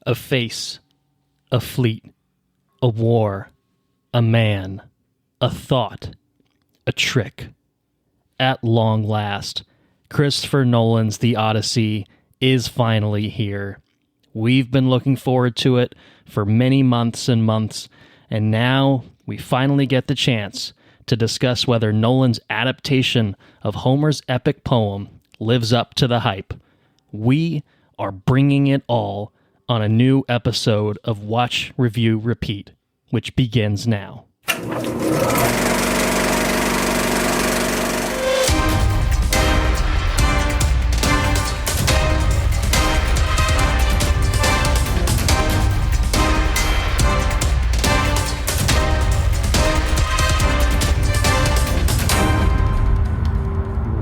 A face, a fleet, a war, a man, a thought, a trick. At long last, Christopher Nolan's The Odyssey is finally here. We've been looking forward to it for many months and months, and now we finally get the chance to discuss whether Nolan's adaptation of Homer's epic poem lives up to the hype. We are bringing it all on a new episode of Watch, Review, Repeat, which begins now.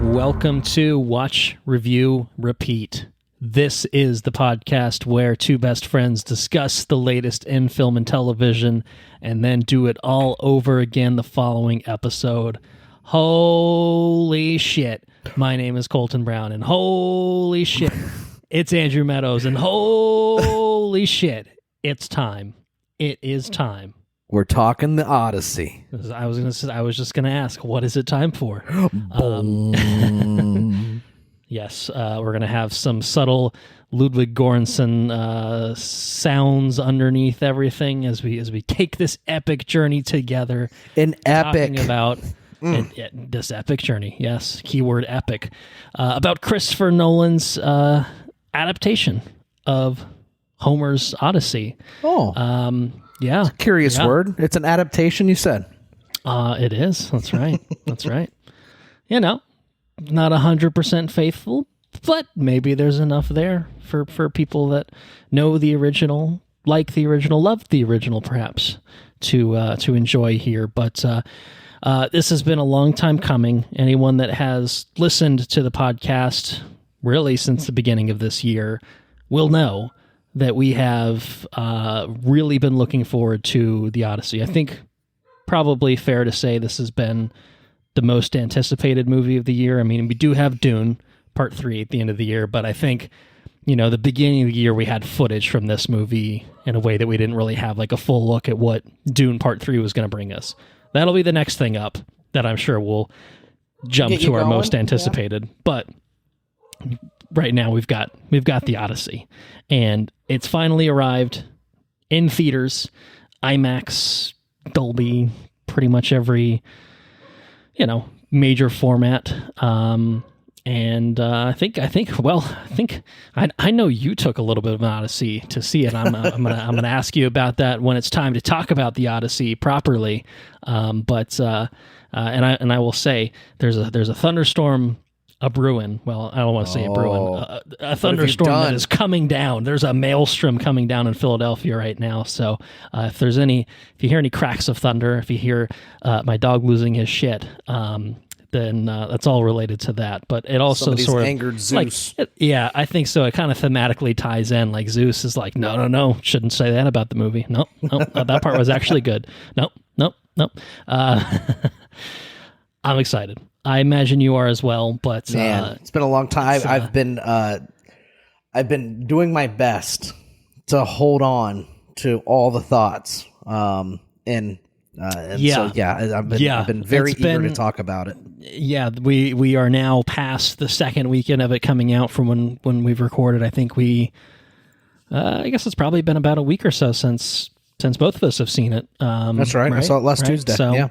Welcome to Watch, Review, Repeat. This is the podcast where two best friends discuss the latest in film and television and then do it all over again the following episode. Holy shit. My name is Colton Brown, and holy shit, it's Andrew Meadows, and holy shit, it's time. It is time. We're talking the Odyssey. I was just gonna ask, what is it time for? Yes, we're going to have some subtle Ludwig Göransson sounds underneath everything as we take this epic journey together. An epic. Talking about this epic journey, yes, keyword epic, about Christopher Nolan's adaptation of Homer's Odyssey. Oh. Yeah. It's a curious word. It's an adaptation, you said. It is. That's right. That's right. You know. Not 100% faithful, but maybe there's enough there for people that know the original, like the original, love the original, perhaps, to enjoy here. But this has been a long time coming. Anyone that has listened to the podcast really since the beginning of this year will know that we have really been looking forward to the Odyssey. I think probably fair to say this has been the most anticipated movie of the year. I mean, we do have Dune Part 3 at the end of the year, but I think, you know, the beginning of the year we had footage from this movie in a way that we didn't really have like a full look at what Dune Part 3 was going to bring us. That'll be the next thing up that I'm sure we'll jump to our most anticipated. Yeah. But right now we've got the Odyssey, and it's finally arrived in theaters, IMAX, Dolby, pretty much every major format. And I know you took a little bit of an Odyssey to see it. I'm gonna ask you about that when it's time to talk about the Odyssey properly. But I will say there's a thunderstorm a brewing. Well, I don't want to say a brewing. A thunderstorm that is coming down. There's a maelstrom coming down in Philadelphia right now. So if you hear any cracks of thunder, if you hear my dog losing his shit, then that's all related to that. But it also somebody's sort of angered Zeus. Yeah, I think so. It kind of thematically ties in. Like Zeus is like, no, shouldn't say that about the movie. Nope, that part was actually good. Nope. I'm excited. I imagine you are as well, but man, it's been a long time. I've been doing my best to hold on to all the thoughts. I've been very eager to talk about it. Yeah, we are now past the second weekend of it coming out from when we've recorded. I think I guess it's probably been about a week or so since both of us have seen it. That's right. I saw it last Tuesday. So yeah,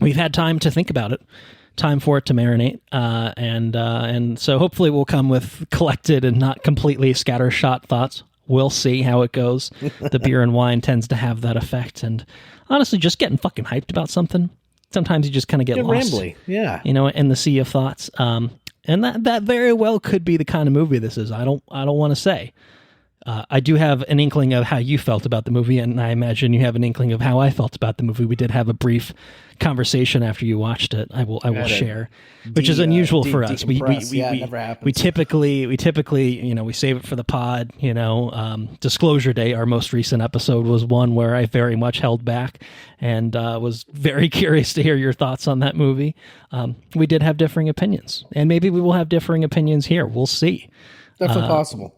we've had time to think about it. Time for it to marinate, and so hopefully we'll come with collected and not completely scattershot thoughts. We'll see how it goes. The beer and wine tends to have that effect, and honestly, just getting fucking hyped about something, sometimes you just kind of get lost, rambly, yeah, in the sea of thoughts. And that very well could be the kind of movie this is. I don't want to say. I do have an inkling of how you felt about the movie, and I imagine you have an inkling of how I felt about the movie. We did have a brief conversation after you watched it. I will share, which is unusual for us. We typically we save it for the pod. Disclosure Day, our most recent episode, was one where I very much held back and was very curious to hear your thoughts on that movie. We did have differing opinions, and maybe we will have differing opinions here. We'll see. Definitely possible.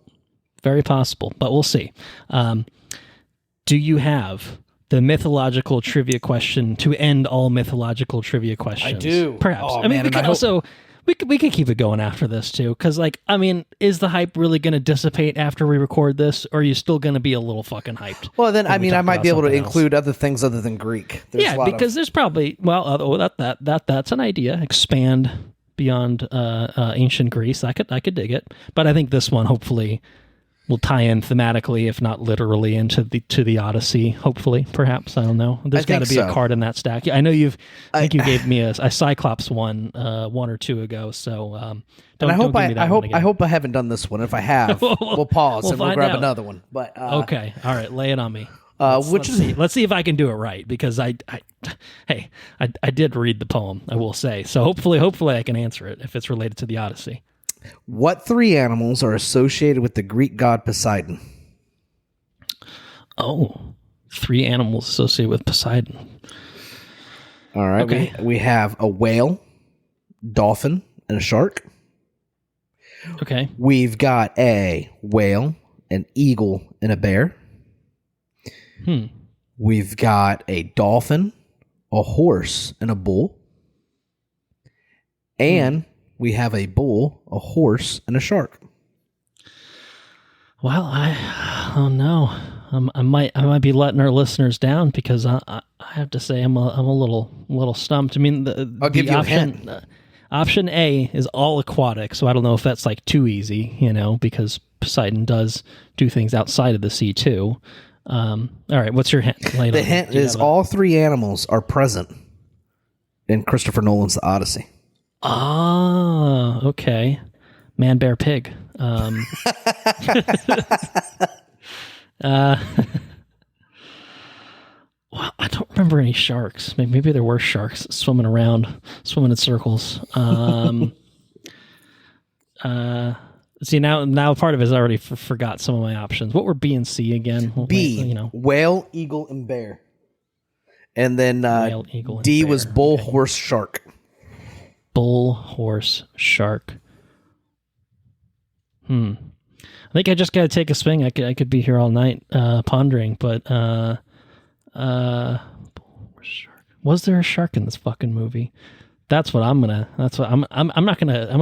Very possible, but we'll see. Do you have the mythological trivia question to end all mythological trivia questions? I do. Perhaps. Oh, I mean, man, we could also... We could keep it going after this, too, because, like, I mean, is the hype really going to dissipate after we record this, or are you still going to be a little fucking hyped? Well, then, I mean, I might be able to include other things other than Greek. There's because there's probably, that's an idea. Expand beyond ancient Greece. I could dig it, but I think this one hopefully will tie in thematically, if not literally, into the Odyssey. Hopefully, perhaps, I don't know. There's got to be a card in that stack. I know I think you gave me a Cyclops one or two ago. So don't give me that one again. I hope I haven't done this one. If I have, we'll pause and we'll grab another one. But okay, all right, lay it on me. Let's see if I can do it right, because I did read the poem, I will say. So hopefully I can answer it if it's related to the Odyssey. What three animals are associated with the Greek god Poseidon? Oh, three animals associated with Poseidon. All right. Okay. We have a whale, dolphin, and a shark. Okay. We've got a whale, an eagle, and a bear. We've got a dolphin, a horse, and a bull. And we have a bull, a horse, and a shark. Well, I don't know. I might be letting our listeners down, because I have to say I'm a little stumped. I mean, I'll give you a hint. Option A is all aquatic, so I don't know if that's like too easy, because Poseidon does do things outside of the sea too. All right, what's your hint? The hint is all three animals are present in Christopher Nolan's The Odyssey. Ah, okay. Man, bear, pig. Well, I don't remember any sharks. Maybe there were sharks swimming in circles. See, now part of it is I already forgot some of my options. What were B and C again? B, whale, eagle, and bear. And then whale, eagle, and D bear. was bull, horse, shark. Bull, horse, shark. I think I just got to take a swing. I could be here all night pondering, but bull, horse, shark. Was there a shark in this fucking movie? I'm gonna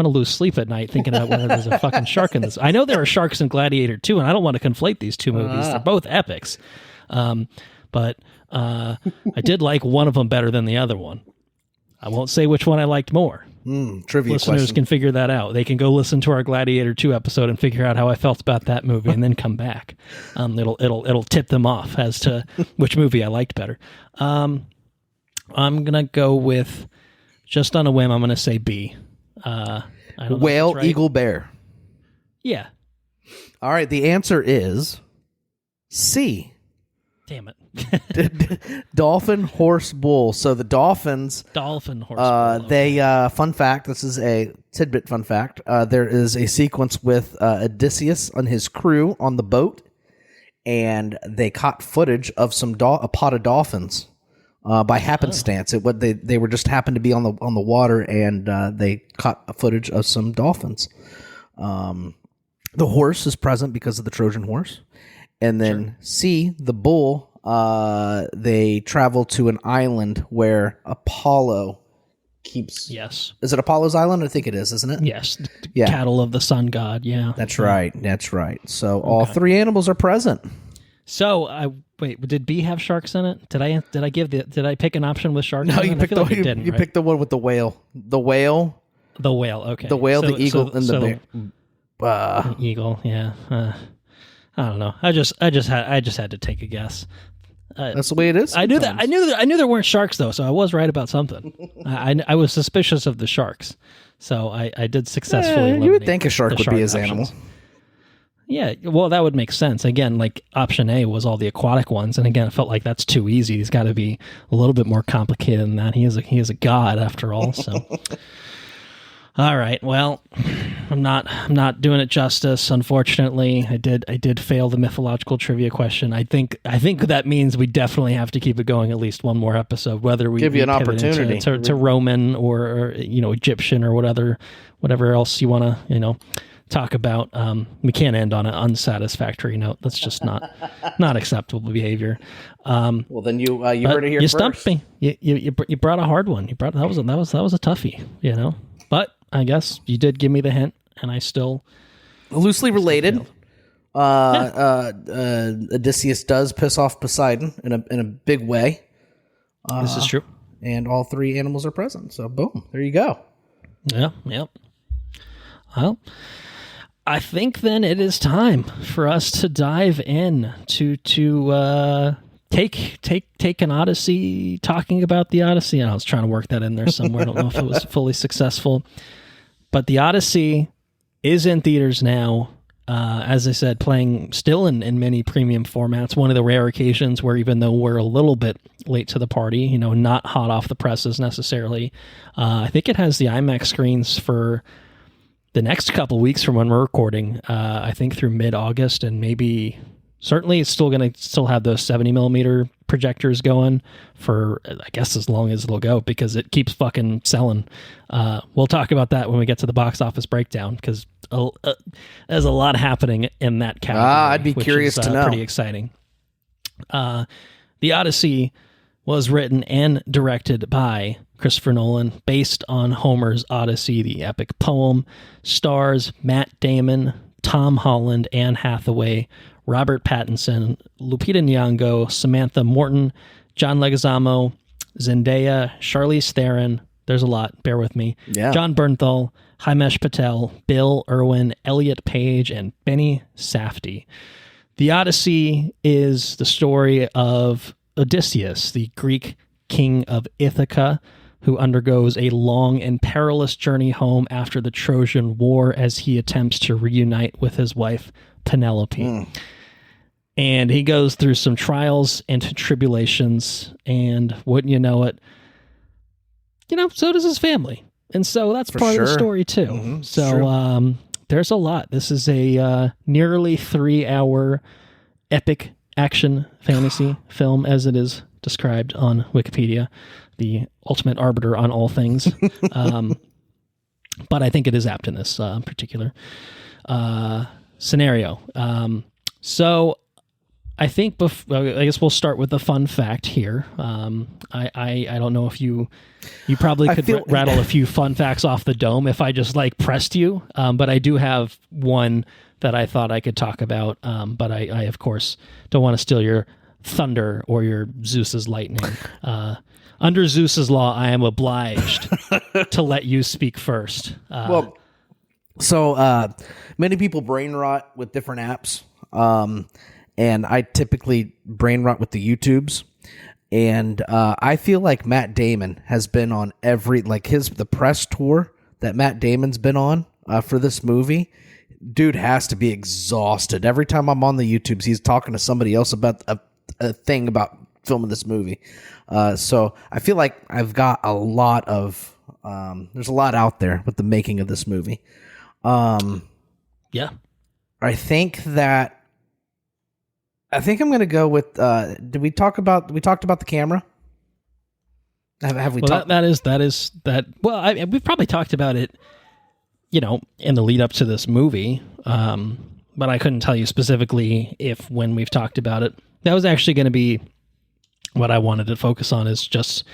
lose sleep at night thinking about whether there's a fucking shark in this. I know there are sharks in Gladiator 2, and I don't want to conflate these two movies. They're both epics. But I did like one of them better than the other one. I won't say which one I liked more. Trivia Listeners question. can figure that out. They can go listen to our Gladiator 2 episode and figure out how I felt about that movie, and then come back. It'll tip them off as to which movie I liked better. I'm gonna go with, just on a whim, I'm gonna say B. I don't know Whale, if that's right. eagle, bear. Yeah. All right, the answer is C. Damn it. Dolphin, horse, bull. So the dolphins, Dolphin, horse, bull. they fun fact, this is a tidbit fun fact, there is a sequence with Odysseus and his crew on the boat, and they caught footage of a pod of dolphins by happenstance. They were just happened to be on the water, and they caught footage of some dolphins. The horse is present because of the Trojan horse. And then C, the bull, they travel to an island where Apollo keeps... Yes. Is it Apollo's island? I think it is, isn't it? Yes. Cattle of the sun god, yeah. That's right. So all three animals are present. So, wait, did B have sharks in it? Did I pick an option with sharks? No, in it? you picked the one with the whale. The whale, okay. The whale, the eagle, and the bear. The eagle, yeah. I don't know. I just had to take a guess. That's the way it is. I knew that. I knew there weren't sharks though, so I was right about something. I was suspicious of the sharks, so I did successfully. You would think a shark would be his animal. Yeah, well, that would make sense. Again, like option A was all the aquatic ones, and again, I felt like that's too easy. He's got to be a little bit more complicated than that. He is a god after all. So, all right. Well, I'm not doing it justice. Unfortunately, I did fail the mythological trivia question. I think that means we definitely have to keep it going at least one more episode. Whether we give you an opportunity to Roman or Egyptian or whatever else you want to talk about. We can't end on an unsatisfactory note. That's just not acceptable behavior. Well, then you heard it here you first. stumped me. You brought a hard one. That was a toughie. But I guess you did give me the hint, and I still loosely related. Odysseus does piss off Poseidon in a big way. This is true. And all three animals are present. So boom, there you go. Yeah. Well, I think then it is time for us to dive in to take an Odyssey, talking about the Odyssey. I was trying to work that in there somewhere. I don't know if it was fully successful, but the Odyssey is in theaters now. As I said, playing still in many premium formats. One of the rare occasions where, even though we're a little bit late to the party, not hot off the presses necessarily, I think it has the IMAX screens for the next couple weeks from when we're recording. I think through mid-August, and maybe certainly it's still going to have those 70 millimeter projectors going for, I guess, as long as it'll go, because it keeps fucking selling. We'll talk about that when we get to the box office breakdown, because there's a lot happening in that category. I'd be curious to know. Pretty exciting. The Odyssey was written and directed by Christopher Nolan, based on Homer's Odyssey, the epic poem. Stars Matt Damon, Tom Holland, Anne Hathaway, Robert Pattinson, Lupita Nyong'o, Samantha Morton, John Leguizamo, Zendaya, Charlize Theron. There's a lot. Bear with me. Yeah. John Bernthal, Himesh Patel, Bill Irwin, Elliot Page, and Benny Safdie. The Odyssey is the story of Odysseus, the Greek king of Ithaca, who undergoes a long and perilous journey home after the Trojan War as he attempts to reunite with his wife Penelope. And he goes through some trials and tribulations, and wouldn't you know it, so does his family. And so that's part of the story too. Mm-hmm. So there's a lot. This is a nearly 3-hour epic action fantasy film, as it is described on Wikipedia, the ultimate arbiter on all things. But I think it is apt in this particular scenario. So I think I guess we'll start with the fun fact here. I don't know if you probably could rattle a few fun facts off the dome if I just pressed you. But I do have one that I thought I could talk about. But I of course don't want to steal your thunder or your Zeus's lightning. Under Zeus's law, I am obliged to let you speak first. So many people brain rot with different apps. And I typically brain rot with the YouTubes. And I feel like Matt Damon has been on the press tour that Matt Damon's been on for this movie. Dude has to be exhausted. Every time I'm on the YouTubes, he's talking to somebody else about a thing about filming this movie. So I feel like I've got a lot of there's a lot out there with the making of this movie. Yeah. I think I'm going to go with. Did we talked about the camera? Have we? Well, that is. Well, we've probably talked about it, in the lead up to this movie. But I couldn't tell you specifically when we've talked about it. That was actually going to be what I wanted to focus on. Is just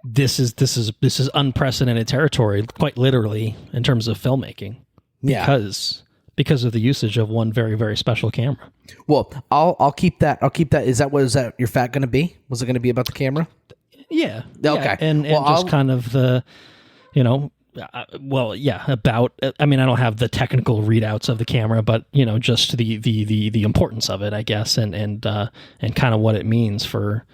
this is unprecedented territory, quite literally, in terms of filmmaking. Because of the usage of one very, very special camera. Well, I'll keep that. Is that your fact going to be? Was it going to be about the camera? Yeah. Okay. And just kind of the, about. I mean, I don't have the technical readouts of the camera, but just the importance of it, I guess, and kind of what it means for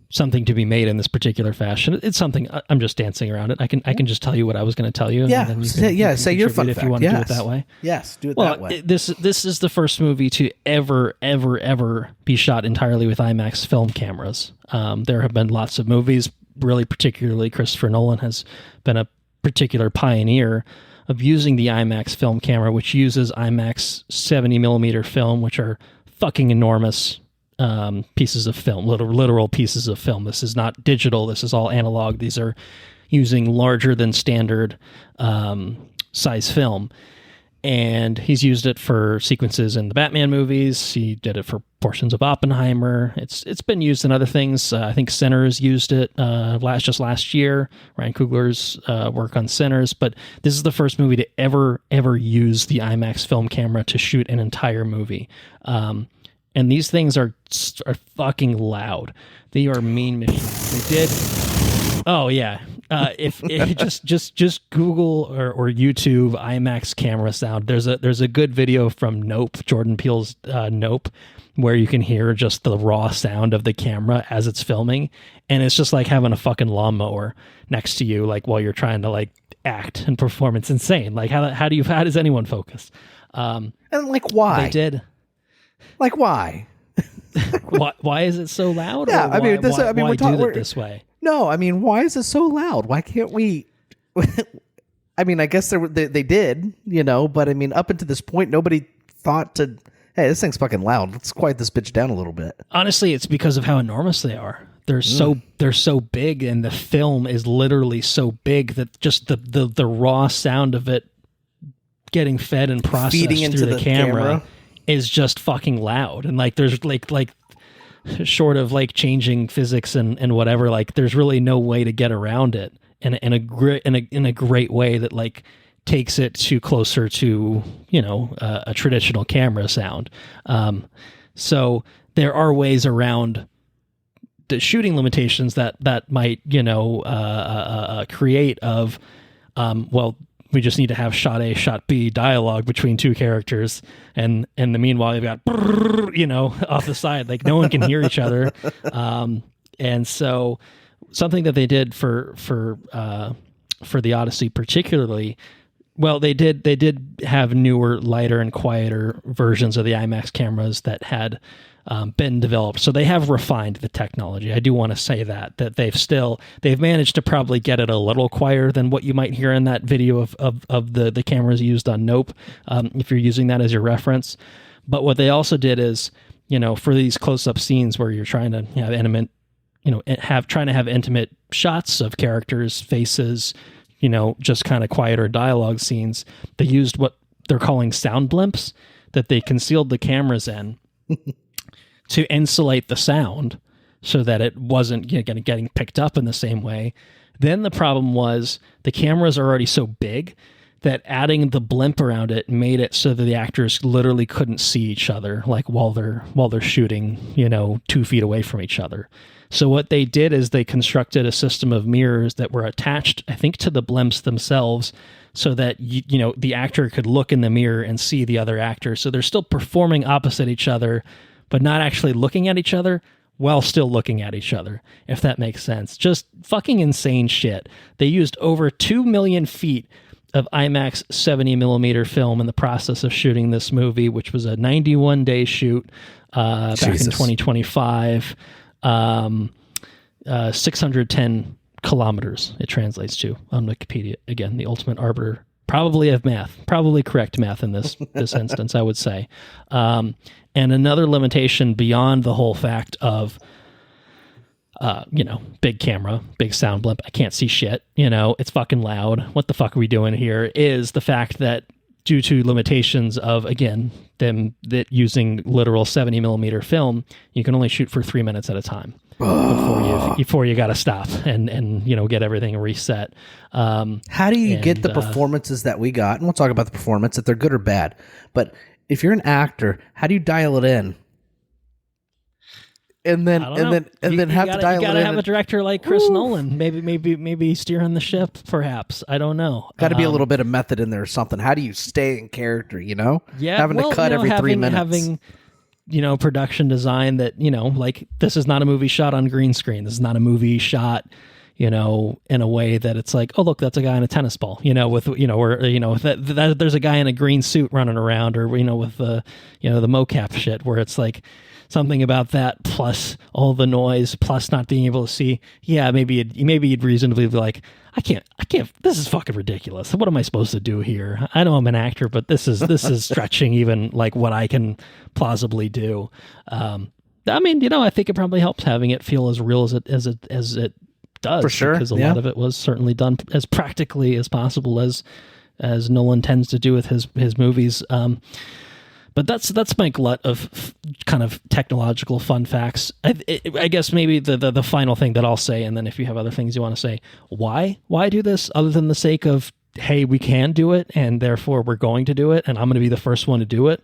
something to be made in this particular fashion. It's something. I'm just dancing around it. I can just tell you what I was going to tell you. Yeah, and then you can say your fun if fact. you want to do it that way. Yes, do it that way. This is the first movie to ever be shot entirely with IMAX film cameras. There have been lots of movies. Really, particularly Christopher Nolan has been a particular pioneer of using the IMAX film camera, which uses IMAX 70 millimeter film, which are fucking enormous pieces of film, literal pieces of film. This is not digital. This is all analog. These are using larger than standard size film. And he's used it for sequences in the Batman movies. He did it for portions of Oppenheimer. It's been used in other things. I think Sinners used it last year. Ryan Coogler's work on Sinners. But this is the first movie to ever use the IMAX film camera to shoot an entire movie. And these things are fucking loud. They are mean machines. They did. Oh yeah. If just Google or YouTube IMAX camera sound, there's a good video from Nope, Jordan Peele's Nope, where you can hear just the raw sound of the camera as it's filming, and it's just like having a fucking lawnmower next to you, like while you're trying to like act and perform. It's insane. Like how does anyone focus? And like why they did? Like why? why is it so loud? Yeah, why, I mean, why do it this way? No, I mean, why is it so loud? Why can't we? I mean, I guess they did, but I mean, up until this point, nobody thought to, hey, this thing's fucking loud. Let's quiet this bitch down a little bit. Honestly, it's because of how enormous they are. They're so big, and the film is literally so big that just the raw sound of it getting fed and processed feeding into through the camera is just fucking loud. And like there's like short of like changing physics and whatever, like there's really no way to get around it in a great way that like takes it to closer to a traditional camera sound. So there are ways around the shooting limitations that might create of we just need to have shot A, shot B dialogue between two characters, and in the meanwhile you've got off the side, like no one can hear each other. And so something that they did for the Odyssey particularly, well, they did have newer, lighter, and quieter versions of the IMAX cameras that had been developed. So they have refined the technology. I do want to say that they've managed to probably get it a little quieter than what you might hear in that video of the cameras used on Nope, if you're using that as your reference. But what they also did is, for these close-up scenes where you're trying to have intimate, trying to have intimate shots of characters' faces, just kind of quieter dialogue scenes, they used what they're calling sound blimps that they concealed the cameras in to insulate the sound so that it wasn't getting picked up in the same way. Then the problem was the cameras are already so big that adding the blimp around it made it so that the actors literally couldn't see each other, like while they're shooting, 2 feet away from each other. So what they did is they constructed a system of mirrors that were attached, I think, to the blimps themselves, so that the actor could look in the mirror and see the other actor. So they're still performing opposite each other, but not actually looking at each other while still looking at each other, if that makes sense. Just fucking insane shit. They used over 2 million feet of IMAX 70mm film in the process of shooting this movie, which was a 91-day shoot back in 2025. 610 kilometers it translates to on Wikipedia. Again, the ultimate arbiter, probably of math, probably correct math in this instance, I would say. And another limitation beyond the whole fact of, big camera, big sound blimp, I can't see shit, it's fucking loud. What the fuck are we doing here? Is the fact that due to limitations of, again, them that using literal 70mm film, you can only shoot for 3 minutes at a time before you got to stop and get everything reset. How do you get the performances that we got? And we'll talk about the performance, if they're good or bad. But if you're an actor, how do you dial it in? And then have to dial it in. You gotta have a director like Chris Nolan, maybe steering the ship. Perhaps, I don't know. Got to be a little bit of method in there or something. How do you stay in character? Yeah, having to cut every 3 minutes. Having production design that like this is not a movie shot on green screen. This is not a movie shot in a way that it's like, oh look, that's a guy in a tennis ball. That there's a guy in a green suit running around, or with the the mocap shit where it's like. Something about that, plus all the noise, plus not being able to see. Yeah, maybe you'd reasonably be like, I can't. This is fucking ridiculous. What am I supposed to do here? I know I'm an actor, but this is stretching even like what I can plausibly do. I think it probably helps having it feel as real as it does. For sure, because a lot of it was certainly done as practically as possible as as Nolan tends to do with his movies. But that's my glut of kind of technological fun facts. I guess maybe the final thing that I'll say, and then if you have other things you want to say, why do this other than the sake of, hey, we can do it and therefore we're going to do it and I'm going to be the first one to do it?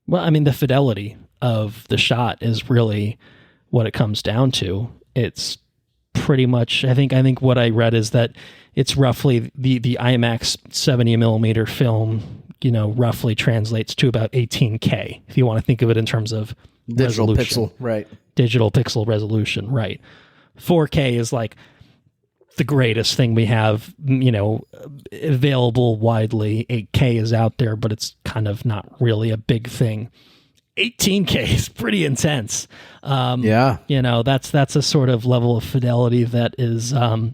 Well, I mean, the fidelity of the shot is really what it comes down to. It's pretty much, I think what I read is that it's roughly the IMAX 70 millimeter film, roughly translates to about 18K, if you want to think of it in terms of digital resolution. pixel, right? Digital pixel resolution, right? 4K is like the greatest thing we have, available widely. 8K is out there, but it's kind of not really a big thing. 18K is pretty intense. Yeah. That's a sort of level of fidelity that is, I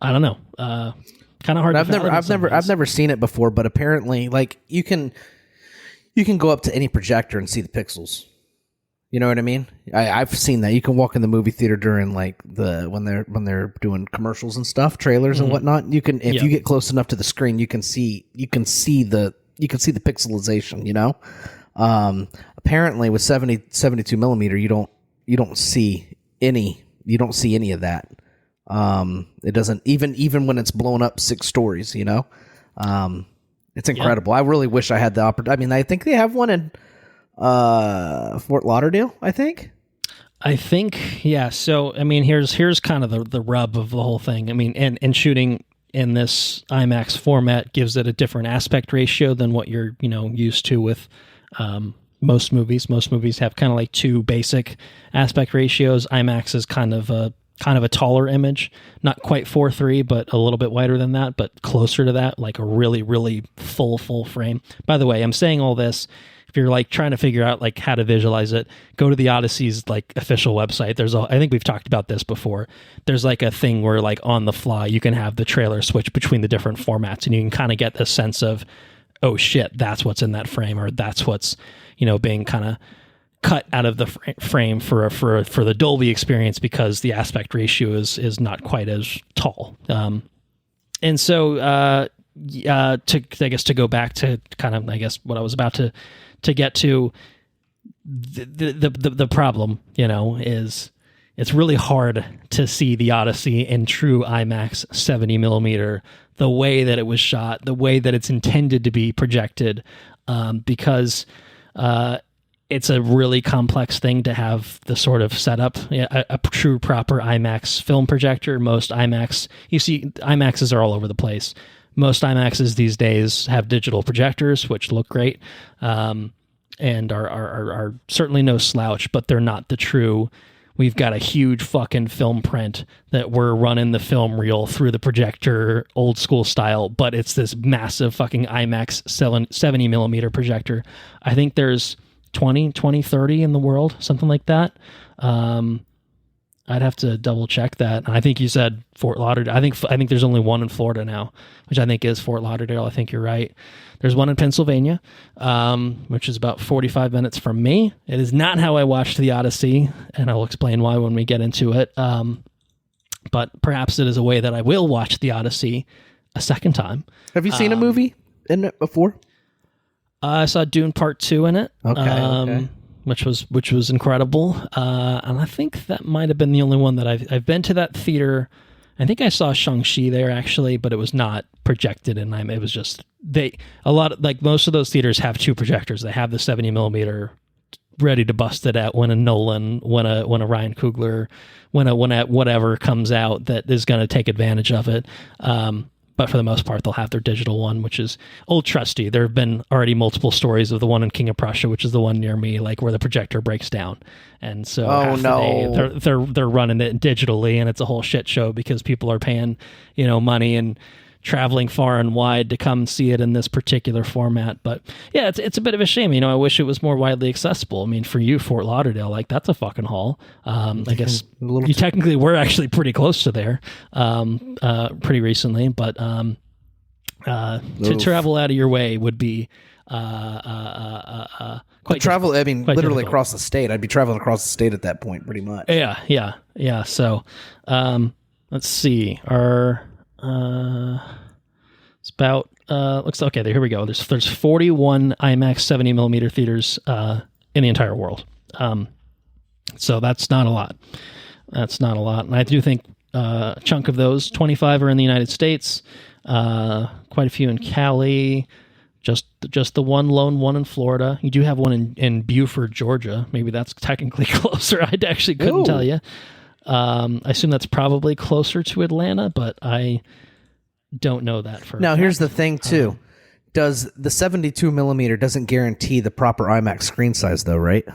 don't know, kind of hard. I've never seen it before, but apparently, like you can go up to any projector and see the pixels. You know what I mean? I've seen that. You can walk in the movie theater during like when they're doing commercials and stuff, trailers and whatnot. You can, if you get close enough to the screen, you can see the pixelization. Apparently with 72 millimeter, you don't see any of that. It doesn't even when it's blown up 6 stories. It's incredible. I really wish I had the opportunity. I mean, I think they have one in Fort Lauderdale, I think, yeah. So, I mean, here's kind of the rub of the whole thing. I mean, and shooting in this IMAX format gives it a different aspect ratio than what you're, used to with most movies. Most movies have kind of like 2 basic aspect ratios. IMAX is kind of a taller image, not quite 4:3, but a little bit wider than that, but closer to that, like a really, really full frame. By the way, I'm saying all this, if you're like trying to figure out like how to visualize it, go to the Odyssey's like official website. I think we've talked about this before. There's like a thing where like on the fly, you can have the trailer switch between the different formats and you can kind of get this sense of, oh shit, that's what's in that frame, or that's what's, being kind of cut out of the frame for the Dolby experience because the aspect ratio is not quite as tall. And so, to go back to kind of, I guess, what I was about to get to, the problem, is it's really hard to see the Odyssey in true IMAX 70 millimeter, the way that it was shot, the way that it's intended to be projected, because it's a really complex thing to have the sort of setup, a true proper IMAX film projector. Most IMAX, you see, IMAXs are all over the place. Most IMAXs these days have digital projectors, which look great, and are certainly no slouch, but they're not the true, we've got a huge fucking film print that we're running the film reel through the projector, old school style, but it's this massive fucking IMAX 70 millimeter projector. I think there's 20, 30 in the world, something like that. I'd have to double check that. I think you said Fort Lauderdale. I think there's only one in Florida now, which I think is Fort Lauderdale. I think you're right. There's one in Pennsylvania, which is about 45 minutes from me. It is not how I watched the Odyssey, and I'll explain why when we get into it. But perhaps it is a way that I will watch the Odyssey a second time. Have you seen a movie in it before? I saw Dune Part 2 in it. Okay. Which was incredible, and I think that might have been the only one that I've been to that theater. I think I saw Shang-Chi there actually, but it was not projected, and it was just most of those theaters have 2 projectors. They have the 70 millimeter ready to bust it out when a Nolan, when a Ryan Coogler, when a whatever comes out that is going to take advantage of it. But for the most part, they'll have their digital one, which is old trusty. There have been already multiple stories of the one in King of Prussia, which is the one near me, like where the projector breaks down, and so they're running it digitally, and it's a whole shit show because people are paying, money and traveling far and wide to come see it in this particular format. But yeah, it's a bit of a shame. I wish it was more widely accessible. I mean, for you, Fort Lauderdale, like that's a fucking haul. I guess you technically were actually pretty close to there, pretty recently, but to travel out of your way would be quite travel. Difficult. I mean, Quite literally difficult. across the state. I'd be traveling across the state at that point, pretty much. Yeah. So, let's see. It's about looks okay. Here we go. There's 41 IMAX 70 millimeter theaters in the entire world. So that's not a lot. That's not a lot. And I do think a chunk of those, 25 are in the United States, quite a few in Cali, just the lone one in Florida. You do have one in Beaufort, Georgia. Maybe that's technically closer. I actually couldn't tell you. I assume that's probably closer to Atlanta, but I don't know that for now. Here's the thing too. Does the 72 millimeter doesn't guarantee the proper IMAX screen size though, right?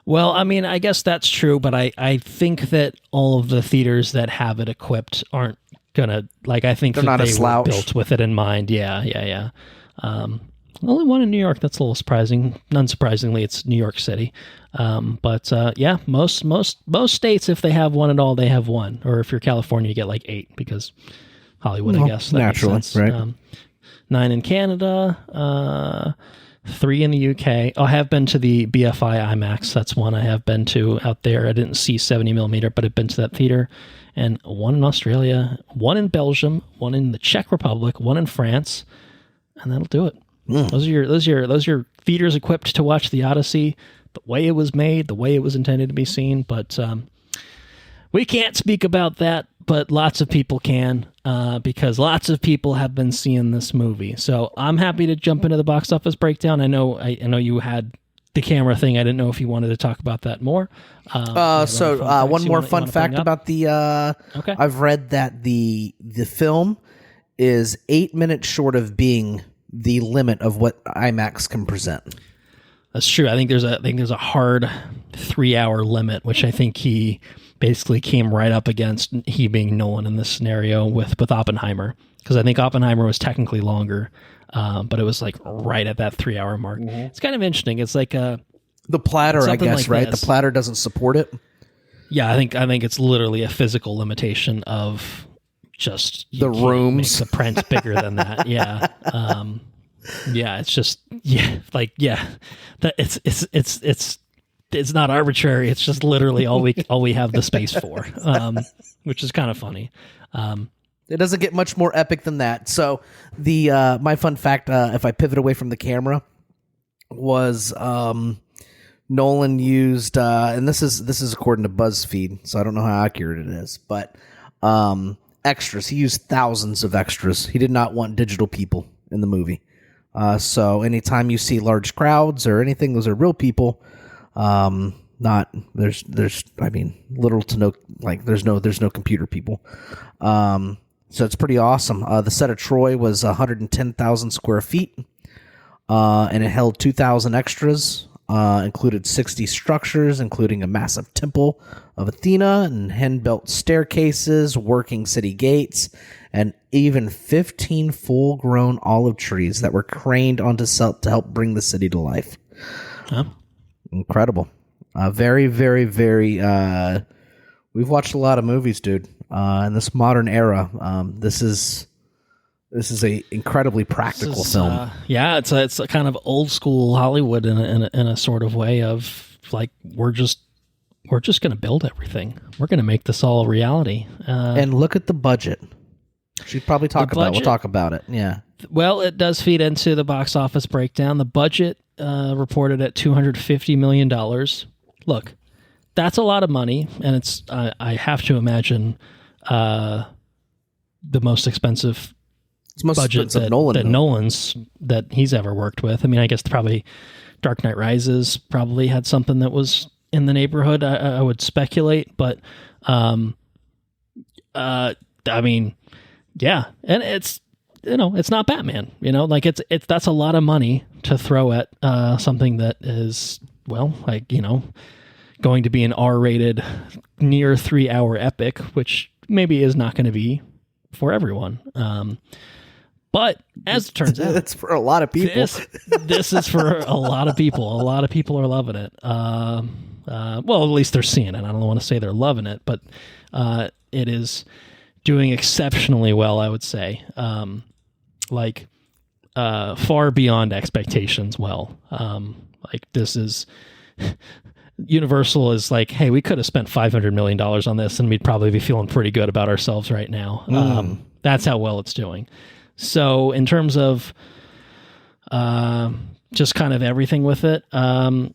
Well, I mean, I guess that's true, but I think that all of the theaters that have it equipped aren't gonna, like, I think they're that not they a slouch. were built with it in mind. Yeah. Only one in New York. That's a little surprising. Unsurprisingly, it's New York City. But yeah, most states, if they have one at all, they have one. Or if you're California, you get like 8 because Hollywood, I guess. That naturally, makes sense. right? 9 in Canada. 3 in the UK. I have been to the BFI IMAX. That's one I have been to out there. I didn't see 70 millimeter, but I've been to that theater. And 1 in Australia, 1 in Belgium, 1 in the Czech Republic, 1 in France, and that'll do it. Those are your theaters equipped to watch the Odyssey the way it was made, the way it was intended to be seen. But we can't speak about that, but lots of people can, because lots of people have been seeing this movie. So I'm happy to jump into the box office breakdown. I know you had the camera thing. I didn't know if you wanted to talk about that more. One more fun fact about the. Okay. I've read that the film is 8 minutes short of being the limit of what IMAX can present. That's true. I think there's a hard 3-hour limit, which I think he basically came right up against, he being Nolan in this scenario with Oppenheimer, because I think Oppenheimer was technically longer, but it was like right at that 3-hour mark. Mm-hmm. It's kind of interesting. It's like the platter, I guess, like right? This. The platter doesn't support it. Yeah, I think it's literally a physical limitation of just the rooms. Make the print bigger than that. Yeah. Yeah, it's just it's not arbitrary. It's just literally all we have the space for, which is kind of funny. It doesn't get much more epic than that. So the my fun fact, if I pivot away from the camera, was Nolan used, and this is according to BuzzFeed, so I don't know how accurate it is, but extras. He used thousands of extras. He did not want digital people in the movie. So anytime you see large crowds or anything, those are real people. There's little to no, like there's no computer people. So it's pretty awesome. The set of Troy was 110,000 square feet, and it held 2,000 extras, included 60 structures, including a massive temple of Athena and hen-built staircases, working city gates, and even 15 full-grown olive trees that were craned onto to help bring the city to life. Huh? Incredible. Very, very, very... we've watched a lot of movies, dude. In this modern era, this is a incredibly practical film. Yeah, it's a kind of old school Hollywood in a sort of way of like we're just going to build everything. We're going to make this all a reality. And look at the budget. She'd probably talk about it. We'll talk about it. Yeah. Well, it does feed into the box office breakdown. The budget reported at $250 million. Look, that's a lot of money, and it's I have to imagine the most expensive budget that Nolan's that he's ever worked with. I mean, I guess probably Dark Knight Rises probably had something that was in the neighborhood. I would speculate, but I mean, yeah, and it's it's not Batman. Like it's that's a lot of money to throw at something that is going to be an R-rated near 3-hour epic, which maybe is not going to be for everyone. But as it turns out, it's for a lot of people. This is for a lot of people. A lot of people are loving it. Well, at least they're seeing it. I don't want to say they're loving it, but it is doing exceptionally well, I would say. Far beyond expectations well. This is... Universal is like, hey, we could have spent $500 million on this and we'd probably be feeling pretty good about ourselves right now. That's how well it's doing. So in terms of just kind of everything with it, to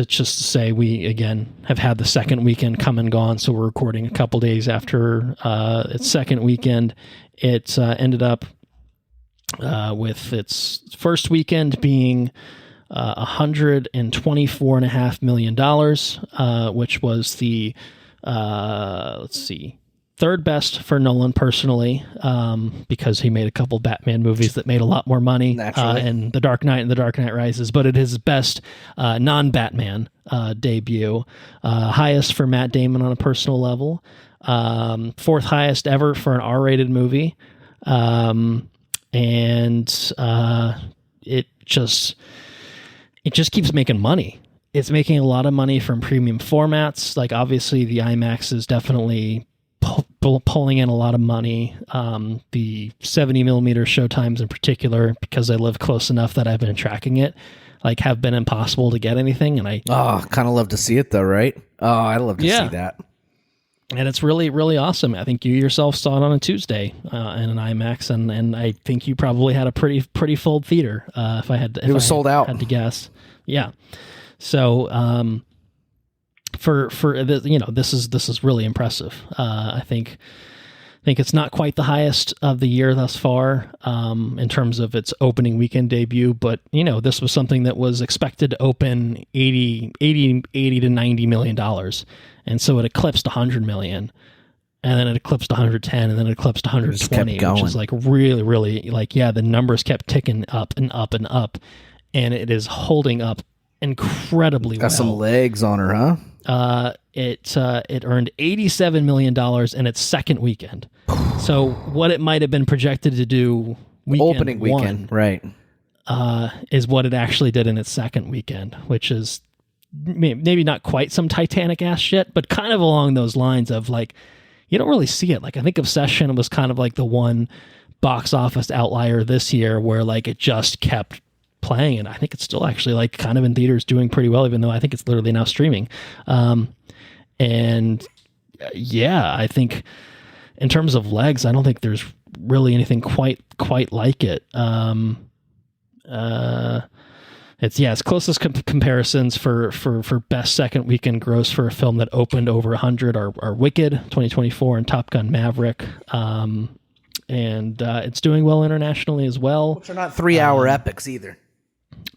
just say, we again have had the second weekend come and gone, so we're recording a couple days after its second weekend. It ended up with its first weekend being $124.5 million, which was the third best for Nolan personally, because he made a couple Batman movies that made a lot more money, and The Dark Knight and The Dark Knight Rises, but it is his best non-Batman debut, highest for Matt Damon on a personal level, fourth highest ever for an R-rated movie, and it just keeps making money. It's making a lot of money from premium formats. Like, obviously the IMAX is definitely pulling in a lot of money. The 70 millimeter showtimes in particular, because I live close enough that I've been tracking it, like, have been impossible to get anything. And I kind of love to see it though, right? I love to see that. And it's really, really awesome. I think you yourself saw it on a Tuesday in an IMAX, and I think you probably had a pretty full theater. If I had to, it was sold out. Had to guess, yeah. So for this is really impressive. I think it's not quite the highest of the year thus far in terms of its opening weekend debut, but this was something that was expected to open $80 to $90 million. And so it eclipsed 100 million, and then it eclipsed 110, and then it eclipsed 120, which is like really, really, like, yeah, the numbers kept ticking up and up and up, and it is holding up incredibly well. Got some legs on her, huh? It earned $87 million in its second weekend. So what it might have been projected to do opening weekend, right, is what it actually did in its second weekend, which is maybe not quite some Titanic ass shit, but kind of along those lines of, like, you don't really see it. Like, I think Obsession was kind of like the one box office outlier this year where, like, it just kept playing, and I think it's still actually, like, kind of in theaters doing pretty well, even though I think it's literally now streaming. And yeah, I think in terms of legs, I don't think there's really anything quite like it. Its closest comparisons for best second weekend gross for a film that opened over 100 are Wicked 2024 and Top Gun Maverick. And it's doing well internationally as well. Which are not 3-hour epics either.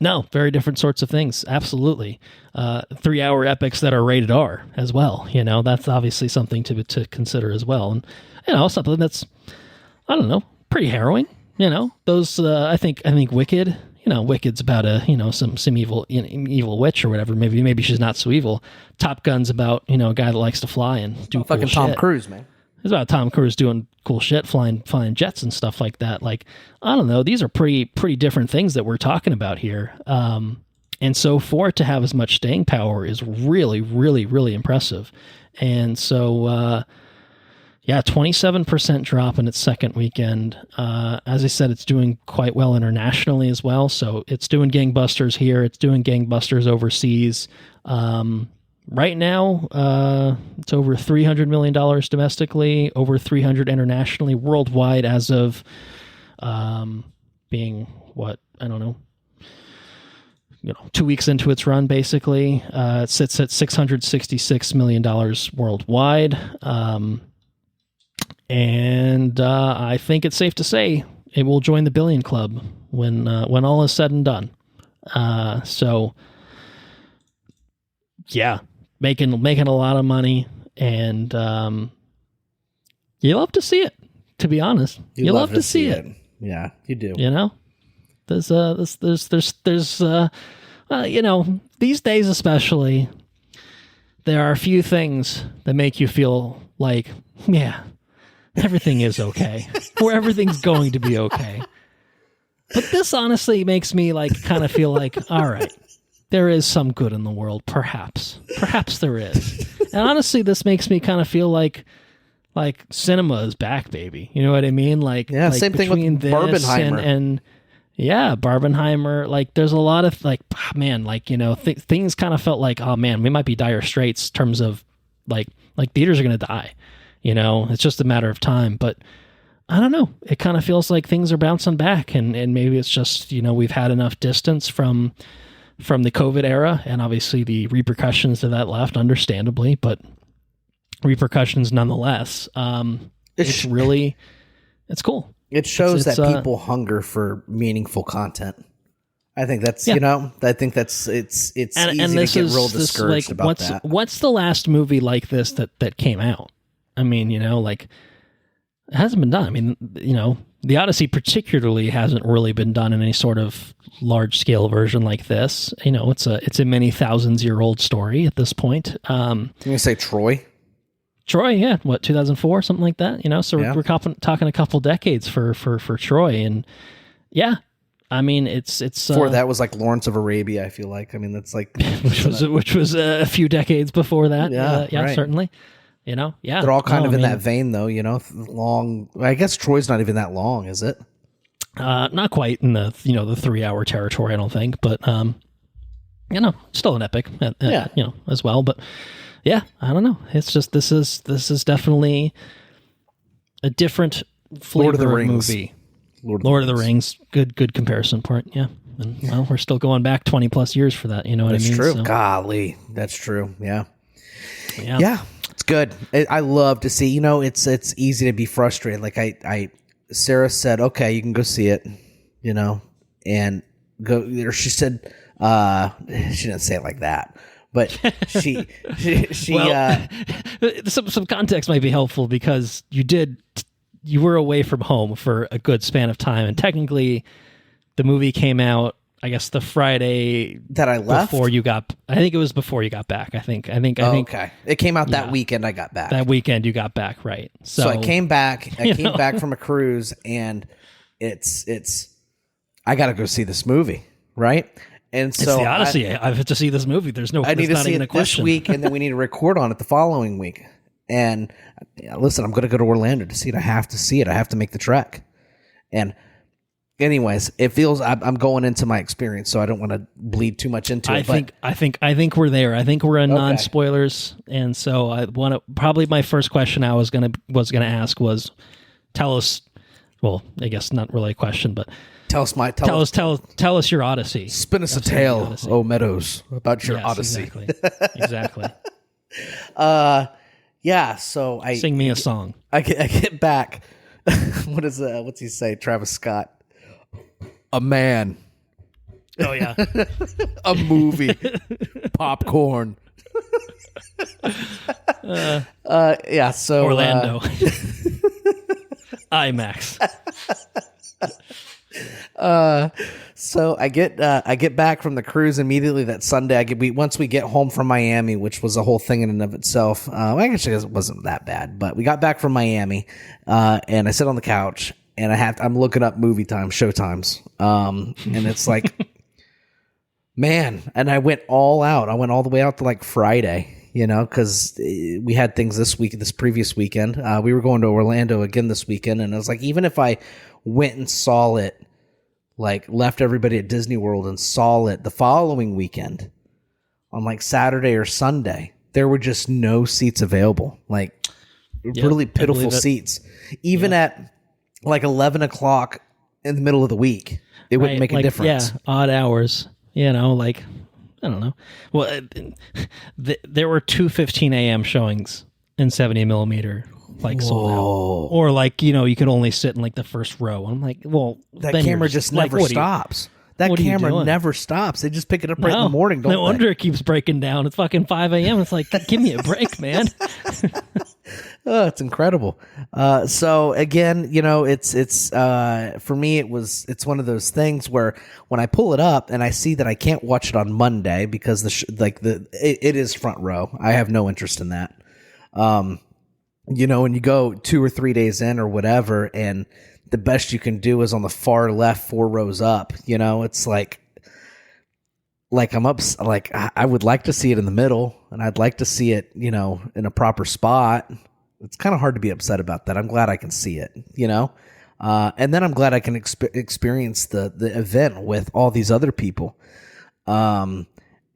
No, very different sorts of things. Absolutely. 3-hour epics that are rated R as well. That's obviously something to consider as well. And, something that's, I don't know, pretty harrowing. Those, I think Wicked, Wicked's about some evil witch or whatever. Maybe she's not so evil. Top Gun's about, a guy that likes to fly and do cool fucking shit. Tom Cruise, man. It's about Tom Cruise doing cool shit, flying jets and stuff like that. Like, I don't know. These are pretty different things that we're talking about here. And so for it to have as much staying power is really, really, really impressive. And so, 27% drop in its second weekend. As I said, it's doing quite well internationally as well. So it's doing gangbusters here. It's doing gangbusters overseas. Right now, it's over $300 million domestically, over $300 internationally, worldwide as of being, what, I don't know, 2 weeks into its run, basically. It sits at $666 million worldwide. And I think it's safe to say it will join the billion club when all is said and done. So, yeah, making a lot of money, and you love to see it. To be honest, you love to see it. Yeah, you do. There's these days especially, there are a few things that make you feel like, yeah, everything is okay, or everything's going to be okay. But this honestly makes me kind of feel like, all right, there is some good in the world, perhaps there is. And honestly, this makes me kind of feel like cinema is back, baby. You know what I mean? Same thing with Barbenheimer. And Barbenheimer. Like, there's a lot of things kind of felt like, oh man, we might be dire straits in terms of like theaters are going to die. It's just a matter of time. But I don't know. It kind of feels like things are bouncing back, and maybe it's just, we've had enough distance from the COVID era, and obviously the repercussions of that left, understandably, but repercussions nonetheless. It's cool. It shows that people hunger for meaningful content. I think that's, it's easy to get real discouraged about that. What's the last movie like this that came out? I mean, it hasn't been done. I mean, the Odyssey particularly hasn't really been done in any sort of large scale version like this. It's a many thousands-year-old story at this point. You gonna say Troy? Troy, yeah, 2004, something like that. So we're talking a couple decades for Troy, and yeah. I mean, it's before that was like Lawrence of Arabia. I feel like, that's like which was a few decades before that. Right. Certainly. They're all kind of in that vein, though. Long. I guess Troy's not even that long, is it? Not quite in the 3-hour territory, I don't think, but still an epic. As well. But yeah, I don't know. It's just this is definitely a different flavor of movie. Lord of the Rings, good comparison point, yeah. And we're still going back 20 plus years for that. You know what I mean? That's true. So, golly, that's true. Yeah. It's good. I love to see. It's easy to be frustrated. Like Sarah said, okay, you can go see it. And go. Or she said, she didn't say it like that. But she well, some context might be helpful because you were away from home for a good span of time, and technically the movie came out, I guess, the Friday that I left before you got. I think it was before you got back. I think. Okay, it came out that weekend. I got back. That weekend you got back, right? So I came back. I came back from a cruise, and it's. I got to go see this movie, right? And so it's the Odyssey. I have to see this movie. There's no. I need to see it this week, and then we need to record on it the following week. And listen, I'm going to go to Orlando to see it. I have to see it. I have to make the trek. And anyways, it feels I'm going into my experience, so I don't want to bleed too much into it. I think we're there. I think we're in non-spoilers, and so I want to. Probably my first question I was gonna ask was, tell us. Well, I guess not really a question, but tell us your Odyssey. Spin us a tale, O Meadows, about your Odyssey. Exactly. Yeah, so sing me a song. I get back. What's he say? Travis Scott. A man. Oh yeah. A movie. Popcorn. Yeah. So Orlando. IMAX. So I get back from the cruise immediately that Sunday. Once we get home from Miami, which was a whole thing in and of itself. Actually, it wasn't that bad, but we got back from Miami, and I sit on the couch and I'm looking up movie time, show times, and it's like, man, and I went all out. I went all the way out to like Friday, because we had things this previous weekend. We were going to Orlando again this weekend, and I was like, even if I went and saw it, like left everybody at Disney World and saw it the following weekend on like Saturday or Sunday, there were just no seats available. Like really pitiful seats. Even at like 11 o'clock in the middle of the week, it wouldn't make a difference. Yeah, odd hours, like, I don't know. Well, there were 2:15 a.m. showings in 70 millimeter. Like sold out, or like you could only sit in like the first row. I'm like, well, that camera just never stops. That camera never stops. They just pick it up right in the morning. Don't no wonder it keeps breaking down. It's fucking 5 a.m. It's like, give me a break, man. Oh, it's incredible. So again, it's for me, it's one of those things where when I pull it up and I see that I can't watch it on Monday because it is front row. I have no interest in that. And you go 2 or 3 days in or whatever, and the best you can do is on the far left, 4 rows up. It's like I'm up. Like I would like to see it in the middle, and I'd like to see it, in a proper spot. It's kind of hard to be upset about that. I'm glad I can see it, and then I'm glad I can experience the event with all these other people.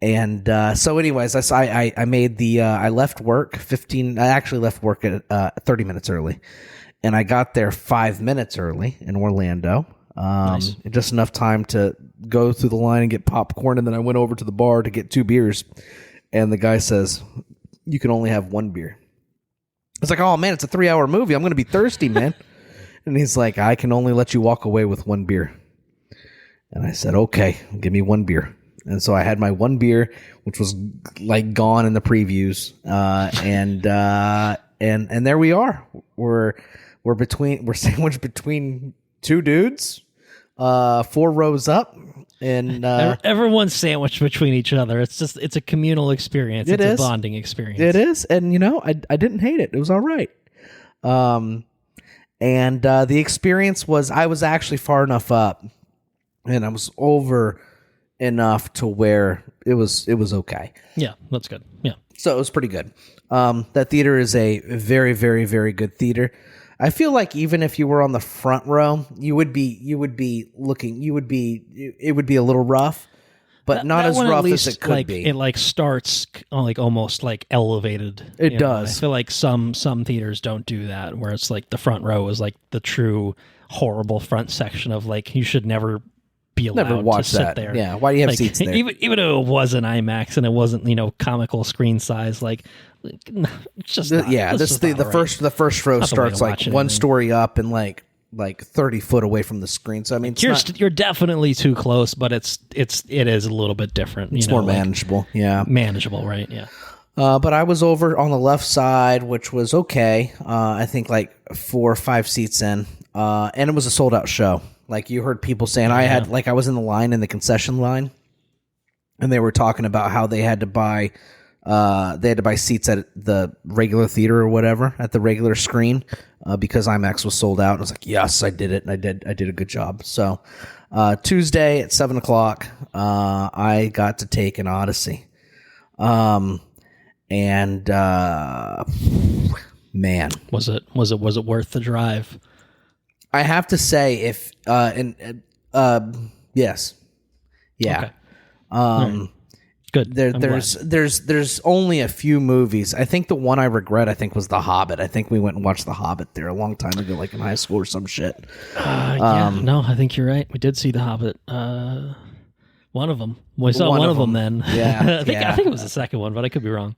And so anyways, I made the I left work I actually left work at 30 minutes early, and I got there 5 minutes early in Orlando. Nice. Just enough time to go through the line and get popcorn, and then I went over to the bar to get 2 beers, and the guy says, you can only have 1 beer. I was like, oh man, it's a 3-hour movie, I'm going to be thirsty, man. And he's like, I can only let you walk away with 1 beer. And I said, okay, give me 1 beer. And so I had my 1 beer, which was like gone in the previews, and there we are. We're sandwiched between 2 dudes, 4 rows up, and everyone's sandwiched between each other. It's a communal experience. It's a bonding experience. It is, and I didn't hate it. It was all right. And the experience was, I was actually far enough up, and I was over enough to where it was okay. Yeah, that's good. Yeah. So it was pretty good. That theater is a very, very, very good theater. I feel like even if you were on the front row, it would be a little rough, but not as rough as it could be. It starts almost elevated. It does. I feel like some theaters don't do that, where it's like the front row is like the true horrible front section of you should never be allowed to sit there. Yeah, why do you have seats there? Even though it was an IMAX and it wasn't comical screen size, just the first row starts 1 story up and 30 foot away from the screen. So I mean, you're definitely too close, but it is a little bit different. It's more manageable. Yeah, manageable, right? Yeah. But I was over on the left side, which was okay. I think 4 or 5 seats in, and it was a sold out show. You heard people saying, I was in the line, in the concession line, and they were talking about how they had to buy seats at the regular theater or whatever, at the regular screen, because IMAX was sold out. And I was like, yes, I did it, and I did a good job. So Tuesday at 7:00, I got to take an Odyssey, and man, was it worth the drive? I have to say, yes, yeah. Okay. Right. Good. There's only a few movies. I think the one I regret, was The Hobbit. I think we went and watched The Hobbit there a long time ago, in high school or some shit. No, I think you're right. We did see The Hobbit. One of them. We saw one of them then. Yeah, I think it was the second one, but I could be wrong.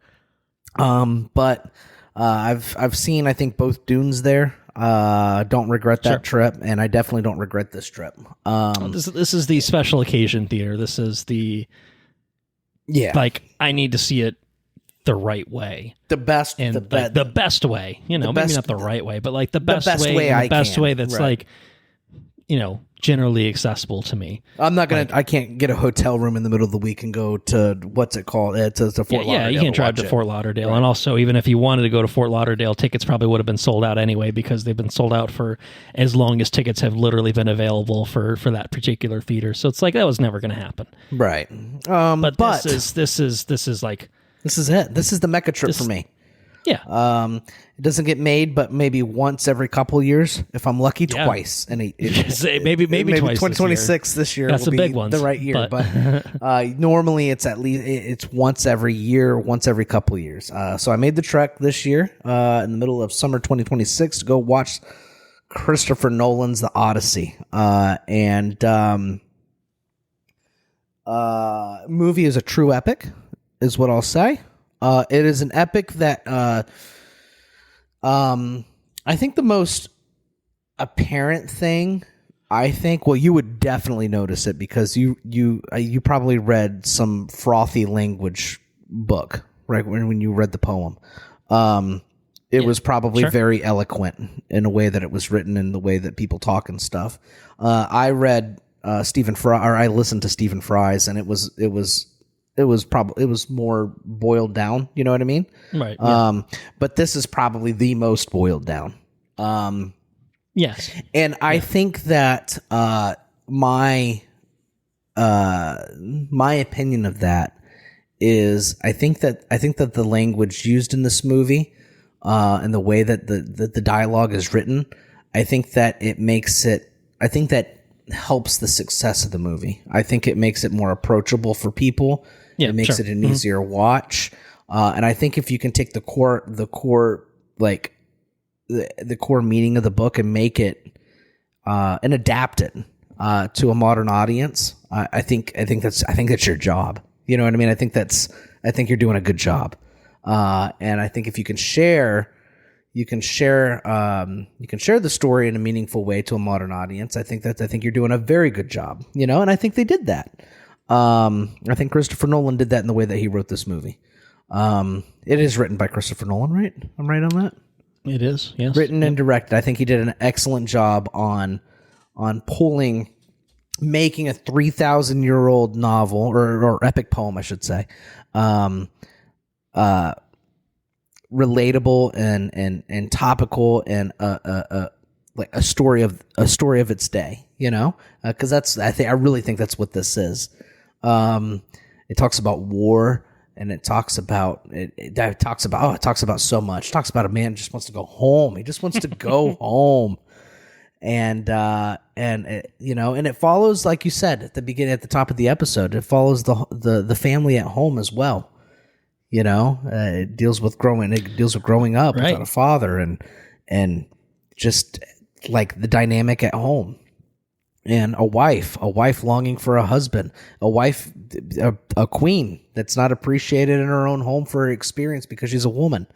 But I've seen, I think, both Dunes there. Don't regret that trip, and I definitely don't regret this trip. This is the special occasion theater. This is the I need to see it the right way, the best, and the best way. Maybe not the right way, but the best way that's right. Generally accessible to me. I'm not gonna. I can't get a hotel room in the middle of the week and go to what's it called? To Fort Lauderdale. Yeah, you can't drive to Fort Lauderdale. Right. And also, even if you wanted to go to Fort Lauderdale, tickets probably would have been sold out anyway, because they've been sold out for as long as tickets have literally been available for that particular theater. So it's that was never going to happen. Right. But this is this is it. This is the Mecca trip for me. Yeah. It doesn't get made, but maybe once every couple years, if I'm lucky, twice. And maybe twice. 2026 this year That's will the be big ones, the right year. But normally it's it's once every year, once every couple years. So I made the trek this year in the middle of summer 2026 to go watch Christopher Nolan's The Odyssey. Movie is a true epic, is what I'll say. It is an epic that I think the most apparent thing, you would definitely notice it because you probably read some frothy language book, right? When you read the poem. It was probably very eloquent in a way that it was written, in the way that people talk and stuff. I read Stephen Fry, or I listened to Stephen Fry's, and it was more boiled down, you know what I mean? Right. Yeah. But this is probably the most boiled down. Yes. And I think that my opinion of that is I think that the language used in this movie and the way that the dialogue is written, I think that helps the success of the movie. I think it makes it more approachable for people. It makes it an easier watch. And I think if you can take the core meaning of the book and make it and adapt it to a modern audience, I think that's your job. You know what I mean? I think you're doing a good job. And I think if you can share the story in a meaningful way to a modern audience, I think you're doing a very good job, you know, and I think they did that. I think Christopher Nolan did that in the way that he wrote this movie. It is written by Christopher Nolan, right? I'm right on that? It is, yes. Written and directed. I think he did an excellent job on making a 3,000-year-old novel or epic poem, I should say, relatable and topical and like a story of its day, you know, because I really think that's what this is. It talks about war, and it talks about so much. It talks about a man who just wants to go home. He just wants to go home. And it follows, like you said at the top of the episode, it follows the family at home as well. You know, it deals with growing up without a father and just like the dynamic at home, and a wife longing for a husband, a queen that's not appreciated in her own home for her experience because she's a woman.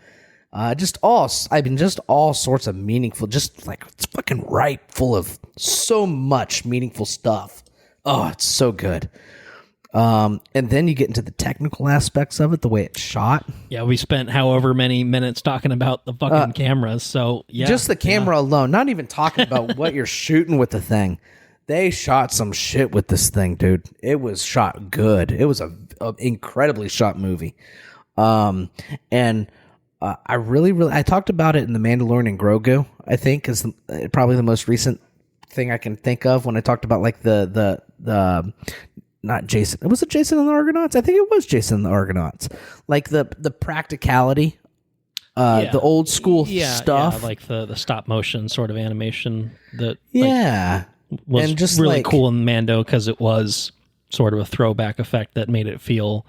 Just all sorts of meaningful, just like it's fucking ripe full of so much meaningful stuff. Oh, it's so good. And then you get into the technical aspects of it, the way it's shot. Yeah, we spent however many minutes talking about the fucking cameras. So yeah, just the camera alone, not even talking about what you're shooting with the thing. They shot some shit with this thing, dude. It was shot good. It was a incredibly shot movie. I talked about it in The Mandalorian and Grogu, I think is probably the most recent thing I can think of when I talked about like the not Jason. Was it Jason and the Argonauts? I think it was Jason and the Argonauts. Like the practicality, the old school stuff. Yeah, like the stop motion sort of animation that was and just really like, cool in Mando because it was sort of a throwback effect that made it feel,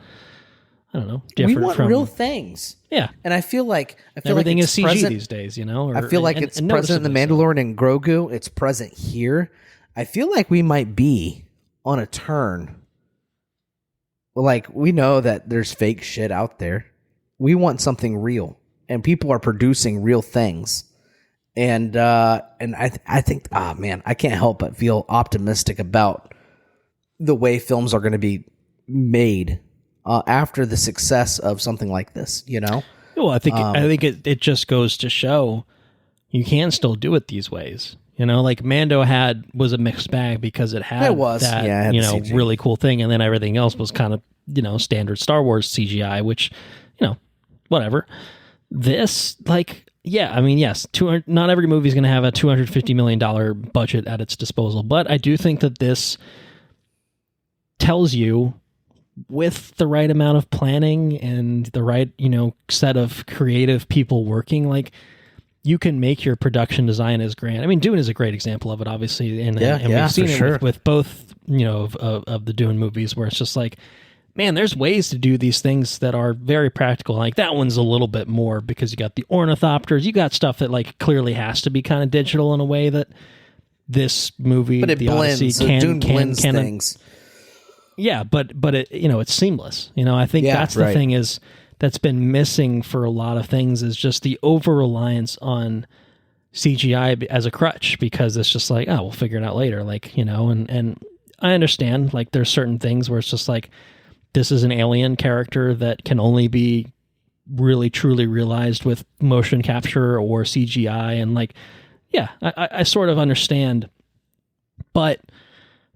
I don't know, different. We want from real things. Yeah. And I feel like everything it's is CG present, these days, you know? I feel like it's present in The Mandalorian and Grogu. It's present here. I feel like we might be on a turn. Like, we know that there's fake shit out there. We want something real. And people are producing real things. And I think, man, I can't help but feel optimistic about the way films are going to be made after the success of something like this, you know? Well, I think it just goes to show you can still do it these ways. You know, like Mando was a mixed bag because it had that really cool thing, and then everything else was kind of, you know, standard Star Wars CGI, which, you know, whatever. This, like, yeah, I mean, yes, not every movie is going to have a $250 million budget at its disposal, but I do think that this tells you, with the right amount of planning and the right, you know, set of creative people working, like, you can make your production design as grand. I mean, Dune is a great example of it, obviously, and we've seen it with both, you know, of the Dune movies, where it's just like, man, there's ways to do these things that are very practical. Like, that one's a little bit more because you got the ornithopters, you got stuff that like clearly has to be kind of digital in a way that this movie, but it the blends. Odyssey, Dune blends things. Yeah, but it, you know, it's seamless. You know, I think that's the thing that's been missing for a lot of things, is just the over-reliance on CGI as a crutch, because it's just like, oh, we'll figure it out later. Like, you know, and I understand, like, there's certain things where it's just like, this is an alien character that can only be really truly realized with motion capture or CGI. And like, yeah, I sort of understand, but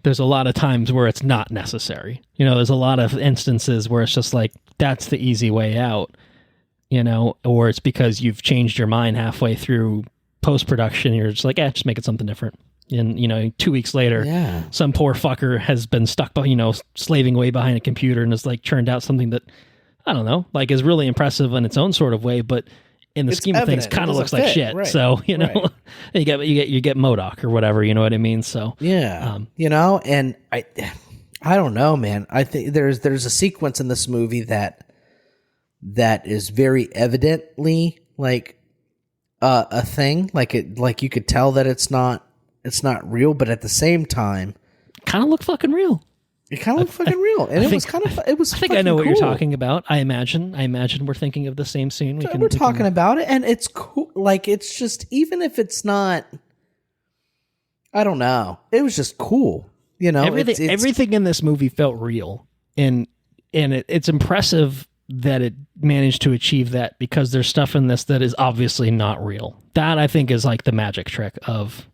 there's a lot of times where it's not necessary. You know, there's a lot of instances where it's just like, that's the easy way out, you know, or it's because you've changed your mind halfway through post-production. You're just like, just make it something different. And, you know, 2 weeks later, some poor fucker has been stuck, you know, slaving away behind a computer and has like churned out something that, I don't know, like is really impressive in its own sort of way, but in the It's scheme of things, evident. It kind of looks doesn't like fit. shit. Right. So, you know, Right. you get MODOK or whatever, you know what I mean? So, Yeah. You know, and I don't know, man. I think there's a sequence in this movie that is very evidently like a thing. Like you could tell that it's not real, but at the same time, kind of look fucking real. it kind of looked fucking real, and it was kind of it was. I think I know what you're talking about. I imagine we're thinking of the same scene. We're talking about it, and it's cool. Like, it's just, even if it's not, I don't know. It was just cool, you know. Everything in this movie felt real, and it's impressive that it managed to achieve that, because there's stuff in this that is obviously not real. That, I think, is like the magic trick of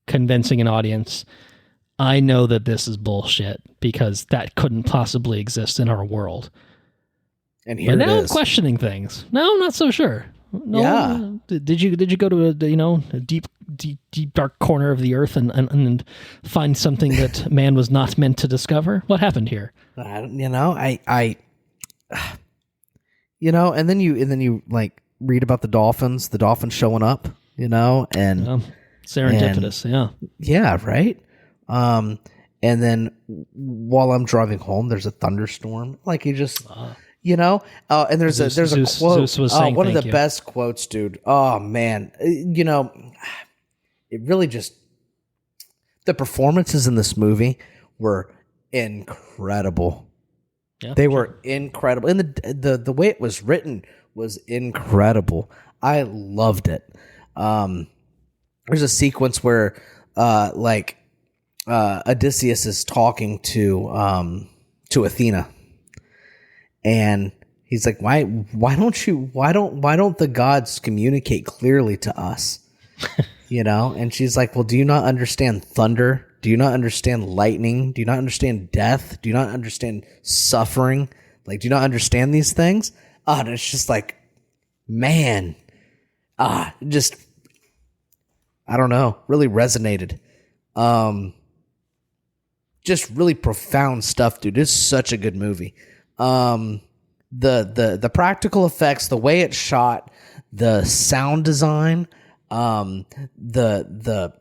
convincing an audience. I know that this is bullshit because that couldn't possibly exist in our world. And here but it now is. I'm questioning things. Now I'm not so sure. No, Yeah. Did you go to a deep dark corner of the earth and find something that man was not meant to discover? What happened here? You know, you know, and then you like read about the dolphins showing up, you know, and serendipitous, yeah, right. And then while I'm driving home, there's a thunderstorm. Like, you just, you know, and there's a quote. Zeus was saying one of the thank you. best quotes, dude. Oh man, you know, it really just, the performances in this movie were incredible. Yeah, they were incredible, and the way it was written was incredible. I loved it. There's a sequence where, Odysseus is talking to Athena, and he's like, why don't the gods communicate clearly to us? You know? And she's like, well, do you not understand thunder? Do you not understand lightning? Do you not understand death? Do you not understand suffering? Like, do you not understand these things? And it's just like, man, just, I don't know, really resonated. Just really profound stuff, dude. It's such a good movie. The practical effects, the way it's shot, the sound design, the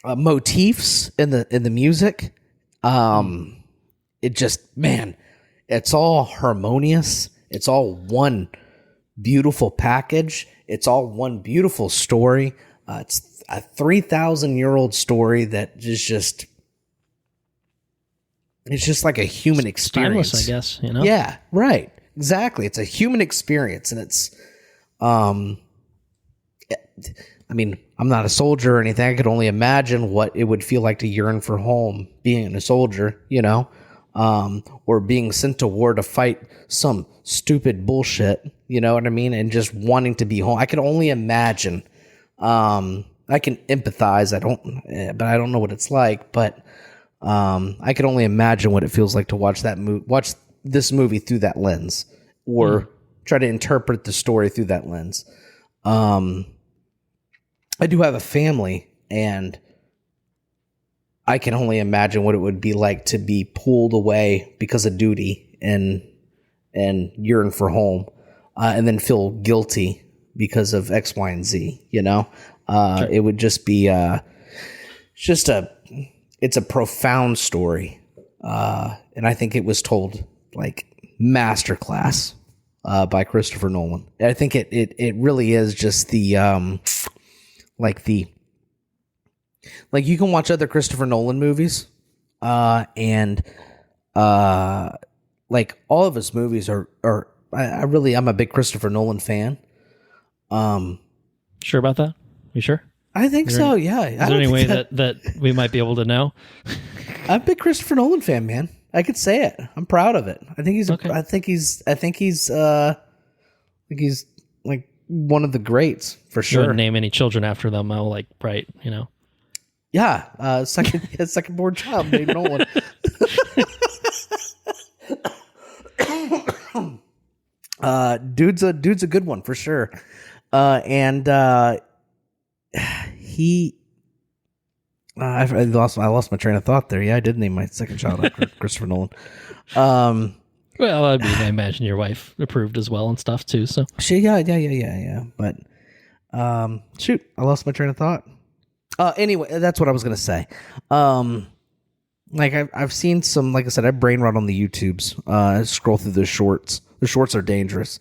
motifs in the music, it just, man, it's all harmonious. It's all one beautiful package. It's all one beautiful story. It's a 3,000-year-old story that is just, it's just like a human experience. Timeless, I guess, you know? Yeah, right. Exactly. It's a human experience, and it's, I mean, I'm not a soldier or anything. I could only imagine what it would feel like to yearn for home, being a soldier, you know, or being sent to war to fight some stupid bullshit, you know what I mean? And just wanting to be home. I can only imagine. I can empathize. But I don't know what it's like, but I can only imagine what it feels like to watch this movie through that lens, or try to interpret the story through that lens. I do have a family, and I can only imagine what it would be like to be pulled away because of duty and yearn for home, and then feel guilty because of X, Y, and Z. You know, sure. It would just be it's a profound story, and I think it was told like masterclass by Christopher Nolan. I think it really is just the like you can watch other Christopher Nolan movies, and like all of his movies are I'm a big Christopher Nolan fan. Sure about that? You sure? I think so. Yeah. Is there any way that we might be able to know? I'm a big Christopher Nolan fan, man. I could say it. I'm proud of it. I think he's. Okay. I think he's like one of the greats for sure. Shouldn't name any children after them. I'll like, right, you know. Yeah, second born child named Nolan. Dude's a good one for sure. And he, I lost my train of thought there. Yeah, I did name my second child after Christopher Nolan. Well, I mean, I imagine your wife approved as well and stuff too. So Yeah. But shoot, I lost my train of thought. Anyway, that's what I was gonna say. Like I've seen some, like I said, I brain rot on the YouTubes. I scroll through the shorts. The shorts are dangerous.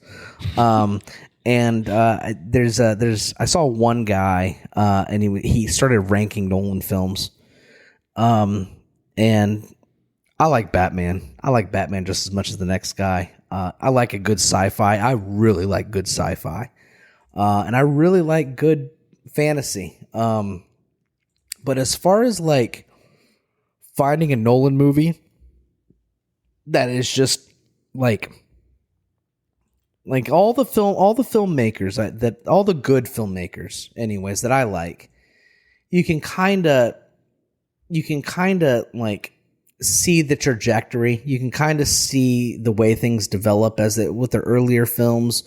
And I saw one guy, and he started ranking Nolan films. And I like Batman. I like Batman just as much as the next guy. I like a good sci-fi. I really like good sci-fi. And I really like good fantasy. But as far as like finding a Nolan movie that is just like all the filmmakers all the good filmmakers anyways that I like, you can kind of like see the trajectory. You can kind of see the way things develop with their earlier films,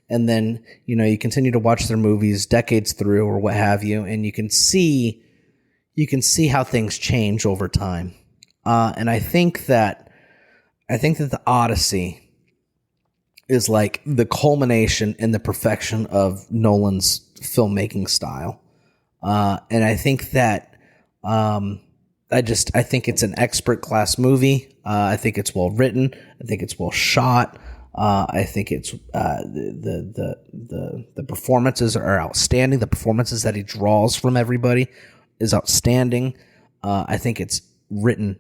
and then you continue to watch their movies decades through or what have you, and you can see how things change over time. And I think that the Odyssey is like the culmination and the perfection of Nolan's filmmaking style. And I think that I think it's an expert class movie. I think it's well written. I think it's well shot. I think it's the performances are outstanding. The performances that he draws from everybody is outstanding. I think it's written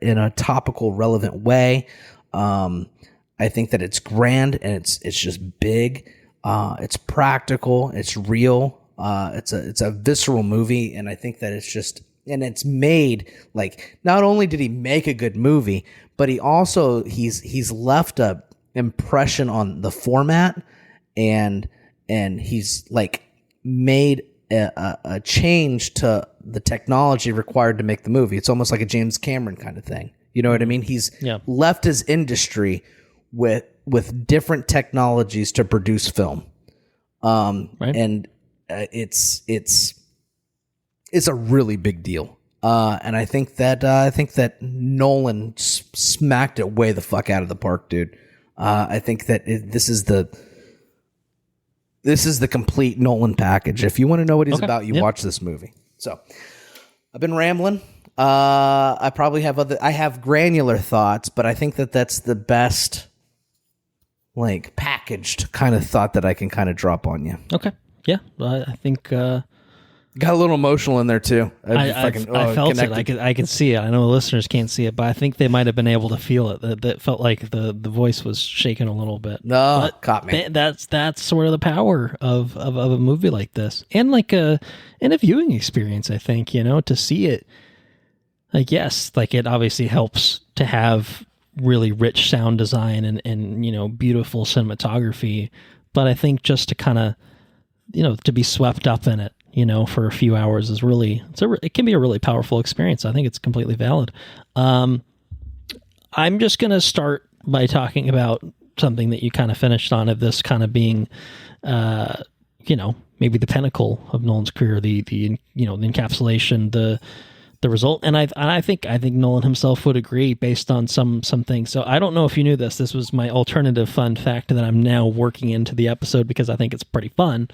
in a topical, relevant way. I think that it's grand and it's just big. It's practical. It's real. It's a visceral movie, and I think that it's made like, not only did he make a good movie, but he's left a impression on the format, and he's like made a change to the technology required to make the movie. It's almost like a James Cameron kind of thing. You know what I mean? He's left his industry with different technologies to produce film. Right. And it's a really big deal. And I think that Nolan smacked it way the fuck out of the park, dude. I think that this is the complete Nolan package. If you want to know what he's about, you watch this movie. So I've been rambling. I probably have granular thoughts, but I think that that's the best like packaged kind of thought that I can kind of drop on you. Okay. Yeah. I think, got a little emotional in there too. I felt connected. I could see it. I know the listeners can't see it, but I think they might have been able to feel it. That felt like the voice was shaking a little bit. No, but caught me. That's sort of the power of a movie like this, and like a viewing experience. I think to see it. Like, yes, like it obviously helps to have really rich sound design and beautiful cinematography, but I think just to kind of to be swept up in it for a few hours is really, it can be a really powerful experience. I think it's completely valid. I'm just going to start by talking about something that you kind of finished on, of this kind of being, maybe the pinnacle of Nolan's career, the encapsulation, the result. And I think Nolan himself would agree based on some things. So I don't know if you knew this. This was my alternative fun fact that I'm now working into the episode because I think it's pretty fun.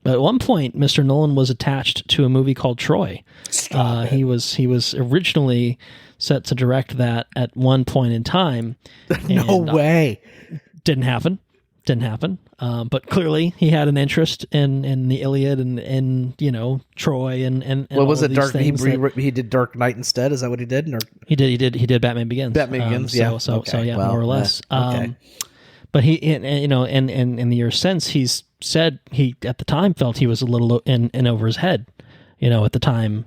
But at one point, Mr. Nolan was attached to a movie called Troy. He was originally set to direct that at one point in time. No way. Didn't happen. But clearly he had an interest in the Iliad and Troy and what was it? He did Dark Knight instead. Is that what he did? Or? He did Batman Begins. Yeah. So more or less. Okay. But he and in the years since, he's said he at the time felt he was a little in over his head, at the time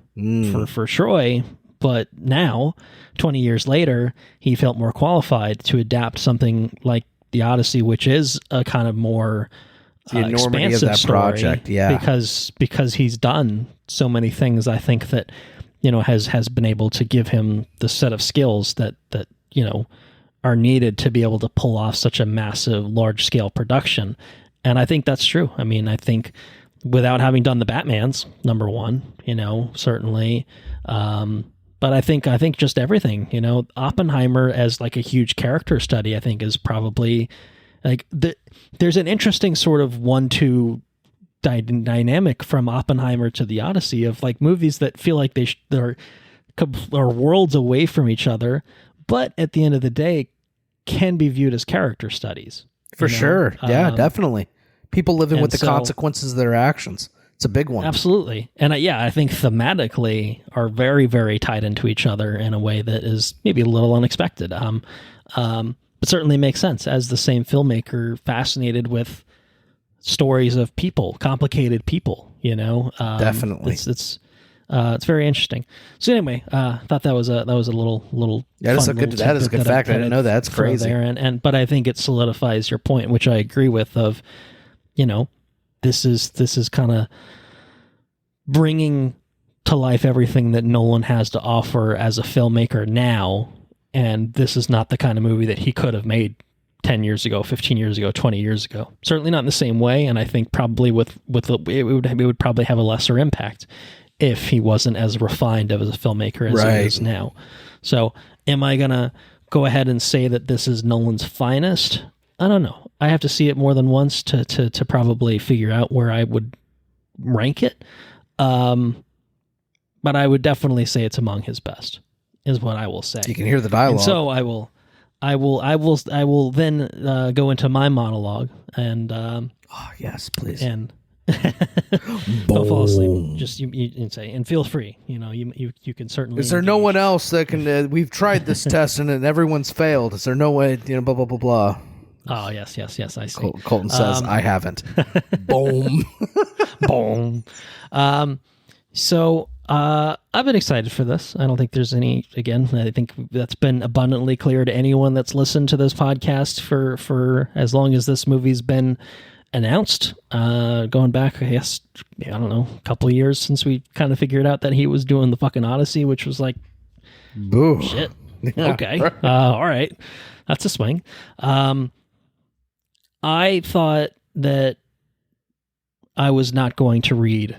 for Troy. But now, 20 years later, he felt more qualified to adapt something like the Odyssey, which is a kind of more expansive of that story, project, because he's done so many things. I think that has been able to give him the set of skills that are needed to be able to pull off such a massive, large scale production. And I think that's true. I mean, I think without having done the Batmans, number one, certainly. But But I think just everything, Oppenheimer as like a huge character study, I think is probably like there's an interesting sort of 1-2 dynamic from Oppenheimer to the Odyssey of like movies that feel like they're worlds away from each other, but at the end of the day can be viewed as character studies. For sure. Yeah, definitely. People living with the consequences of their actions. It's a big one. Absolutely. And I think thematically are very, very tied into each other in a way that is maybe a little unexpected. But certainly makes sense as the same filmmaker fascinated with stories of people, complicated people, Definitely. It's very interesting. So anyway, thought that was a little that is a good fact. I didn't know that. That's crazy. But I think it solidifies your point, which I agree with. Of this is kind of bringing to life everything that Nolan has to offer as a filmmaker now, and this is not the kind of movie that he could have made 10 years ago, 15 years ago, 20 years ago. Certainly not in the same way, and I think probably it would probably have a lesser impact if he wasn't as refined as a filmmaker as he is now. So am I going to go ahead and say that this is Nolan's finest? I don't know. I have to see it more than once to probably figure out where I would rank it. But I would definitely say it's among his best, is what I will say. You can hear the dialogue. And so I will then go into my monologue and oh yes, please. And don't fall asleep. Just you say, and feel free. You can certainly. Is there no one else that can? We've tried this test and everyone's failed. Is there no way? Blah blah blah blah. Oh yes. I see. Colton says, "I haven't." Boom. Boom. So I've been excited for this. I don't think there's any. Again, I think that's been abundantly clear to anyone that's listened to this podcast for as long as this movie's been announced, going back, I guess, I don't know, a couple of years since we kind of figured out that he was doing the fucking Odyssey, which was like, boo. Shit. Yeah. Okay. All right. That's a swing. I thought that I was not going to read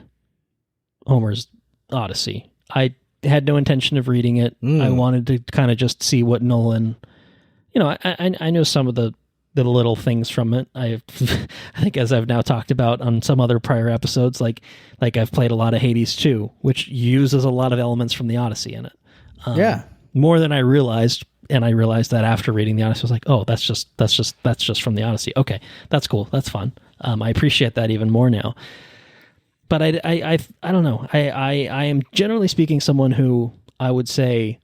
Homer's Odyssey. I had no intention of reading it. I wanted to kind of just see what Nolan, I know some of the little things from it. I think, as I've now talked about on some other prior episodes, like I've played a lot of Hades 2, which uses a lot of elements from the Odyssey in it. More than I realized, and I realized that after reading the Odyssey, I was like, oh, that's just from the Odyssey. Okay, that's cool. That's fun. I appreciate that even more now. But I don't know. I am generally speaking someone who I would say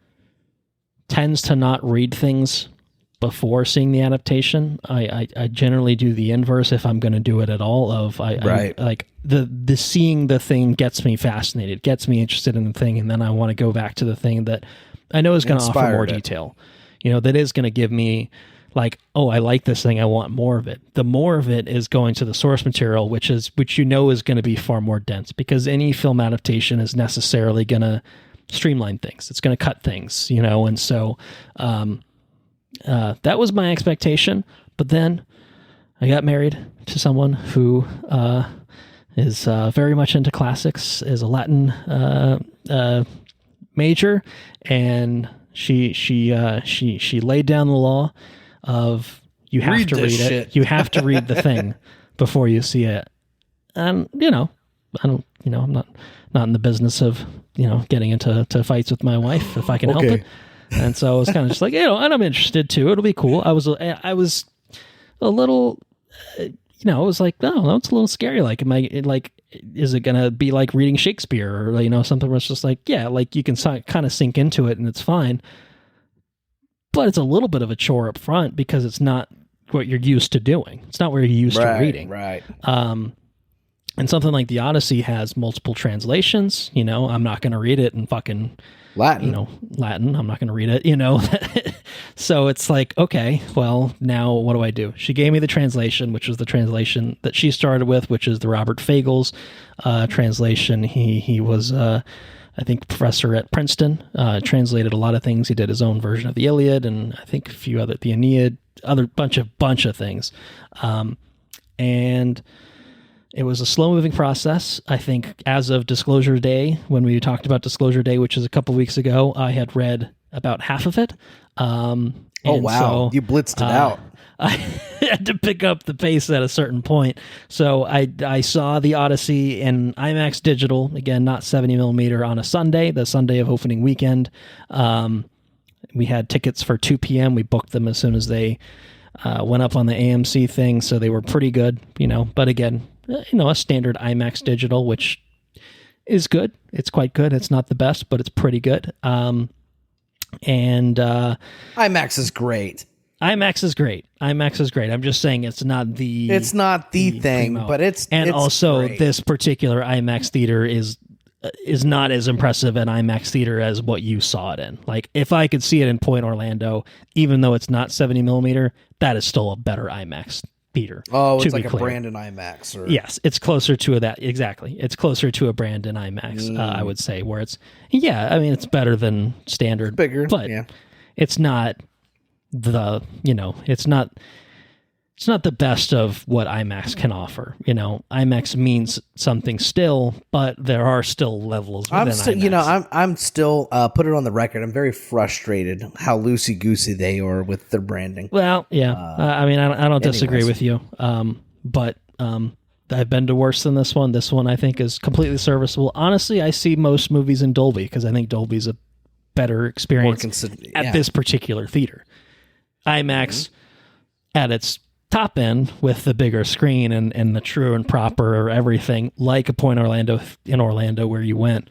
tends to not read things before seeing the adaptation. I generally do the inverse if I'm going to do it at all. I like the seeing the thing gets me fascinated, gets me interested in the thing, and then I want to go back to the thing that I know is going to offer more detail. That is going to give me like, oh, I like this thing, I want more of it. The more of it is going to the source material, which is going to be far more dense, because any film adaptation is necessarily going to streamline things. It's going to cut things, and so that was my expectation. But then I got married to someone who is very much into classics, is a Latin major, and she laid down the law of you have to read it. You have to read the thing before you see it. And I'm not in the business of getting into fights with my wife if I can help it. And so I was kind of just like, and I'm interested too. It'll be cool. I was a little, I was like, no, that's a little scary. Like, is it going to be like reading Shakespeare or, something where it's just like, yeah, like you can kind of sink into it and it's fine. But it's a little bit of a chore up front because it's not what you're used to doing. It's not where you're used to reading. Right. And something like the Odyssey has multiple translations. I'm not going to read it in fucking Latin. Latin. I'm not going to read it, So it's like, okay, well, now what do I do? She gave me the translation, which was the translation that she started with, which is the Robert Fagel's translation. He was, I think, professor at Princeton, translated a lot of things. He did his own version of the Iliad and I think a few other, the Aeneid, other bunch of things. And It was a slow-moving process. I think as of Disclosure Day, when we talked about Disclosure Day, which is a couple weeks ago, I had read about half of it. Oh, wow. You blitzed it out. I had to pick up the pace at a certain point. So I saw the Odyssey in IMAX Digital, again, not 70 millimeter, on a Sunday, the Sunday of opening weekend. We had tickets for 2 p.m. We booked them as soon as they went up on the AMC thing, so they were pretty good, But again, a standard IMAX Digital, which is good. It's quite good. It's not the best, but it's pretty good. And IMAX is great. IMAX is great. I'm just saying it's not the thing, primo. But it's also great. This particular IMAX theater is not as impressive an IMAX theater as what you saw it in. Like, if I could see it in Point Orlando, even though it's not 70 millimeter, that is still a better IMAX theater. Oh, it's like a Brandon IMAX. Or... Yes, it's closer to that. Exactly. It's closer to a Brandon IMAX, I would say, where it's, it's better than standard. It's bigger, but it's not it's not the best of what IMAX can offer. IMAX means something still, but there are still levels within IMAX. I'm still put it on the record. I'm very frustrated how loosey goosey they are with their branding. Well, yeah. I don't disagree with you. But I've been to worse than this one. This one I think is completely serviceable. Honestly, I see most movies in Dolby because I think Dolby's a better experience at this particular theater. IMAX at its top end with the bigger screen and the true and proper everything, like a Point Orlando in Orlando where you went.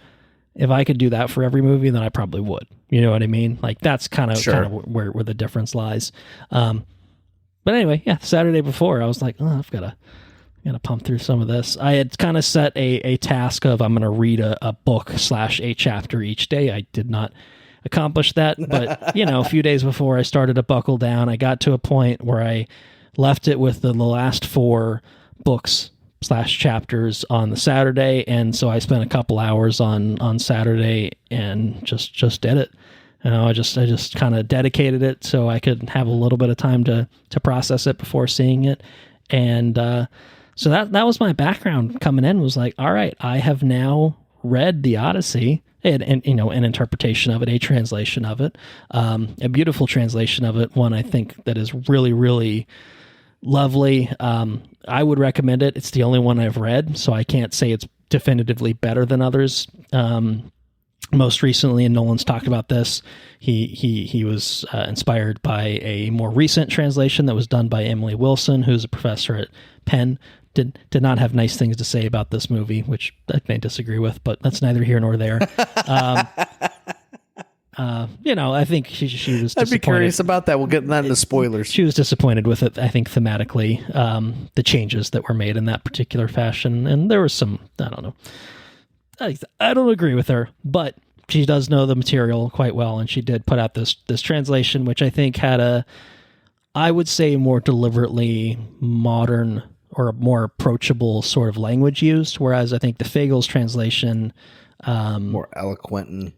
If I could do that for every movie, then I probably would. You know what I mean? Like, that's kind of where the difference lies. But anyway, Saturday before, I was like, I've got to pump through some of this. I had kind of set a task of I'm going to read a book / a chapter each day. I did not accomplish that, but a few days before I started to buckle down, I got to a point where I left it with the last 4 books / chapters on the Saturday, and so I spent a couple hours on Saturday and just did it. I just kind of dedicated it so I could have a little bit of time to process it before seeing it, and so that was my background coming in. Was like, all right, I have now read the Odyssey. And an interpretation of it, a translation of it, a beautiful translation of it, one I think that is really, really lovely. I would recommend it. It's the only one I've read, so I can't say it's definitively better than others. Most recently, and Nolan's talked about this, he was inspired by a more recent translation that was done by Emily Wilson, who's a professor at Penn. Did not have nice things to say about this movie, which I may disagree with, but that's neither here nor there. I think she was disappointed. I'd be curious about that. We'll get that into spoilers. She was disappointed with it, I think, thematically, the changes that were made in that particular fashion. And there was some, I don't know. I don't agree with her, but she does know the material quite well, and she did put out this translation, which I think had I would say, more deliberately modern or more approachable sort of language used, whereas I think the Fagles translation... more eloquent.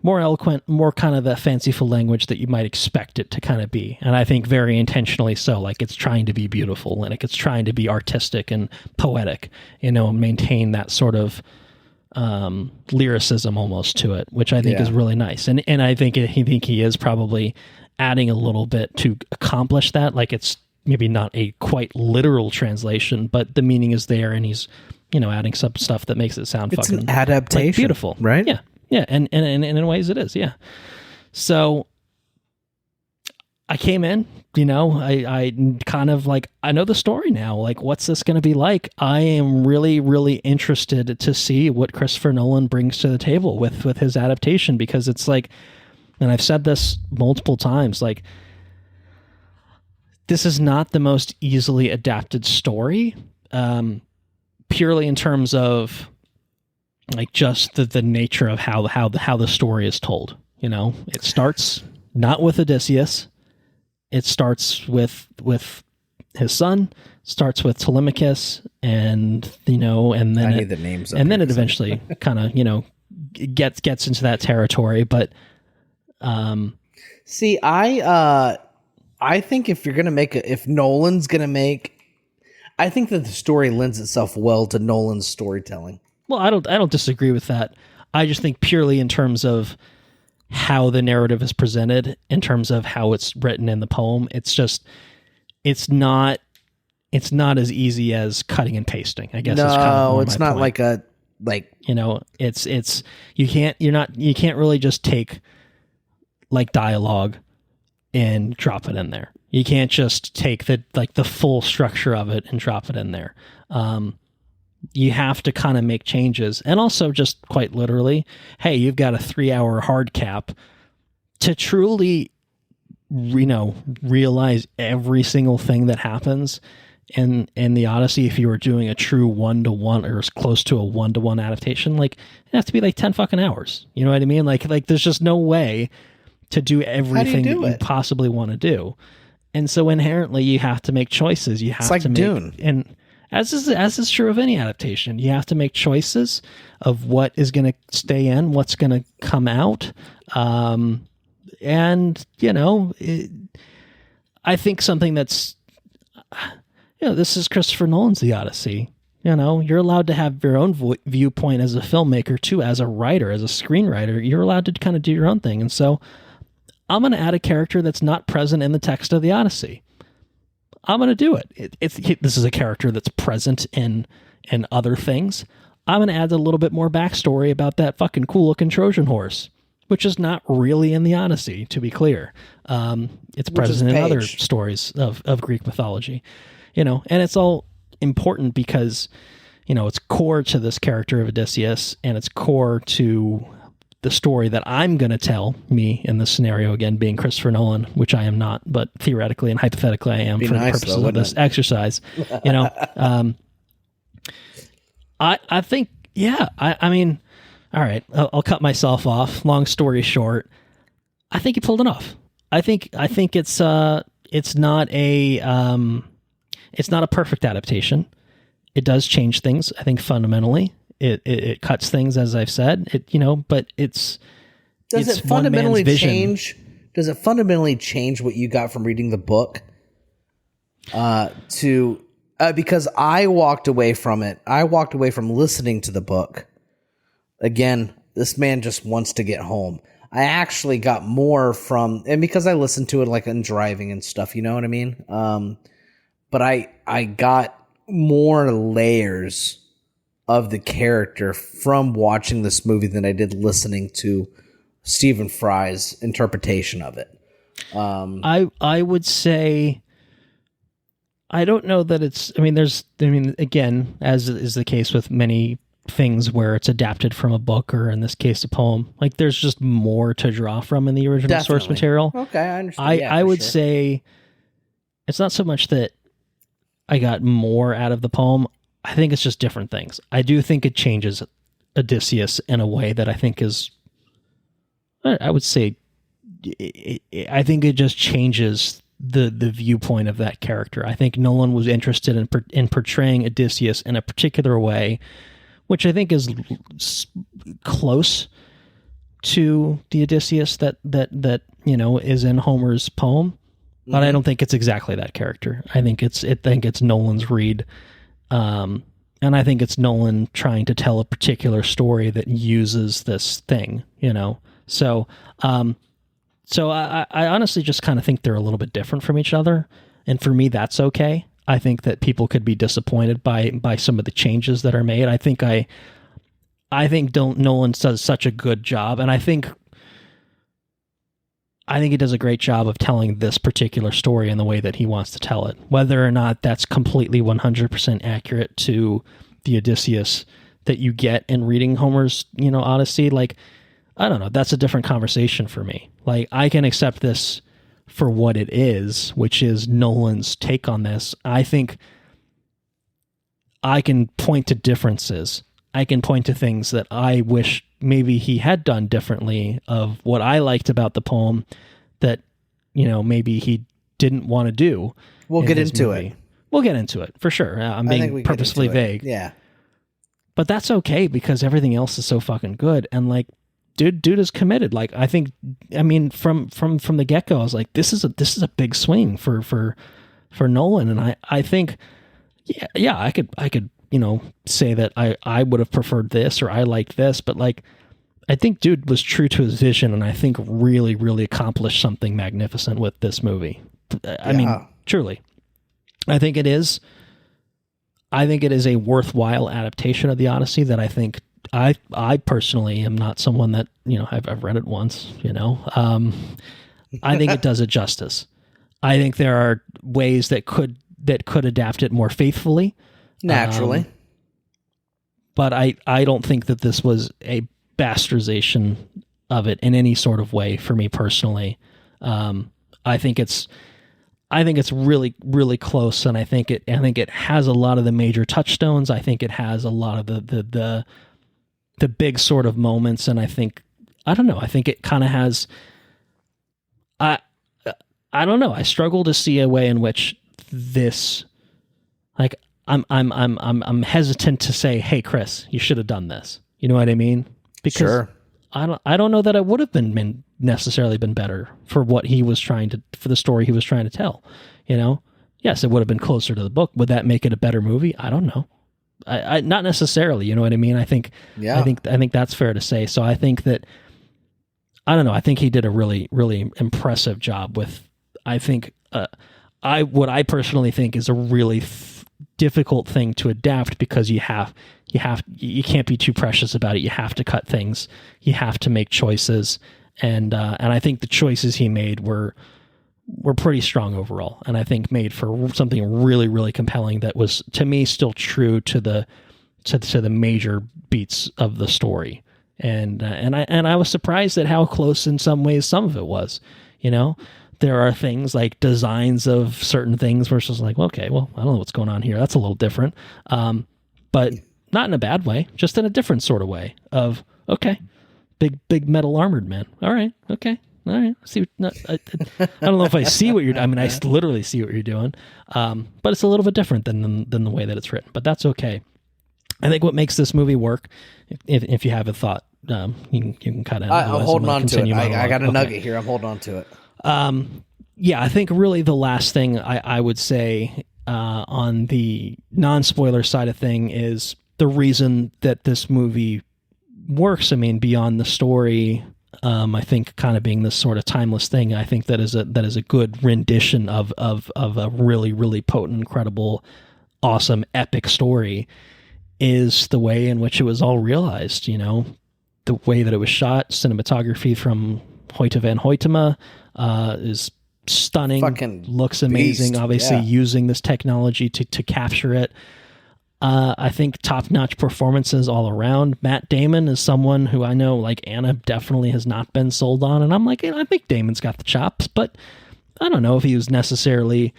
More eloquent, more kind of the fanciful language that you might expect it to kind of be. And I think very intentionally so, like it's trying to be beautiful, and it's trying to be artistic and poetic, maintain that sort of lyricism almost to it, which I think is really nice. And I think he is probably adding a little bit to accomplish that. Like, it's maybe not a quite literal translation, but the meaning is there, and he's, adding some stuff that makes it sound it's fucking an adaptation, beautiful, right? Yeah, and in ways it is, yeah. So I came in, I kind of like, I know the story now. Like, what's this going to be like? I am really, really interested to see what Christopher Nolan brings to the table with his adaptation, because it's like, and I've said this multiple times, like, this is not the most easily adapted story, purely in terms of like just the nature of how the story is told. It starts not with Odysseus. It starts with his son. Starts with Telemachus, and and then I need the names, and then it eventually kind of gets into that territory. But see, I think if you're gonna make if Nolan's gonna make, I think that the story lends itself well to Nolan's storytelling. Well, I don't disagree with that. I just think purely in terms of how the narrative is presented, in terms of how it's written in the poem, it's not as easy as cutting and pasting, I guess. No, it's not point. It's you can't really just take like dialogue and drop it in there. You can't just take the full structure of it and drop it in there. You have to kind of make changes, and also just quite literally, hey, you've got a 3-hour hard cap to truly, realize every single thing that happens in the Odyssey. If you were doing a true 1-to-1 or as close to a 1-to-1 adaptation, like it has to be like 10 fucking hours. You know what I mean? Like there's just no way to do everything that you possibly want to do. And so inherently you have to make choices. You have to make Dune. And as is true of any adaptation, you have to make choices of what is going to stay in, what's going to come out. I think something that's, this is Christopher Nolan's The Odyssey. You're allowed to have your own viewpoint as a filmmaker too, as a writer, as a screenwriter. You're allowed to kind of do your own thing. And so I'm going to add a character that's not present in the text of the Odyssey. I'm going to do it. This is a character that's present in other things. I'm going to add a little bit more backstory about that fucking cool looking Trojan horse, which is not really in the Odyssey, to be clear. It's present in other stories of Greek mythology, and it's all important because, it's core to this character of Odysseus, and it's core to the story that I'm going to tell, me in this scenario, again, being Christopher Nolan, which I am not, but theoretically and hypothetically I am for the purposes of this exercise. I think, I mean, all right, I'll cut myself off. Long story short, I think he pulled it off. I think it's not a perfect adaptation. It does change things, I think, fundamentally. It cuts things, as I've said. But Does it fundamentally change what you got from reading the book? Because I walked away from it. I walked away from listening to the book. Again, this man just wants to get home. I actually got more and because I listened to it like in driving and stuff, you know what I mean? But I got more layers of the character from watching this movie than I did listening to Stephen Fry's interpretation of it. I would say, I don't know that it's, again, as is the case with many things where it's adapted from a book or in this case a poem, like there's just more to draw from in the original source material. Okay, I understand. I would say it's not so much that I got more out of the poem. I think it's just different things. I do think it changes Odysseus in a way that I think is, I would say, I think it just changes the viewpoint of that character. I think Nolan was interested in portraying Odysseus in a particular way, which I think is close to the Odysseus that is in Homer's poem. But I don't think it's exactly that character. I think it's Nolan's read. And I think it's Nolan trying to tell a particular story that uses this thing, So I honestly just kind of think they're a little bit different from each other. And for me, that's okay. I think that people could be disappointed by some of the changes that are made. I think Nolan does such a good job, and I think he does a great job of telling this particular story in the way that he wants to tell it. Whether or not that's completely 100% accurate to the Odysseus that you get in reading Homer's, Odyssey, like, I don't know. That's a different conversation for me. Like, I can accept this for what it is, which is Nolan's take on this. I think I can point to differences. I can point to things that I wish maybe he had done differently of what I liked about the poem that, maybe he didn't want to do. We'll get into it. We'll get into it for sure. I'm being purposefully vague. Yeah. But that's okay because everything else is so fucking good. And like, dude is committed. Like, I think, from the get-go, I was like, this is a big swing for Nolan. And I think, yeah, I could, say that I would have preferred this or I liked this, but like, I think dude was true to his vision, and I think really, really accomplished something magnificent with this movie. I mean, truly. I think it is a worthwhile adaptation of the Odyssey that I think I personally am not someone that, I've read it once, I think it does it justice. I think there are ways that could adapt it more faithfully. Naturally. But I don't think that this was a bastardization of it in any sort of way for me personally. I think it's really, really close, and I think it has a lot of the major touchstones. I think it has a lot of the big sort of moments, and I think it kind of has. I don't know. I struggle to see a way in which this, like, I'm hesitant to say, hey, Chris, you should have done this. You know what I mean? Because sure. I don't know that it would have been necessarily been better for what he was for the story he was trying to tell. Yes, it would have been closer to the book. Would that make it a better movie? I don't know. I not necessarily. You know what I mean? I think that's fair to say. So I think that, I don't know. I think he did a really, really impressive job with. I think what I personally think is a really difficult thing to adapt, because you can't be too precious about it. You have to cut things. You have to make choices, and I think the choices he made were pretty strong overall, and I think made for something really, really compelling that was, to me, still true to the major beats of the story. And I was surprised at how close in some ways some of it was. There are things like designs of certain things versus like, okay, well, I don't know what's going on here. That's a little different. But not in a bad way, just in a different sort of way of, okay, big metal armored man. All right. Okay. All right. See, I don't know if I see what you're, I mean, I literally see what you're doing. But it's a little bit different than the way that it's written, but that's okay. I think what makes this movie work, if you have a thought, you can cut it. I'm holding on to it. I got a nugget here. I'm holding on to it. Yeah, I think really the last thing I would say on the non-spoiler side of thing is the reason that this movie works. I mean, beyond the story, I think kind of being this sort of timeless thing, I think that is a good rendition of a really, really potent, incredible, awesome, epic story, is the way in which it was all realized. The way that it was shot, cinematography from Hoyte van Hoytema is stunning. Fucking looks amazing. beast. Obviously, using this technology to capture it. I think top-notch performances all around. Matt Damon is someone who I know, like Anna, definitely has not been sold on, and I'm like, I think Damon's got the chops, but I don't know if he was necessarily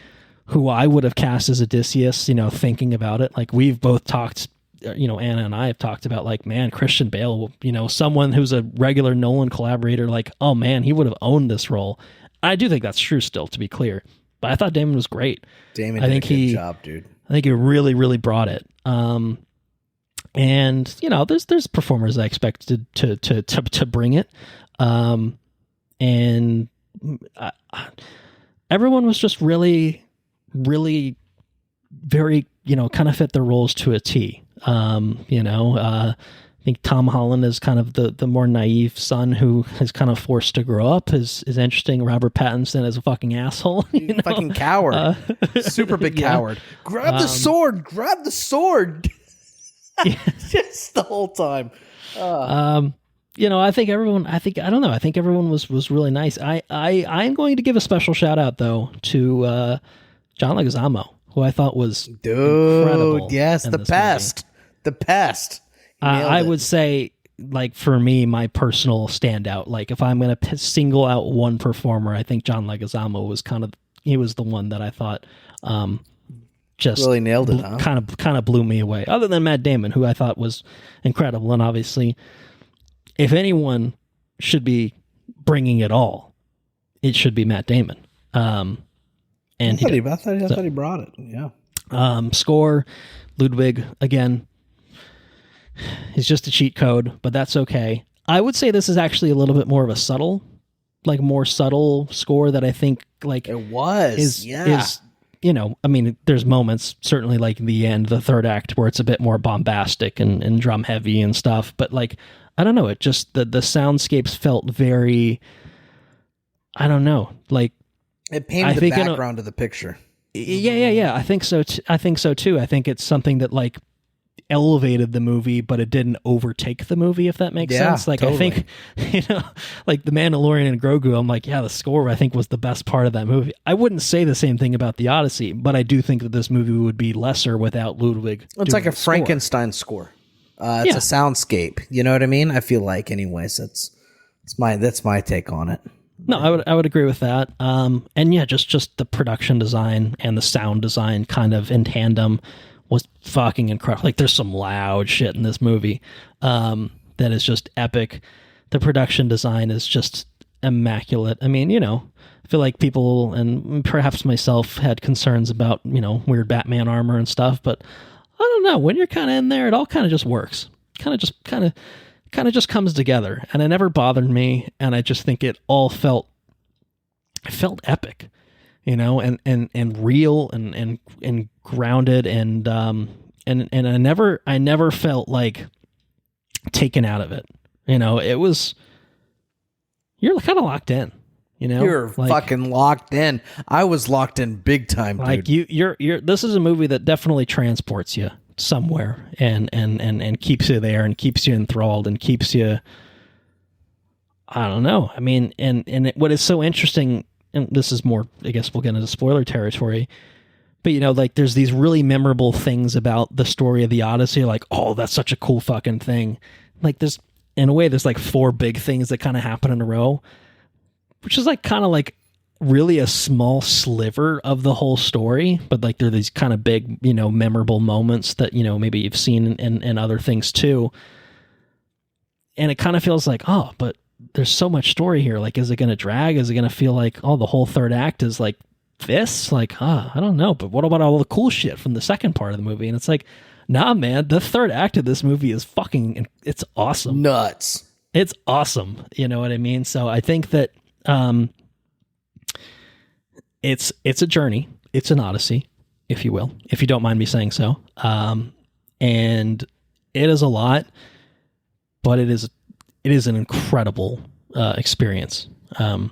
who I would have cast as Odysseus. Thinking about it, like we've both talked. Anna and I have talked about, like, man, Christian Bale, someone who's a regular Nolan collaborator, like, oh man, he would have owned this role. I do think that's true still, to be clear. But I thought Damon was great. Damon did a good job, dude. I think he really, really brought it. And there's performers I expected to bring it. And everyone was just really, really very, kind of fit their roles to a T. I think Tom Holland is kind of the more naive son who is kind of forced to grow up is interesting. Robert Pattinson is a fucking asshole. Fucking coward. Super big coward. Grab the sword. Grab the sword. Just the whole time. I think everyone, I think everyone was really nice. I'm going to give a special shout out though to John Leguizamo, who I thought was incredible. Yes, the pest. Movie. The pest. I would say, like, for me, my personal standout, like, if I'm going to single out one performer, I think John Leguizamo was he was the one that I thought just really nailed it, huh? Kind of blew me away. Other than Matt Damon, who I thought was incredible. And obviously, if anyone should be bringing it all, it should be Matt Damon. And I thought he brought it. Yeah. Score, Ludwig, again, is just a cheat code, but that's okay. I would say this is actually a little bit more of a more subtle score that I think, like, it was. is you know, I mean, there's moments, certainly like the end, the third act, where it's a bit more bombastic and drum heavy and stuff. But like, I don't know, it just, the soundscapes felt very, I don't know, like, it painted the background of the picture. Yeah. I think so. I think so too. I think it's something that like elevated the movie, but it didn't overtake the movie, if that makes sense. Like, totally. I think, you know, like The Mandalorian and Grogu, I'm like, yeah, the score I think was the best part of that movie. I wouldn't say the same thing about the Odyssey, but I do think that this movie would be lesser without Ludwig. It's like a Frankenstein score. It's a soundscape. You know what I mean? I feel like, anyways, that's my take on it. No, I would agree with that. And yeah, just the production design and the sound design kind of in tandem was fucking incredible. Like, there's some loud shit in this movie that is just epic. The production design is just immaculate. I mean, you know, I feel like people, and perhaps myself, had concerns about, you know, weird Batman armor and stuff, but I don't know. When you're kind of in there, it all kind of just works. Kind of just comes together, and it never bothered me. And I just think it all felt epic. You know, and real and grounded and I never felt like taken out of it. You know, it was, you're kind of locked in. You know, you're like, fucking locked in. I was locked in big time, dude. Like you're. This is a movie that definitely transports you somewhere and keeps you there and keeps you enthralled and keeps you. I don't know. I mean, what is so interesting. And this is more, I guess we'll get into spoiler territory, but you know, like, there's these really memorable things about the story of the Odyssey, like, oh, that's such a cool fucking thing. Like, there's, in a way, there's like 4 big things that kind of happen in a row, which is like kind of like really a small sliver of the whole story, but like they're these kind of big, you know, memorable moments that, you know, maybe you've seen in other things too. And it kind of feels like, oh, but there's so much story here. Like, is it going to drag? Is it going to feel like, oh, the whole third act is like this? Like, I don't know. But what about all the cool shit from the second part of the movie? And it's like, nah, man, the third act of this movie is fucking, it's awesome. Nuts. It's awesome. You know what I mean? So I think that it's a journey. It's an Odyssey, if you will, if you don't mind me saying so. And it is a lot, but it is an incredible experience. I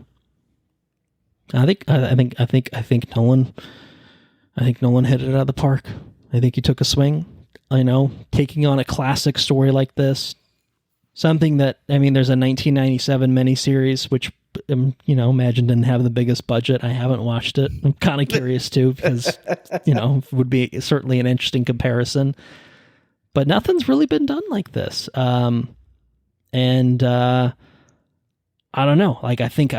think Nolan hit it out of the park. I think he took a swing. I know, taking on a classic story like this, something that, I mean, there's a 1997 miniseries, which, you know, imagine didn't have the biggest budget. I haven't watched it. I'm kind of curious too, because, you know, would be certainly an interesting comparison. But nothing's really been done like this. And I don't know. Like, I think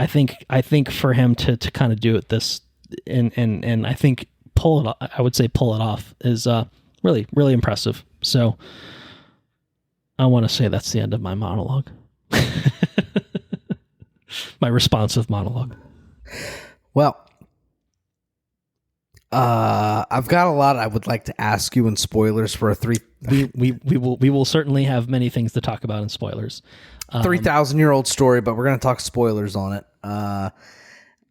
for him to kind of do it this and I think pull it off is really, really impressive. So I want to say that's the end of my monologue. My responsive monologue. Well, I've got a lot I would like to ask you in spoilers for a we will certainly have many things to talk about in spoilers. 3,000-year-old story, but we're going to talk spoilers on it.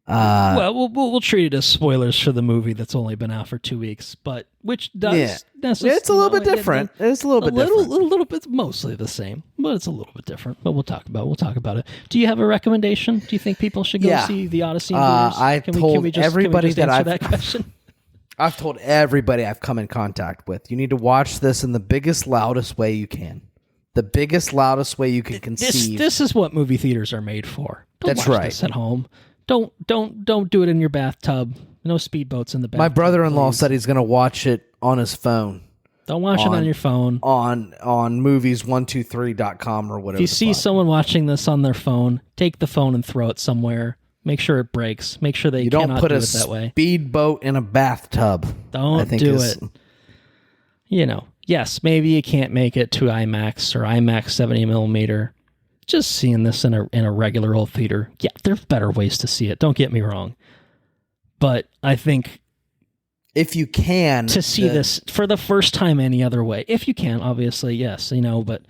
Well, we'll treat it as spoilers for the movie that's only been out for 2 weeks, but which does it's a little bit different. It's a little bit different. A little bit, mostly the same, but it's a little bit different. But we'll talk about it. Do you have a recommendation? Do you think people should go see the Odyssey in theaters? Can we just answer that question? I've told everybody I've come in contact with, you need to watch this in the biggest, loudest way you can. The biggest, loudest way you can conceive. This is what movie theaters are made for. Don't watch this at home. Don't do it in your bathtub. No speedboats in the bathtub. My brother-in-law said he's going to watch it on his phone. Don't watch it on your phone. On movies123.com or whatever. If you see someone watching this on their phone, take the phone and throw it somewhere. Make sure it breaks. Make sure they cannot do it that way. Speedboat in a bathtub. Don't do it. You know, yes, maybe you can't make it to IMAX or IMAX 70 millimeter. Just seeing this in a regular old theater, yeah, there's better ways to see it. Don't get me wrong, but I think if you can to see this for the first time any other way, if you can, obviously, yes, you know. But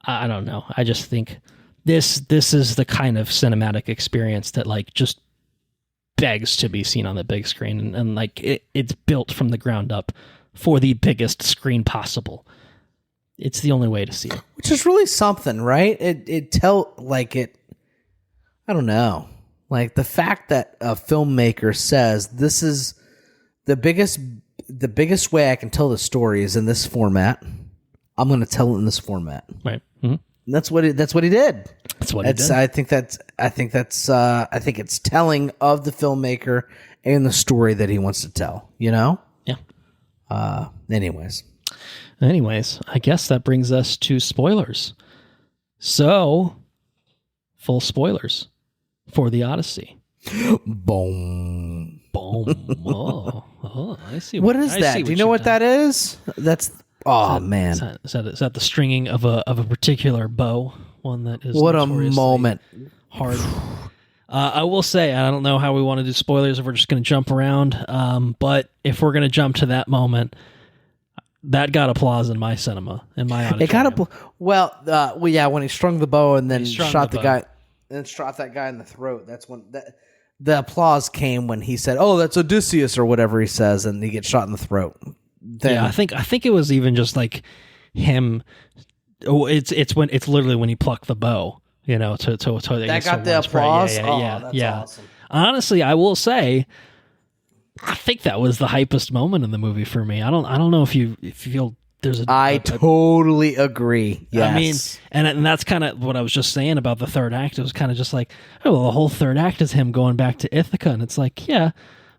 I don't know. I just think this is the kind of cinematic experience that, like, just begs to be seen on the big screen, and like it's built from the ground up for the biggest screen possible. It's the only way to see it, which is really something, right? I don't know, like the fact that a filmmaker says this is the biggest way I can tell the story is in this format. I'm going to tell it in this format, right? Mm-hmm. That's what he did. That's what he did. I think it's telling of the filmmaker and the story that he wants to tell. You know? Yeah. Anyways, I guess that brings us to spoilers. So, full spoilers for the Odyssey. Boom. Oh, I see. What is that? Do you know what that is? That's... Oh, man. Is that the stringing of a particular bow? One that is what a moment. Hard. I will say, I don't know how we want to do spoilers if we're just going to jump around. But if we're going to jump to that moment, that got applause in my cinema, in my auditorium. It got when he strung the bow and then shot the guy, and shot that guy in the throat. That's when the applause came when he said, "Oh, that's Odysseus," or whatever he says, and he gets shot in the throat. I think it was even just like him. Oh, it's literally when he plucked the bow, to that got the applause. That's awesome. Honestly, I will say, I think that was the hypest moment in the movie for me. I don't know if you feel there's a. I totally agree. Yes. I mean, and that's kind of what I was just saying about the third act. It was kind of just like, oh, well, the whole third act is him going back to Ithaca, and it's like, yeah,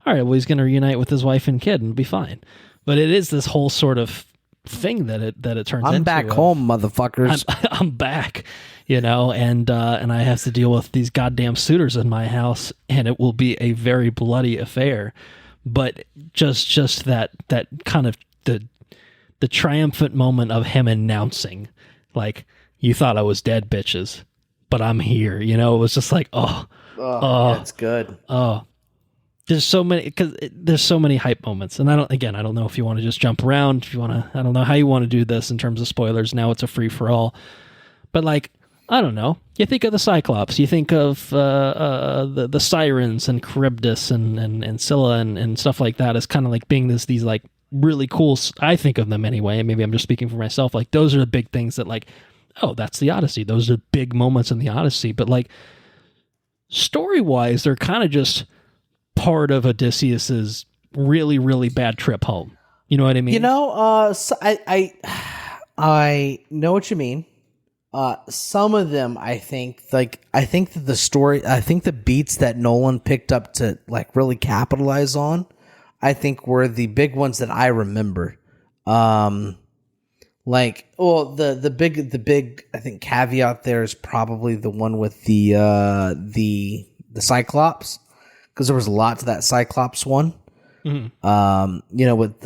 all right, well, he's going to reunite with his wife and kid and be fine. But it is this whole sort of thing that it turns into. I'm back home, motherfuckers. I'm back, and I have to deal with these goddamn suitors in my house, and it will be a very bloody affair. But just that kind of the triumphant moment of him announcing, like, you thought I was dead, bitches, but I'm here. It was just like, that's good. There's so many hype moments, and I don't know if you want to just jump around. I don't know how you want to do this in terms of spoilers. Now it's a free for all, but like, I don't know. You think of the Cyclops, you think of the Sirens and Charybdis and Scylla and stuff like that as kind of like being these like really cool. I think of them anyway. Maybe I'm just speaking for myself. Like, those are the big things that, like, oh, that's the Odyssey. Those are big moments in the Odyssey. But like, story wise, they're kind of just part of Odysseus's really, really bad trip home. You know what I mean? So I know what you mean. Some of them, I think that the story, I think the beats that Nolan picked up to like really capitalize on, I think were the big ones that I remember. The big I think caveat there is probably the one with the Cyclops. Because there was a lot to that Cyclops one. Mm-hmm.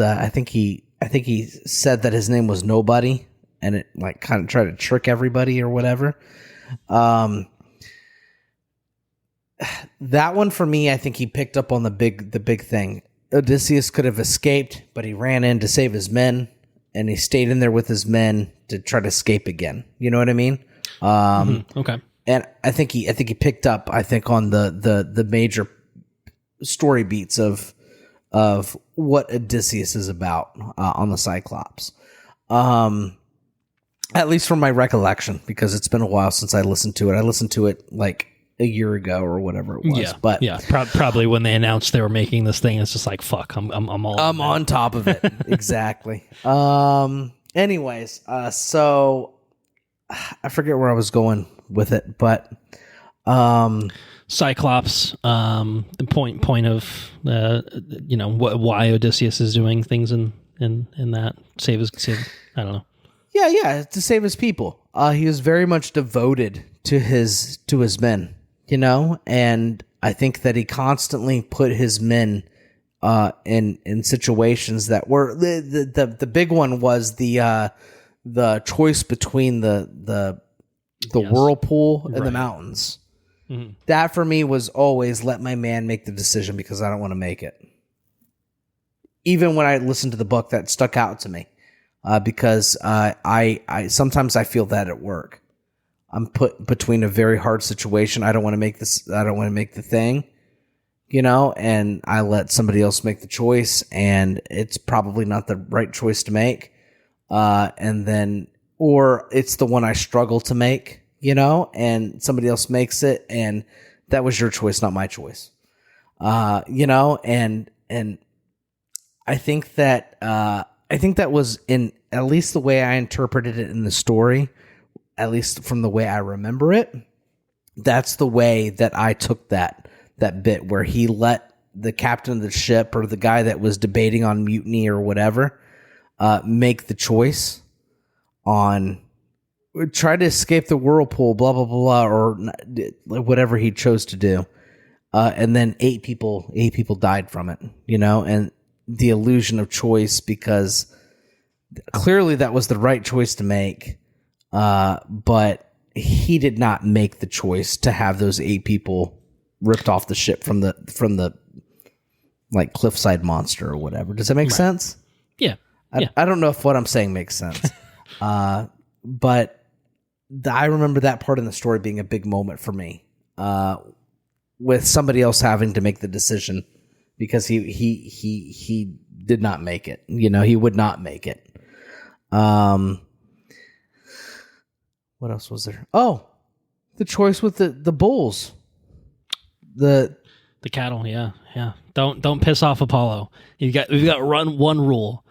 I think he said that his name was Nobody, and it like kind of tried to trick everybody or whatever. That one for me, I think he picked up on the big thing. Odysseus could have escaped, but he ran in to save his men, and he stayed in there with his men to try to escape again. You know what I mean? Okay. And I think he picked up, I think, on the major story beats of what Odysseus is about on the Cyclops, at least from my recollection, because it's been a while since I listened to it. I listened to it like a year ago or whatever it was. Probably when they announced they were making this thing, it's just like, fuck, I'm on top of it. Exactly. Anyways, so I forget where I was going with it, but Cyclops, the point of why Odysseus is doing things in that save I don't know. Yeah, to save his people. He was very much devoted to his men, and I think that he constantly put his men in situations that were the big one was the choice between the whirlpool and the mountains. Mm-hmm. That for me was always let my man make the decision because I don't want to make it. Even when I listened to the book, that stuck out to me because I sometimes I feel that at work. I'm put between a very hard situation. I don't want to make this. I don't want to make the thing. and I let somebody else make the choice, and it's probably not the right choice to make. Or it's the one I struggle to make, and somebody else makes it, and that was your choice, not my choice. And I think that was, in at least the way I interpreted it in the story, at least from the way I remember it, that's the way that I took that bit where he let the captain of the ship or the guy that was debating on mutiny or whatever make the choice on try to escape the whirlpool, blah, blah, blah, blah, or whatever he chose to do. And then eight people died from it, and the illusion of choice, because clearly that was the right choice to make. But he did not make the choice to have those 8 people ripped off the ship from the like cliffside monster or whatever. Does that make sense? Yeah. I don't know if what I'm saying makes sense. But I remember that part in the story being a big moment for me, with somebody else having to make the decision because he did not make it. He would not make it. What else was there? Oh, the choice with the bulls. The cattle, yeah. Don't piss off Apollo. We've got one rule.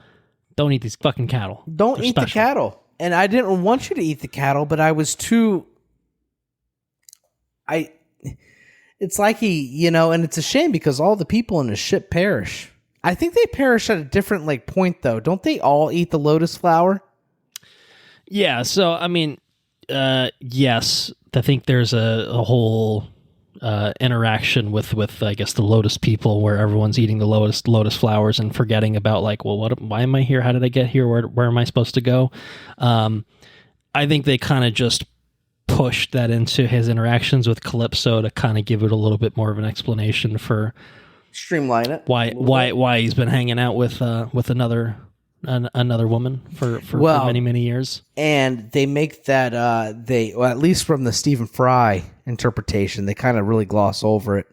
Don't eat these fucking cattle. Don't eat the cattle. And I didn't want you to eat the cattle, but I was too. It's like and it's a shame because all the people in the ship perish. I think they perish at a different point though. Don't they all eat the lotus flower? Yeah. So I mean, yes, I think there's a whole interaction with I guess the lotus people where everyone's eating the lotus flowers and forgetting about why am I here? How did I get here? Where am I supposed to go? I think they kind of just pushed that into his interactions with Calypso to kind of give it a little bit more of an explanation for streamline it. Why he's been hanging out with another woman for many years. And they make that at least from the Stephen Fry interpretation, they kind of really gloss over it.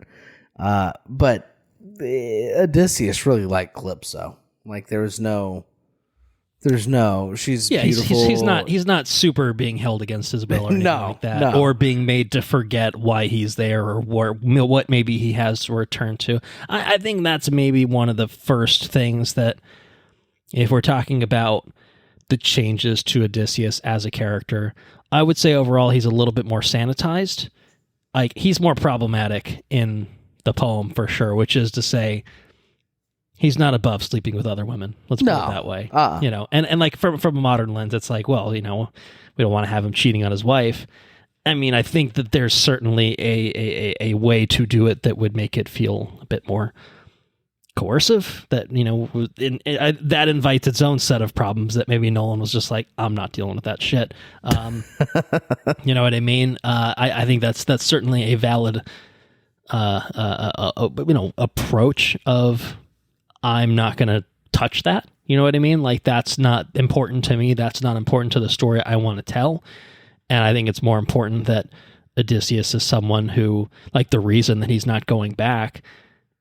But Odysseus really liked Calypso. She's beautiful. He's not super being held against his will or anything like that, or being made to forget why he's there or what maybe he has to return to. I think that's maybe one of the first things that, if we're talking about the changes to Odysseus as a character, I would say overall he's a little bit more sanitized. He's more problematic in the poem for sure, which is to say, he's not above sleeping with other women. Let's put it that way. And from a modern lens, it's we don't want to have him cheating on his wife. I mean, I think that there's certainly a way to do it that would make it feel a bit more coercive. That that invites its own set of problems that maybe Nolan was just like, I'm not dealing with that shit. You know what I mean? I think that's certainly a valid approach of, I'm not going to touch that. You know what I mean? That's not important to me. That's not important to the story I want to tell. And I think it's more important that Odysseus is someone who, the reason that he's not going back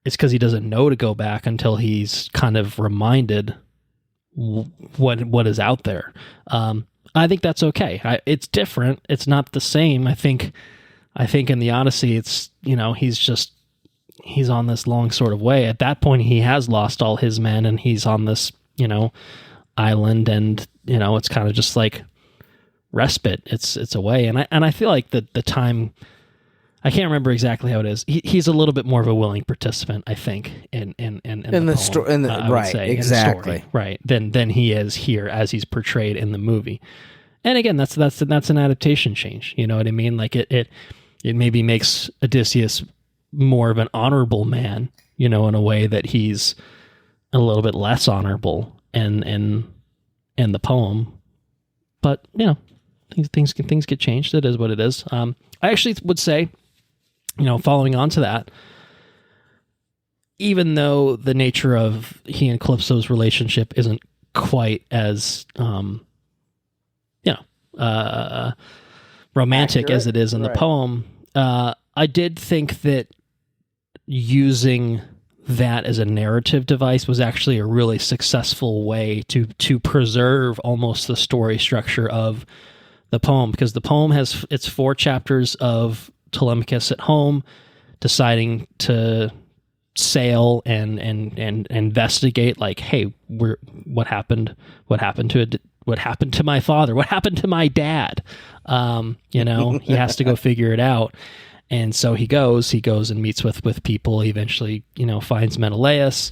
is because he doesn't know to go back until he's kind of reminded what is out there. I think that's okay. It's different. It's not the same. I think in the Odyssey, it's, he's on this long sort of way. At that point, he has lost all his men, and he's on this, island, and it's kind of just respite. It's a way, and I feel like the time, I can't remember exactly how it is. He's a little bit more of a willing participant, I think, in the story, right? Exactly, right. Than he is here as he's portrayed in the movie. And again, that's an adaptation change. You know what I mean? It maybe makes Odysseus more of an honorable man, in a way that he's a little bit less honorable in the poem. But things get changed. It is what it is. I actually would say, following on to that, even though the nature of he and Calypso's relationship isn't quite as romantic as it is in the poem, I did think that using that as a narrative device was actually a really successful way to preserve almost the story structure of the poem, because the poem has its 4 chapters of Telemachus at home deciding to sail and investigate, like, hey, what happened to my father, what happened to my dad, he has to go figure it out. And so he goes and meets with people. He eventually, finds Menelaus,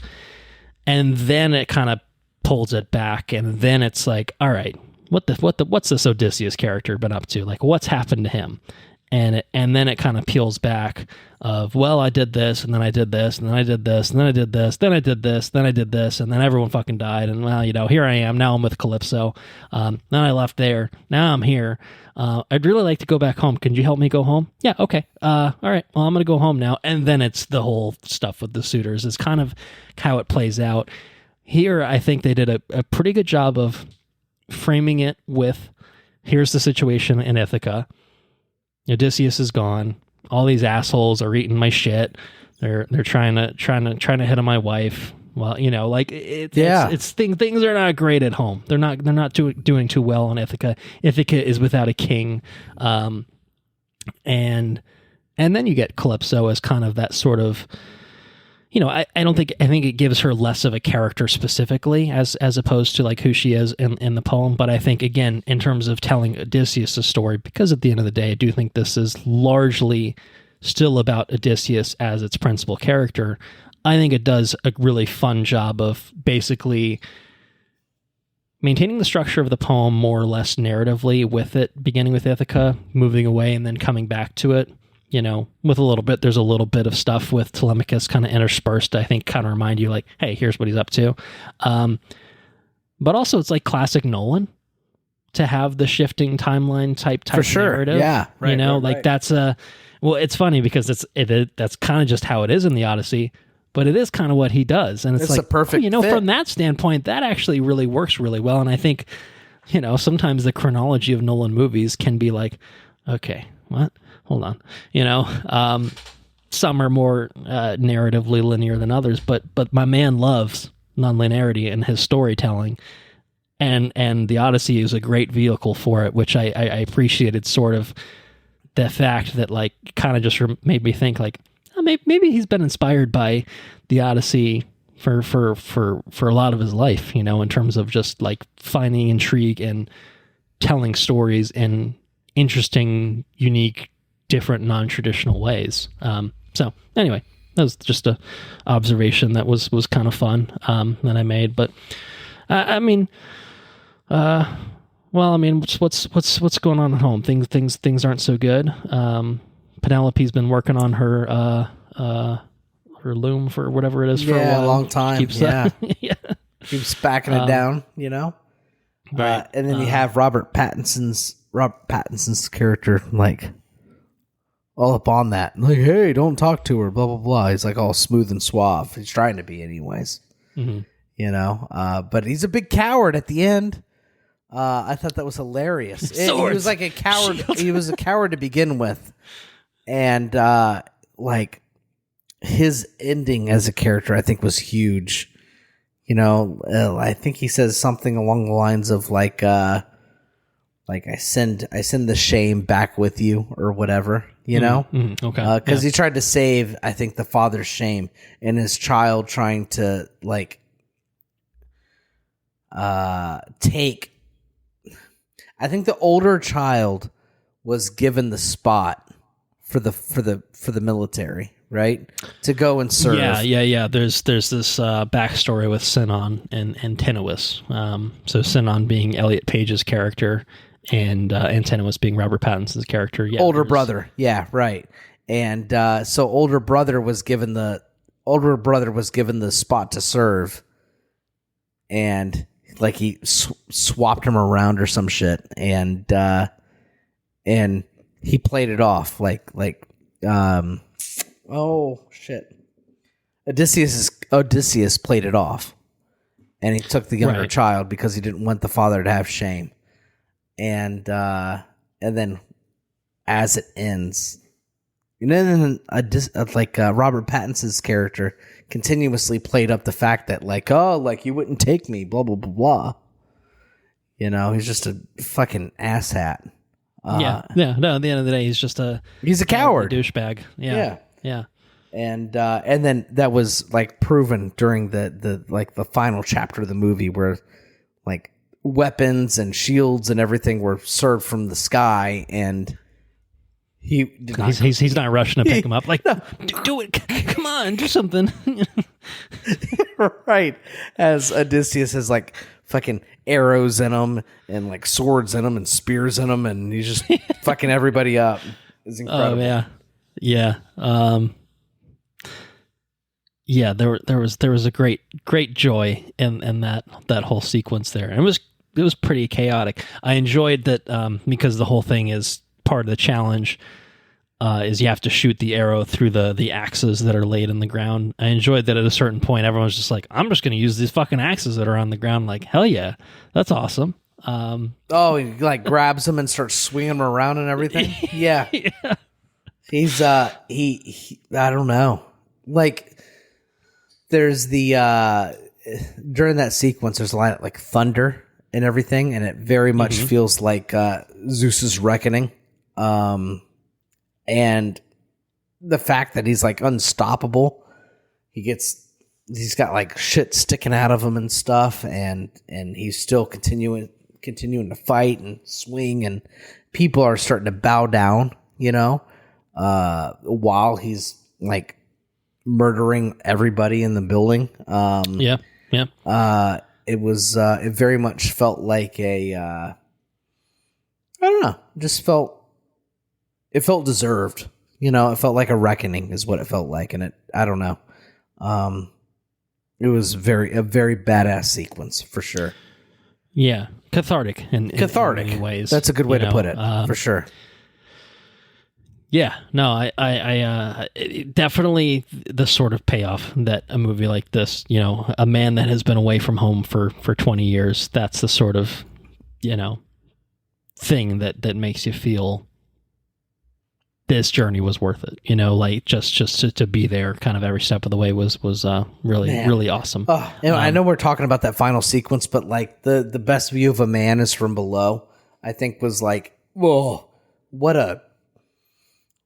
and then it kind of pulls it back. And then it's like, all right, what's this Odysseus character been up to? Like, what's happened to him? And then it kind of peels back of, well, I did this, and then I did this, and then I did this, and then I did this, then I did this, then I did this, and then everyone fucking died. And well, here I am. Now I'm with Calypso. Then I left there. Now I'm here. I'd really like to go back home. Can you help me go home? Yeah, okay. All right. Well, I'm going to go home now. And then it's the whole stuff with the suitors is kind of how it plays out. Here, I think they did a pretty good job of framing it with, here's the situation in Ithaca. Odysseus is gone. All these assholes are eating my shit. They're trying to hit on my wife. Well, it's things are not great at home. They're not doing too well in Ithaca. Ithaca is without a king, and then you get Calypso as kind of that sort of, I think it gives her less of a character specifically as opposed to like who she is in the poem. But I think, again, in terms of telling Odysseus a story, because at the end of the day, I do think this is largely still about Odysseus as its principal character. I think it does a really fun job of basically maintaining the structure of the poem more or less narratively, with it beginning with Ithaca, moving away, and then coming back to it. With a little bit, there's a little bit of stuff with Telemachus kind of interspersed, I think, kind of remind you like, hey, here's what he's up to. But also it's like classic Nolan to have the shifting timeline type for sure. Narrative. Yeah. Right, right. That's it's funny because that's kind of just how it is in the Odyssey, but it is kind of what he does. And it's like, a perfect fit. From that standpoint, that actually really works really well. And I think, sometimes the chronology of Nolan movies can be like, okay, what? Hold on. Some are more narratively linear than others, but my man loves nonlinearity in his storytelling, and the Odyssey is a great vehicle for it, which I appreciated. Sort of the fact that like kind of just made me think like, oh, maybe he's been inspired by the Odyssey for a lot of his life, in terms of just like finding intrigue and telling stories in interesting, unique, different, non-traditional ways. So anyway, that was just a observation that was kind of fun that I made. But what's going on at home? Things aren't so good. Penelope's been working on her loom for whatever it is for a while. A long time. Keeps keeps backing it down. Right. And then you have Robert Pattinson's character like all up on that, like, hey, don't talk to her, blah blah blah. He's like all smooth and suave. He's trying to be, anyways. Mm-hmm. But he's a big coward at the end. I thought that was hilarious. He was like a coward. Shield. He was a coward to begin with, and like his ending as a character, I think, was huge. I think he says something along the lines of like I send the shame back with you or whatever, Okay. Because he tried to save, I think, the father's shame and his child trying to like take. I think the older child was given the spot for the military, right? To go and serve. Yeah. There's this backstory with Sinon and Antinous. So Sinon being Elliot Page's character, and Antinous being Robert Pattinson's character. Yeah, older brother. Yeah, right. And so older brother was given the spot to serve, and like he swapped him around or some shit, and he played it off like oh shit. Odysseus played it off, and he took the younger child because he didn't want the father to have shame. And then as it ends, And then Robert Pattinson's character continuously played up the fact that you wouldn't take me, blah, blah, blah, blah. He's just a fucking asshat. No, at the end of the day, he's a coward. A douchebag. Yeah. And then that was proven during the final chapter of the movie where weapons and shields and everything were served from the sky, and he's not rushing to pick him up. Do it! Come on, do something. Right, as Odysseus has fucking arrows in him and swords in him and spears in him, and he's just fucking everybody up. It's incredible. Oh yeah. Yeah, there was a great joy in that whole sequence there. And it was pretty chaotic. I enjoyed that because the whole thing is part of the challenge is you have to shoot the arrow through the axes that are laid in the ground. I enjoyed that at a certain point everyone's just I'm just going to use these fucking axes that are on the ground. Hell yeah, that's awesome. He grabs them and starts swinging them around and everything. Yeah. He's he I don't know. There's during that sequence, there's a lot of thunder and everything, and it very much feels like Zeus's reckoning. And the fact that he's unstoppable, he's got shit sticking out of him and stuff, and he's still continuing to fight and swing, and people are starting to bow down, while he's murdering everybody in the building. It very much felt like I don't know, it felt deserved, it felt like a reckoning is what it felt like. And I don't know. It was a very badass sequence for sure. Yeah. Cathartic in many ways. That's a good way to put it, for sure. Yeah, no, I definitely the sort of payoff that a movie like this, a man that has been away from home for 20 years, that's the sort of, thing that makes you feel this journey was worth it, just to be there kind of every step of the way was really awesome. I know we're talking about that final sequence, but the best view of a man is from below, I think was whoa, what a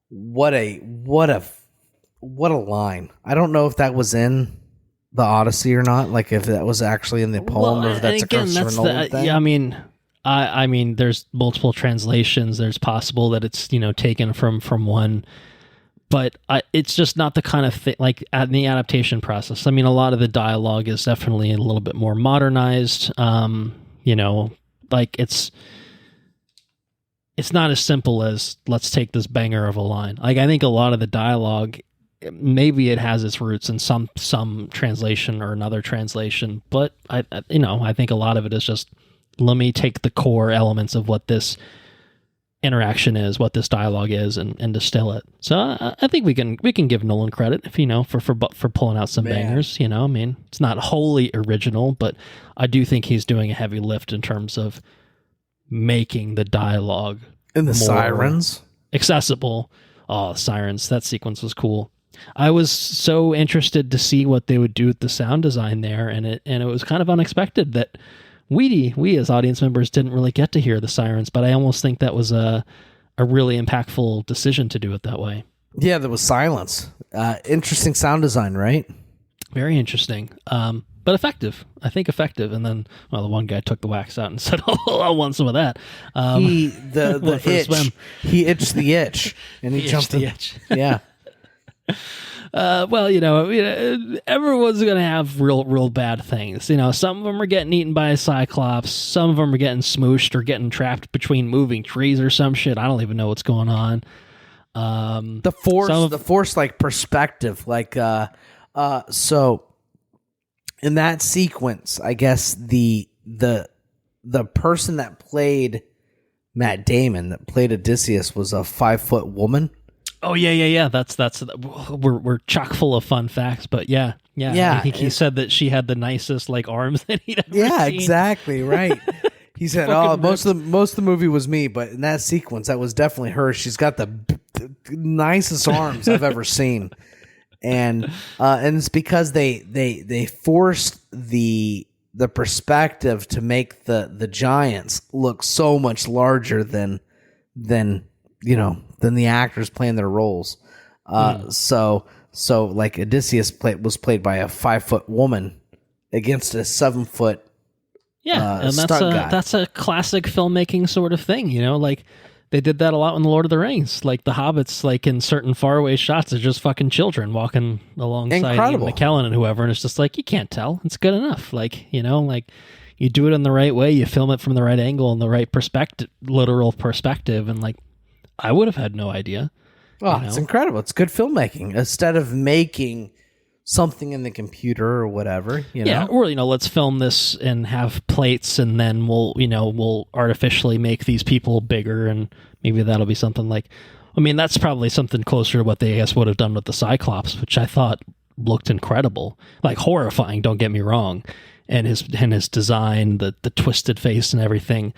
line. I don't know if that was in the Odyssey or not, if that was actually in the poem, or if that's a Christopher Nolan thing. Yeah, I mean, there's multiple translations. There's possible that it's taken from one, but it's just not the kind of thing in the adaptation process. I mean, a lot of the dialogue is definitely a little bit more modernized. It's not as simple as let's take this banger of a line. I think a lot of the dialogue, maybe it has its roots in some translation or another translation, but I think a lot of it is just, let me take the core elements of what this interaction is, what this dialogue is, and distill it. So I think we can give Nolan credit for pulling out some bangers. It's not wholly original, but I do think he's doing a heavy lift in terms of making the dialogue and the sirens accessible. Oh, sirens! That sequence was cool. I was so interested to see what they would do with the sound design there, and it was kind of unexpected that we as audience members didn't really get to hear the sirens. But I almost think that was a really impactful decision to do it that way. Yeah, there was silence. Interesting sound design, right? Very interesting. But effective. I think effective. And then, the one guy took the wax out and said, "Oh, I want some of that." The itch. He itched the itch, and he jumped the itch. Yeah. Everyone's gonna have real bad things. Some of them are getting eaten by a cyclops. Some of them are getting smooshed or getting trapped between moving trees or some shit. I don't even know what's going on. The force, perspective, so. In that sequence, I guess the person that played Matt Damon, that played Odysseus, was a 5-foot woman. Oh yeah. That's we're chock full of fun facts, but yeah. I think he said that she had the nicest arms that he'd ever seen. Yeah, exactly right. He said, most of the movie was me, but in that sequence, that was definitely her. She's got the nicest arms I've ever seen. And it's because they forced the perspective to make the giants look so much larger than the actors playing their roles. So like Odysseus was played by a 5-foot woman against a 7-foot and stunt that's a classic filmmaking sort of thing, like they did that a lot in the Lord of the Rings. Like the hobbits, like in certain faraway shots, are just fucking children walking alongside Ian McKellen and whoever, and it's just like, you can't tell. It's good enough. Like, like you do it in the right way, you film it from the right angle and the right perspective, literal perspective, and like I would have had no idea. Oh, it's incredible. It's good filmmaking. Instead of making something in the computer or whatever, Yeah, or let's film this and have plates, and then we'll artificially make these people bigger, and maybe that'll be something like. I mean, that's probably something closer to what they, I guess, would have done with the Cyclops, which I thought looked incredible, like horrifying. Don't get me wrong, and his design, the twisted face and everything,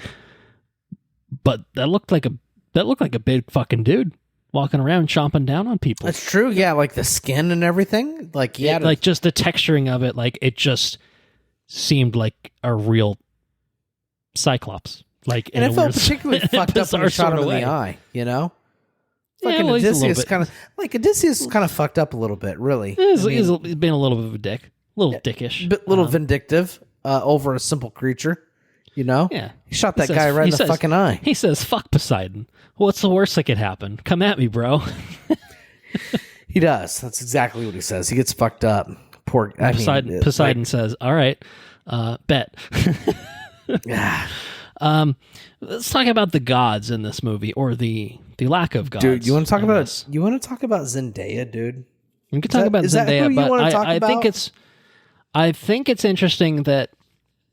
but that looked like a big fucking dude walking around chomping down on people. That's true. Yeah, like the skin and everything. Like just the texturing of it. Like it just seemed like a real Cyclops. Like, and it felt particularly fucked up when you shot him in the eye. Fucking Odysseus Odysseus kind of fucked up a little bit. Really, he's been a little bit of a dick, dickish, little vindictive over a simple creature. Yeah, he shot that guy right in the fucking eye. He says, "Fuck Poseidon. What's the worst that could happen? Come at me, bro." He does. That's exactly what he says. He gets fucked up. Poseidon says, "All right, bet." Let's talk about the gods in this movie, or the lack of gods. Dude, you want to talk about Zendaya, dude? We can talk about Zendaya, but I think it's interesting that.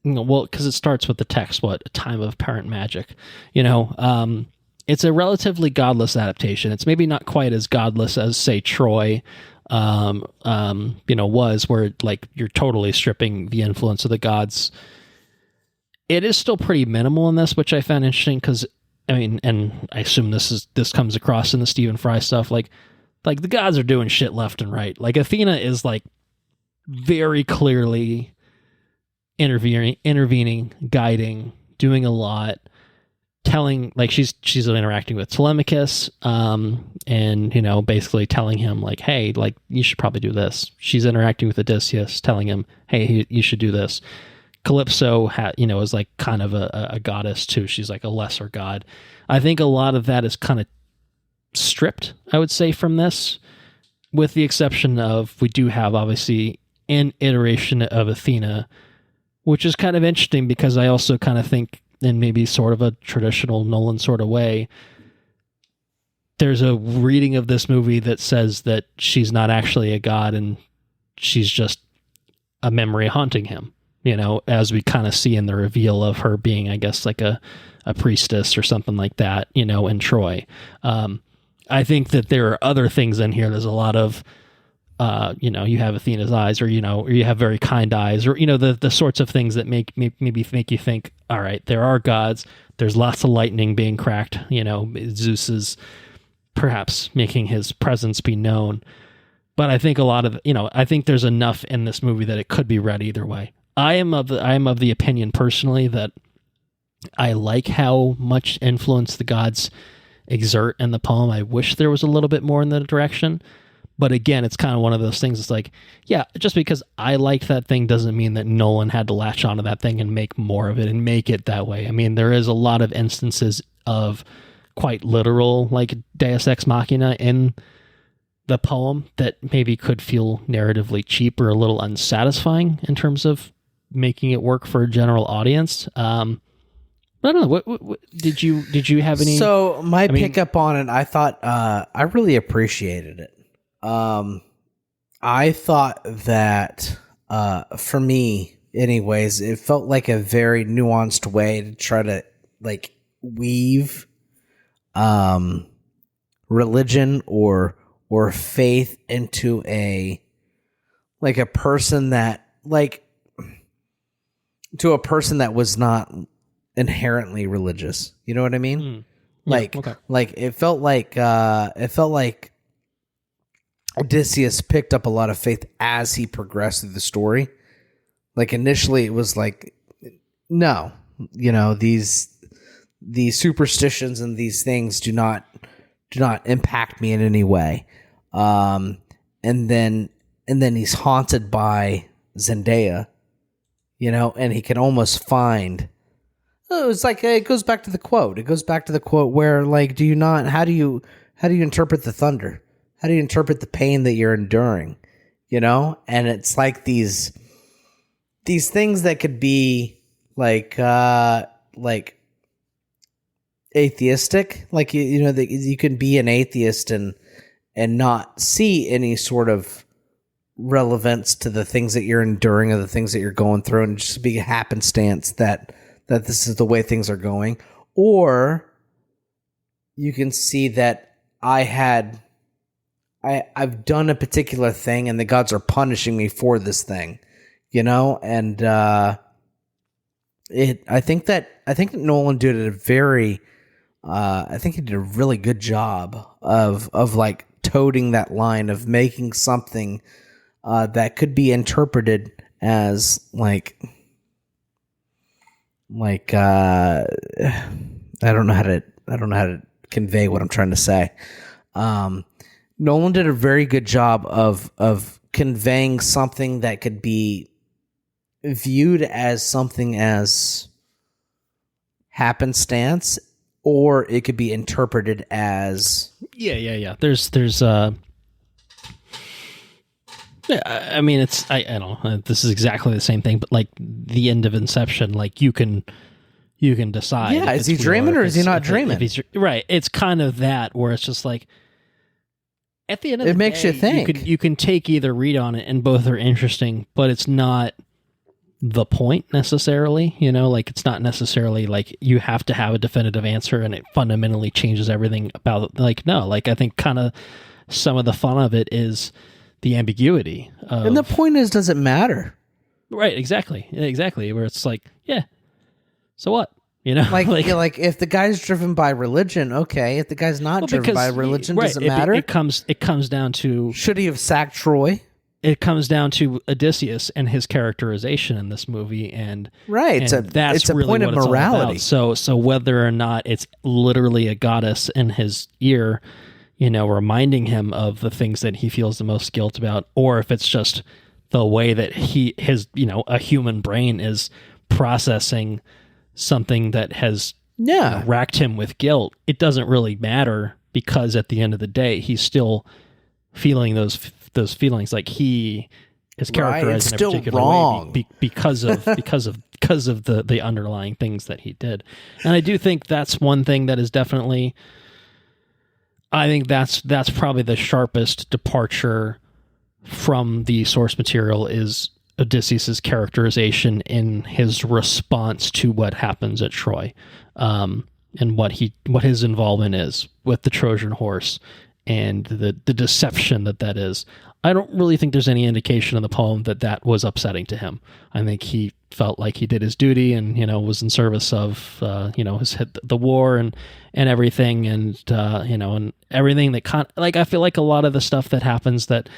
Because it starts with the text, a time of apparent magic. It's a relatively godless adaptation. It's maybe not quite as godless as, say, Troy, was, where like you're totally stripping the influence of the gods. It is still pretty minimal in this, which I found interesting because, I mean, and I assume this comes across in the Stephen Fry stuff. Like the gods are doing shit left and right. Like Athena is like very clearly intervening, guiding, doing a lot, telling, like she's interacting with Telemachus, and basically telling him like, hey, like you should probably do this. She's interacting with Odysseus, telling him, hey, you should do this. Calypso is like kind of a goddess too. She's like a lesser god. I think a lot of that is kind of stripped, I would say, from this, with the exception of we do have obviously an iteration of Athena, which is kind of interesting because I also kind of think, in maybe sort of a traditional Nolan sort of way, there's a reading of this movie that says that she's not actually a god and she's just a memory haunting him, as we kind of see in the reveal of her being, I guess, like a priestess or something like that, in Troy. I think that there are other things in here. There's a lot of you have Athena's eyes, or you have very kind eyes, or the sorts of things that make you think, all right, there are gods. There's lots of lightning being cracked. Zeus is perhaps making his presence be known. But I think a lot of I think there's enough in this movie that it could be read either way. I am of the opinion personally that I like how much influence the gods exert in the poem. I wish there was a little bit more in that direction. But again, it's kind of one of those things. It's like, yeah, just because I like that thing doesn't mean that Nolan had to latch onto that thing and make more of it and make it that way. I mean, there is a lot of instances of quite literal, like Deus Ex Machina in the poem that maybe could feel narratively cheap or a little unsatisfying in terms of making it work for a general audience. I don't know. What did you have any? So my pickup on it, I thought I really appreciated it. I thought that, for me anyways, it felt like a very nuanced way to try to like weave, religion or faith into a person that to a person that was not inherently religious. You know what I mean? Like, okay. like it felt like Odysseus picked up a lot of faith as he progressed through the story. Like initially, it was like, no, these superstitions and these things do not impact me in any way. And then he's haunted by Zendaya, and he can almost find. Oh, it's like it goes back to the quote. It goes back to the quote where, like, how do you interpret the thunder? How do you interpret the pain that you're enduring? And it's like these things that could be like atheistic, like that you can be an atheist and not see any sort of relevance to the things that you're enduring or the things that you're going through, and just be a happenstance that this is the way things are going. Or you can see that I've done a particular thing and the gods are punishing me for this thing, and I think that Nolan did a very I think he did a really good job of like toting that line of making something that could be interpreted as like I don't know how to convey what I'm trying to say. Nolan did a very good job of conveying something that could be viewed as something as happenstance, or it could be interpreted as There's I mean, it's I don't know. This is exactly the same thing, but like the end of Inception, like you can decide. Yeah, is he dreaming or is he not dreaming? Right. It's kind of that where it's just like at the end of the day, it makes you think. You can take either read on it, and both are interesting, but it's not the point necessarily. Like it's not necessarily like you have to have a definitive answer, and it fundamentally changes everything about. Like no, like I think kind of some of the fun of it is the ambiguity. And the point is, does it matter? Right, exactly. Where it's like, yeah, so what? Like if the guy's driven by religion, okay. If the guy's not driven by religion, does it matter? It comes down to, should he have sacked Troy? It comes down to Odysseus and his characterization in this movie, and right, it's a really point of morality. So whether or not it's literally a goddess in his ear, reminding him of the things that he feels the most guilt about, or if it's just the way that his a human brain is processing something that has racked him with guilt, it doesn't really matter, because at the end of the day, he's still feeling those feelings. Like he is characterized in a particular way because of the underlying things that he did. And I do think that's one thing that is definitely, I think that's probably the sharpest departure from the source material, is Odysseus's characterization in his response to what happens at Troy, and what his involvement is with the Trojan horse and the deception that is. I don't really think there's any indication in the poem that was upsetting to him. I think he felt like he did his duty and was in service of the war and everything, and and everything that I feel like a lot of the stuff that happens that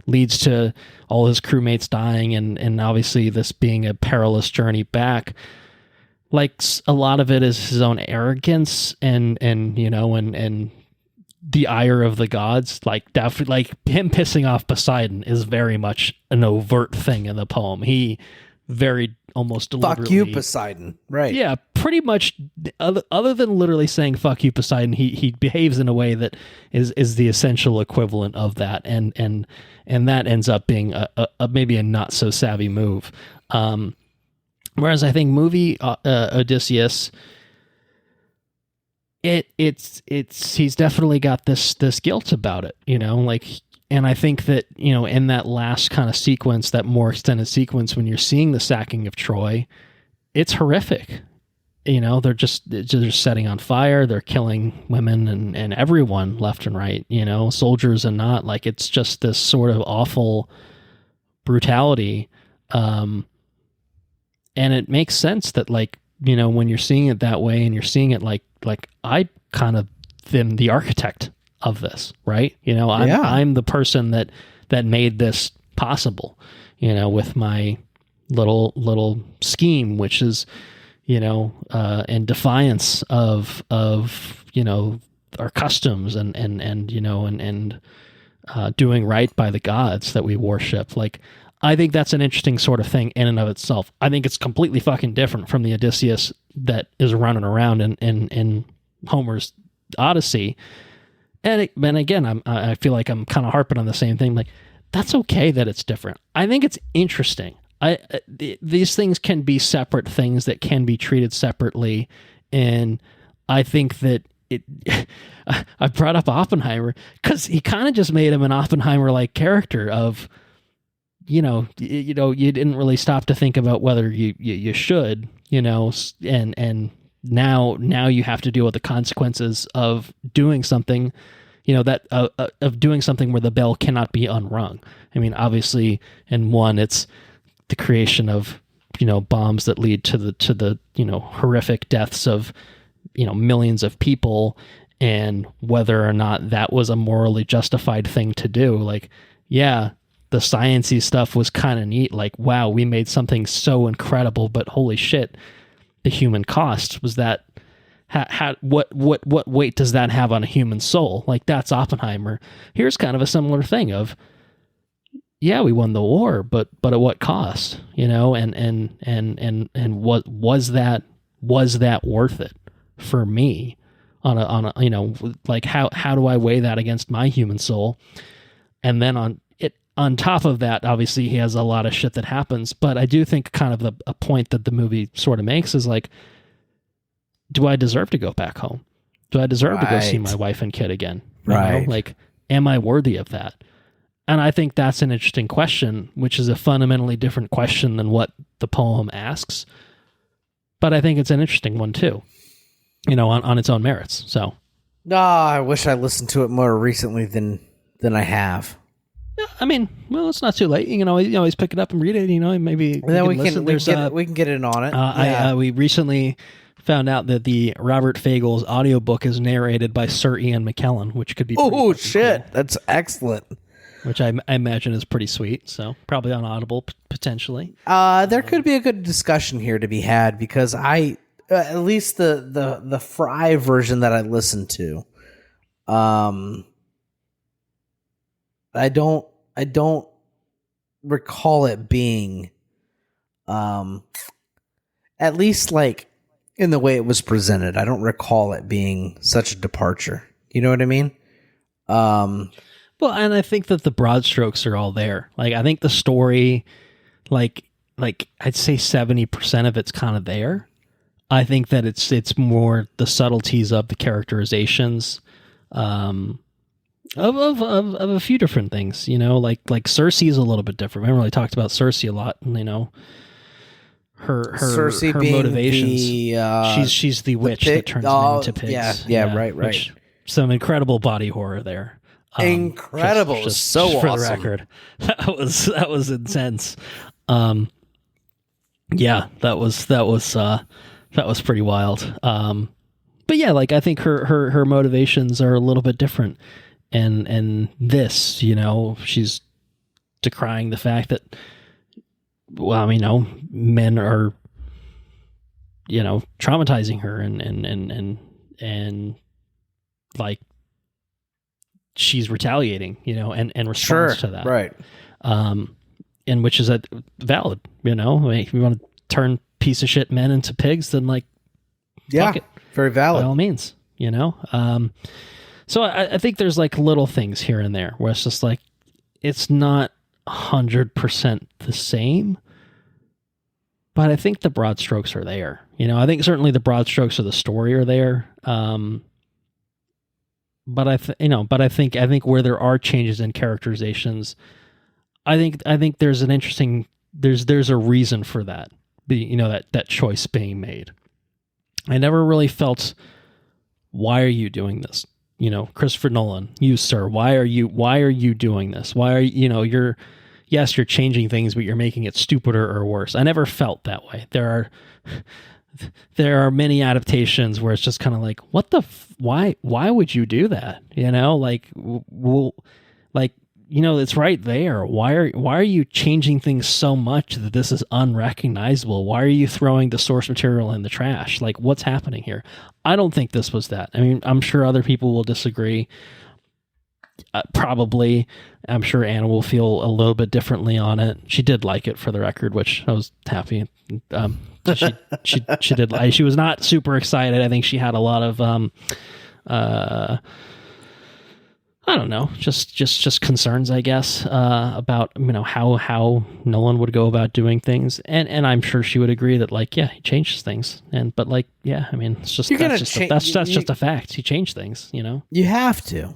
leads to all his crewmates dying and obviously this being a perilous journey back, like a lot of it is his own arrogance and the ire of the gods. Like definitely, like him pissing off Poseidon is very much an overt thing in the poem. He very almost deliberately, fuck you, Poseidon. Right. Yeah, pretty much. Other than literally saying "fuck you, Poseidon," he behaves in a way that is the essential equivalent of that, and that ends up being a maybe a not so savvy move. Whereas I think movie Odysseus, he's definitely got this guilt about it, like. And I think that, in that last kind of sequence, that more extended sequence, when you're seeing the sacking of Troy, it's horrific. They're just setting on fire. They're killing women and everyone left and right, soldiers and not. Like, it's just this sort of awful brutality. And it makes sense that, like, when you're seeing it that way and you're seeing it like kind of am the architect of this, right? You know, I'm the person that made this possible, you know, with my little scheme, which is, you know, in defiance of you know, our customs and you know, and doing right by the gods that we worship. Like, I think that's an interesting sort of thing in and of itself. I think it's completely fucking different from the Odysseus that is running around in Homer's Odyssey. And again, I feel like I'm kind of harping on the same thing. Like, that's okay that it's different. I think it's interesting. These things can be separate things that can be treated separately, and I think that I brought up Oppenheimer because he kind of just made him an Oppenheimer-like character of, you know, you didn't really stop to think about whether you should, you know, and now you have to deal with the consequences of doing something, you know, that of doing something where the bell cannot be unrung. I mean, obviously, in one, it's the creation of, you know, bombs that lead to the you know, horrific deaths of, you know, millions of people, and whether or not that was a morally justified thing to do. Like, yeah, the sciencey stuff was kind of neat. Like, wow, we made something so incredible, but holy shit, the human cost was that. What weight does that have on a human soul? Like, that's Oppenheimer. Here's kind of a similar thing of, yeah, we won the war, but at what cost? You know, and what was that worth it for me on a you know, like, how do I weigh that against my human soul? And then on top of that, obviously he has a lot of shit that happens, but I do think kind of a point that the movie sort of makes is like, do I deserve to go back home? Do I deserve to go see my wife and kid again? You know? Like, am I worthy of that? And I think that's an interesting question, which is a fundamentally different question than what the poem asks. But I think it's an interesting one too, you know, on its own merits. So, I wish I listened to it more recently than I have. I mean, well, it's not too late. You know, you always pick it up and read it. You know, maybe then we can get in on it. We recently found out that the Robert Fagel's audiobook is narrated by Sir Ian McKellen, which could be shit, cool. That's excellent. Which I imagine is pretty sweet. So probably on Audible potentially. There could be a good discussion here to be had, because at least the Fry version that I listened to, I don't recall it being, at least like in the way it was presented, I don't recall it being such a departure. You know what I mean? Well, and I think that the broad strokes are all there. Like, I think the story, like I'd say 70% of it's kind of there. I think that it's more the subtleties of the characterizations, of a few different things, you know, like Cersei's a little bit different. We haven't really talked about Cersei a lot, you know. Her being motivations. She's the witch that turns men into pigs. Yeah, right. Some incredible body horror there. Incredible, just so just awesome. For the record, that was intense. Yeah, that was pretty wild. But yeah, like, I think her motivations are a little bit different, and this, you know, she's decrying the fact that, well, you know, men are, you know, traumatizing her, and like, she's retaliating, you know, and responds to that. Right. And which is valid, you know. I mean, if you want to turn piece of shit men into pigs, then, like, fuck it. Very valid. By all means, you know. So I think there's, like, little things here and there where it's just like, it's not 100% the same, but I think the broad strokes are there. You know, I think certainly the broad strokes of the story are there. But I think where there are changes in characterizations, I think there's an interesting, there's a reason for that, you know, that choice being made. I never really felt, why are you doing this? You know, Christopher Nolan, you, sir, why are you doing this? Why are you're changing things, but you're making it stupider or worse. I never felt that way. There are there are many adaptations where it's just kind of like, what the why would you do that? Like, like, it's right there. Why are you changing things so much that this is unrecognizable? Why are you throwing the source material in the trash? Like, what's happening here? I don't think this was that. I mean, I'm sure other people will disagree. Probably. I'm sure Anna will feel a little bit differently on it. She did like it, for the record, which I was happy. She did. She was not super excited. I think she had a lot of I don't know, just concerns, I guess, about how Nolan would go about doing things, and I'm sure she would agree that, like, yeah, he changes things, but like, yeah, I mean, it's just that's just a fact. He changed things, You have to.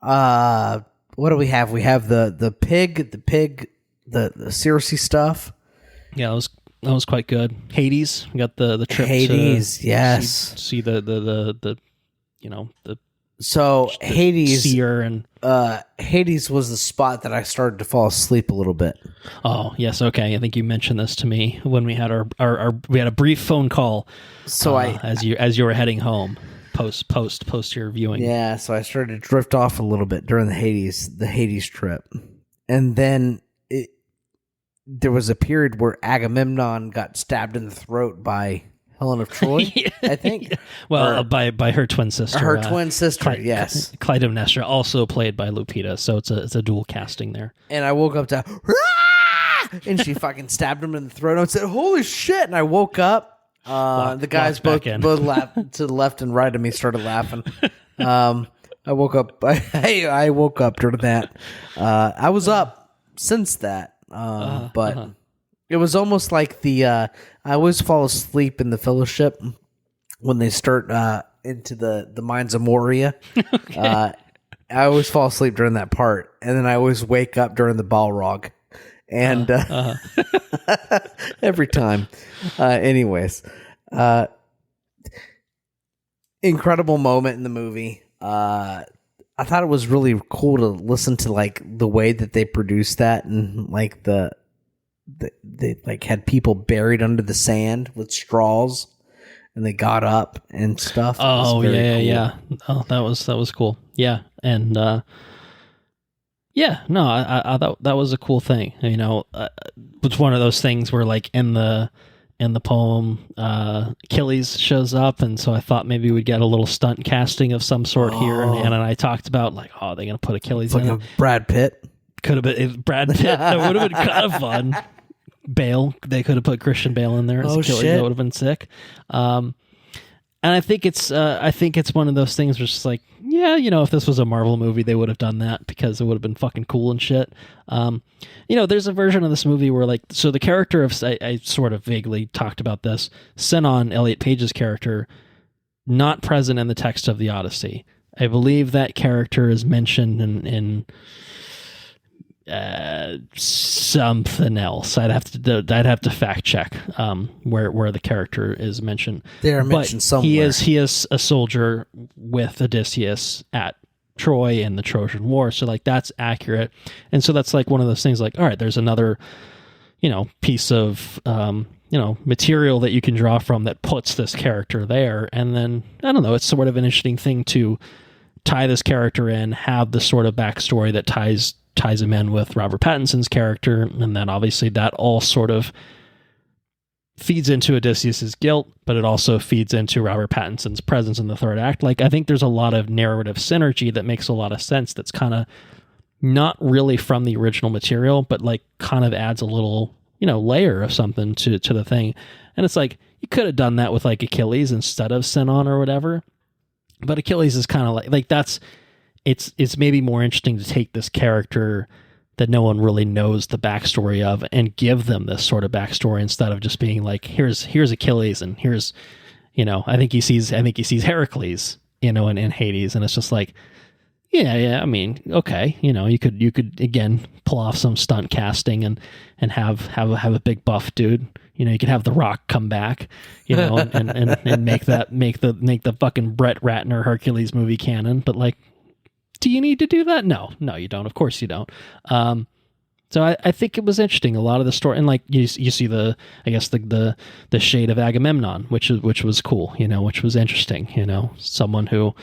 What do we have? We have the pig, the Circe stuff. Yeah, that was quite good. Hades, we got the trip. Hades, yes. See the So Hades, seer and Hades was the spot that I started to fall asleep a little bit. Oh yes, okay. I think you mentioned this to me when we had our we had a brief phone call. So as you were heading home, post your viewing. Yeah, so I started to drift off a little bit during the Hades trip, and then there was a period where Agamemnon got stabbed in the throat by Helen of Troy, I think. Well, by her twin sister. Her twin sister, yes. Clytemnestra, also played by Lupita, so it's a dual casting there. And I woke up to, Rah! And she fucking stabbed him in the throat. And I said, holy shit. And I woke up. The guys both laughed to the left and right of me, started laughing. I woke up. I woke up during that. I was up since that. But it was almost like I always fall asleep in the Fellowship when they start into the Mines of Moria. Okay. I always fall asleep during that part, and then I always wake up during the Balrog, and every time. Anyways, incredible moment in the movie. I thought it was really cool to listen to, like, the way that they produced that, and like they like had people buried under the sand with straws, and they got up and stuff. Oh yeah. Oh, that was cool. Yeah, and yeah, no, I thought that was a cool thing. It's one of those things where, like, in the poem, Achilles shows up, and so I thought maybe we'd get a little stunt casting of some sort here. And Anna and I talked about, like, they're gonna put Achilles in it. Brad Pitt. Could have been Brad Pitt. That would have been kind of fun. Bale, they could have put Christian Bale in there as Achilles. Shit. That would have been sick. And I think it's one of those things where it's just like, yeah, if this was a Marvel movie, they would have done that because it would have been fucking cool and shit. There's a version of this movie where, like, so the character of, I sort of vaguely talked about this, Sinon, Elliot Page's character, not present in the text of the Odyssey. I believe that character is mentioned in something else. I'd have to fact check where the character is mentioned. They're mentioned somewhere. He is a soldier with Odysseus at Troy in the Trojan War, so, like, that's accurate. And so that's, like, one of those things, like, all right, there's another piece of material that you can draw from that puts this character there. And then, I don't know, it's sort of an interesting thing to tie this character in, have the sort of backstory that ties him in with Robert Pattinson's character, and then obviously that all sort of feeds into Odysseus's guilt, but it also feeds into Robert Pattinson's presence in the third act. Like, I think there's a lot of narrative synergy that makes a lot of sense that's kind of not really from the original material, but, like, kind of adds a little, layer of something to the thing. And it's like, you could have done that with, like, Achilles instead of Sinon or whatever, but Achilles is kind of like that's it's maybe more interesting to take this character that no one really knows the backstory of and give them this sort of backstory instead of just being like, here's Achilles and here's, I think he sees Heracles, in Hades, and it's just like, yeah, I mean, okay, you could again pull off some stunt casting and have a big buff dude. You could have The Rock come back, and make the fucking Brett Ratner Hercules movie canon, but, like, do you need to do that? No, you don't. Of course you don't. So I think it was interesting. A lot of the story, and like you see the shade of Agamemnon, which was cool, which was interesting. Someone who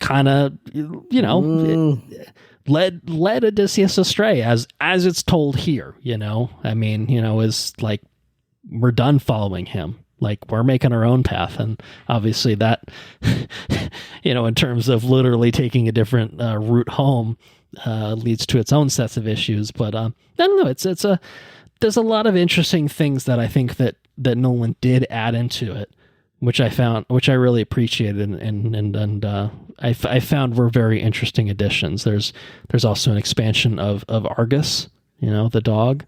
kind of led Odysseus astray, as it's told here. I mean, is like, we're done following him. Like, we're making our own path. And obviously that, in terms of literally taking a different route home, leads to its own sets of issues. But I don't know. There's a lot of interesting things that I think that Nolan did add into it, which I really appreciated, and I found were very interesting additions. There's also an expansion of Argus, the dog.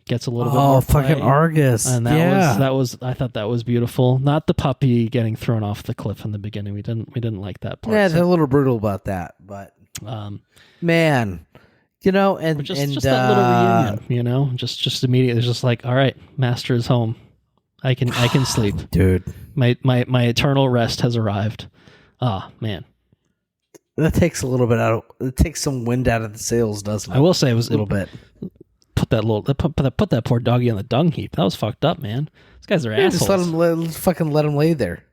Gets a little bit more play. Fucking Argus. And that was I thought that was beautiful. Not the puppy getting thrown off the cliff in the beginning. We didn't like that part. Yeah, they're a little brutal about that, but man, and just that little reunion, just immediately it's just like, all right, master is home. I can sleep. Dude. My eternal rest has arrived. Ah, man. That takes it takes some wind out of the sails, doesn't it? I will say it was a little bit. Put that poor doggy on the dung heap. That was fucked up, man. These guys are assholes. Just let him lay there,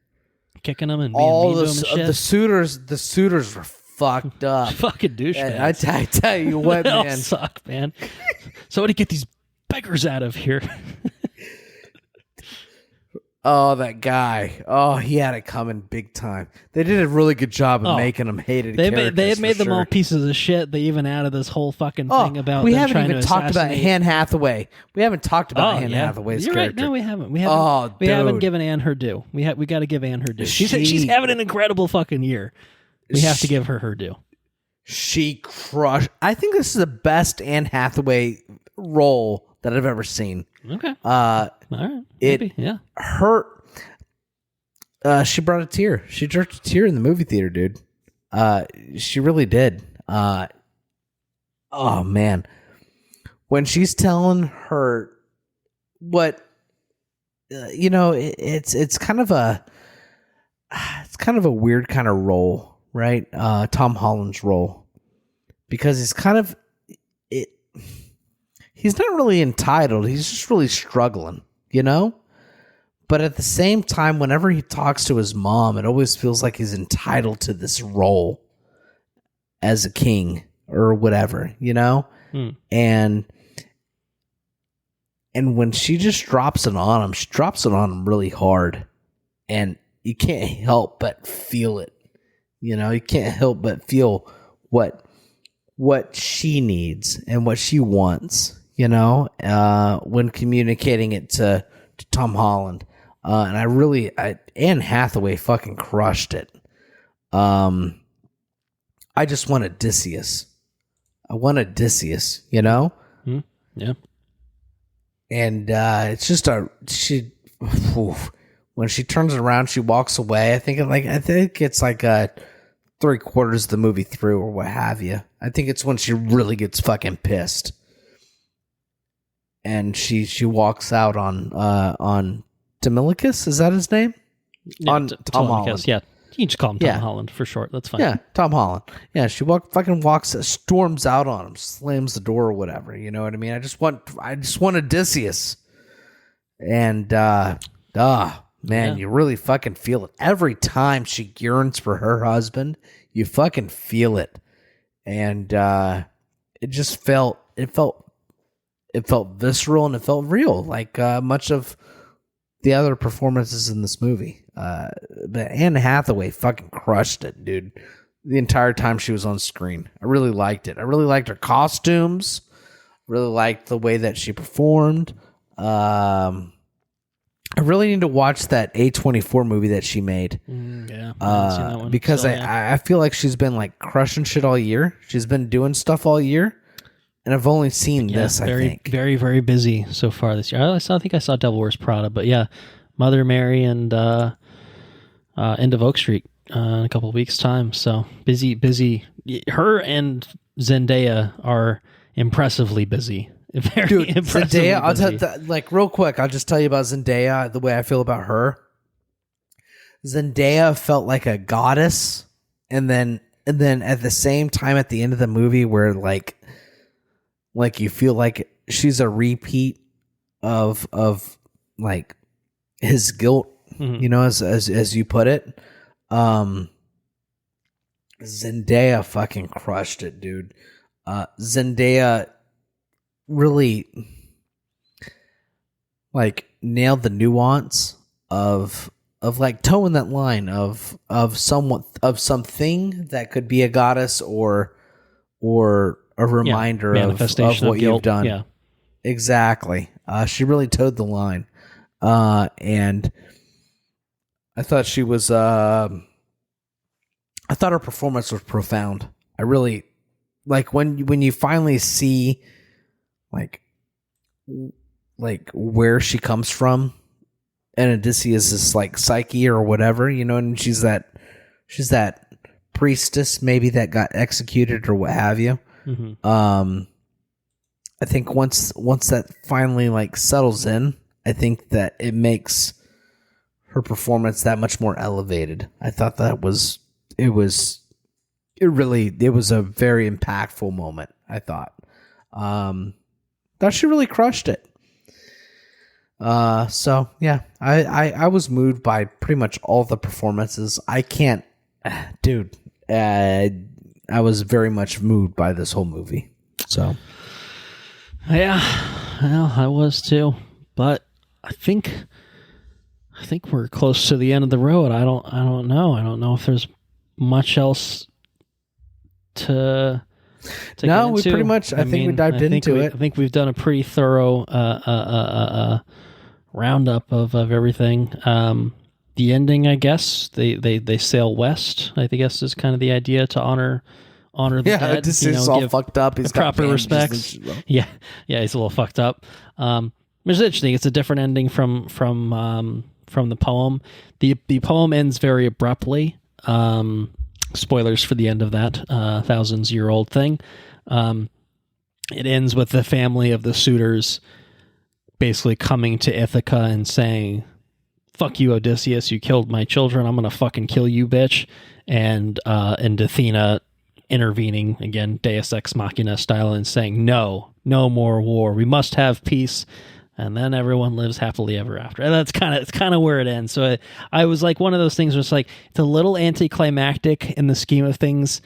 kicking him and being mean to him and shit. The suitors were fucked up. Fucking douchebags. I tell you what, they man. all suck, man. Somebody get these beggars out of here. Oh, that guy. Oh, he had it coming big time. They did a really good job of making him hated. They had made them all pieces of shit. They even added this whole fucking thing about we them haven't trying even to talked about Anne Hathaway. We haven't talked about Anne Hathaway's You're character. Right. No, we haven't. We haven't given Anne her due. We got to give Anne her due. She's having an incredible fucking year. We have to give her due. She crushed. I think this is the best Anne Hathaway role that I've ever seen. Okay. All right. Maybe. She brought a tear. She jerked a tear in the movie theater, dude. She really did. Oh man, when she's telling her what, it's kind of a weird kind of role, right? Tom Holland's role, because he's not really entitled. He's just really struggling, But at the same time, whenever he talks to his mom, it always feels like he's entitled to this role as a king or whatever, And when she just drops it on him, she drops it on him really hard. And you can't help but feel it. You can't help but feel what she needs and what she wants, when communicating it to Tom Holland. And Anne Hathaway fucking crushed it. I just want Odysseus. I want Odysseus, Yeah. And it's just when she turns around, she walks away. I think it's like 3/4 of the movie through or what have you. I think it's when she really gets fucking pissed. And she walks out on Tamilicus, is that his name? Yeah, on Tom Holland. Yeah, you can just call him Tom Holland for short. That's fine. Yeah, Tom Holland. Yeah, she storms out on him, slams the door or whatever. You know what I mean? I just want Odysseus. And you really fucking feel it every time she yearns for her husband. You fucking feel it, and it felt visceral and it felt real, like much of the other performances in this movie. But Anne Hathaway fucking crushed it, dude. The entire time she was on screen. I really liked it. I really liked her costumes. Really liked the way that she performed. I really need to watch that A24 movie that she made. Yeah. I haven't seen that one. Because So, I feel like she's been like crushing shit all year. She's been doing stuff all year. And I've only seen this, I think. Very, very busy so far this year. I think I saw Devil Wears Prada, but yeah, Mother Mary and End of Oak Street in a couple of weeks' time. So busy. Her and Zendaya are impressively busy. Very impressively Zendaya, busy. Real quick, I'll just tell you about Zendaya, the way I feel about her. Zendaya felt like a goddess, and then at the same time at the end of the movie where like you feel like she's a repeat of like his guilt, you know, as you put it. Zendaya fucking crushed it, dude. Zendaya really like nailed the nuance of like towing that line of something that could be a goddess or a reminder manifestation of what guilt. you've done. Yeah, exactly. She really towed the line, and I thought she was. I thought her performance was profound. I really like when you finally see like where she comes from, and Odysseus is like Psyche or whatever, you know, and she's that priestess maybe that got executed or what have you. I think once that finally like settles in, I think that it makes her performance that much more elevated. I thought it was a very impactful moment. I thought she really crushed it. So yeah, I was moved by pretty much all the performances. I can't, dude. I was very much moved by this whole movie. So yeah, well, I was too. But I think we're close to the end of the road. I don't know. I don't know if there's much else to get no, into. we pretty much. I think we dived into it. I think we've done a pretty thorough roundup of everything. The ending, I guess, they sail west. I guess is kind of the idea, to honor the dead. This is all fucked up. He's got proper respects. Yeah, he's a little fucked up. Which is interesting. It's a different ending from the poem. The poem ends very abruptly. Spoilers for the end of that thousands-year-old thing. It ends with the family of the suitors basically coming to Ithaca and saying, "Fuck you, Odysseus! You killed my children. I'm gonna fucking kill you, bitch!" And Athena intervening again, Deus Ex Machina style, and saying, "No more war. We must have peace." And then everyone lives happily ever after. And it's kind of where it ends. So I was like, one of those things where it's like, it's a little anticlimactic in the scheme of things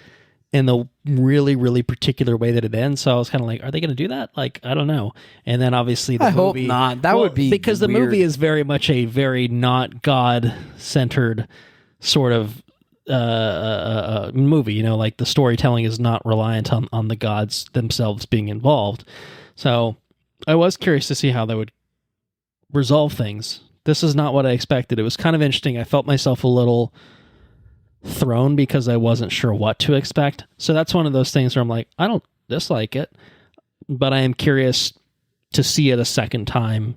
in the really, really particular way that it ends. So I was kind of like, are they going to do that? Like, I don't know. And then obviously the movie... hope not. That would be because weird. The movie is very much a very not God-centered sort of movie. You know, like the storytelling is not reliant on the gods themselves being involved. So... I was curious to see how they would resolve things. This is not what I expected. It was kind of interesting. I felt myself a little thrown because I wasn't sure what to expect. So that's one of those things where I'm like, I don't dislike it, but I am curious to see it a second time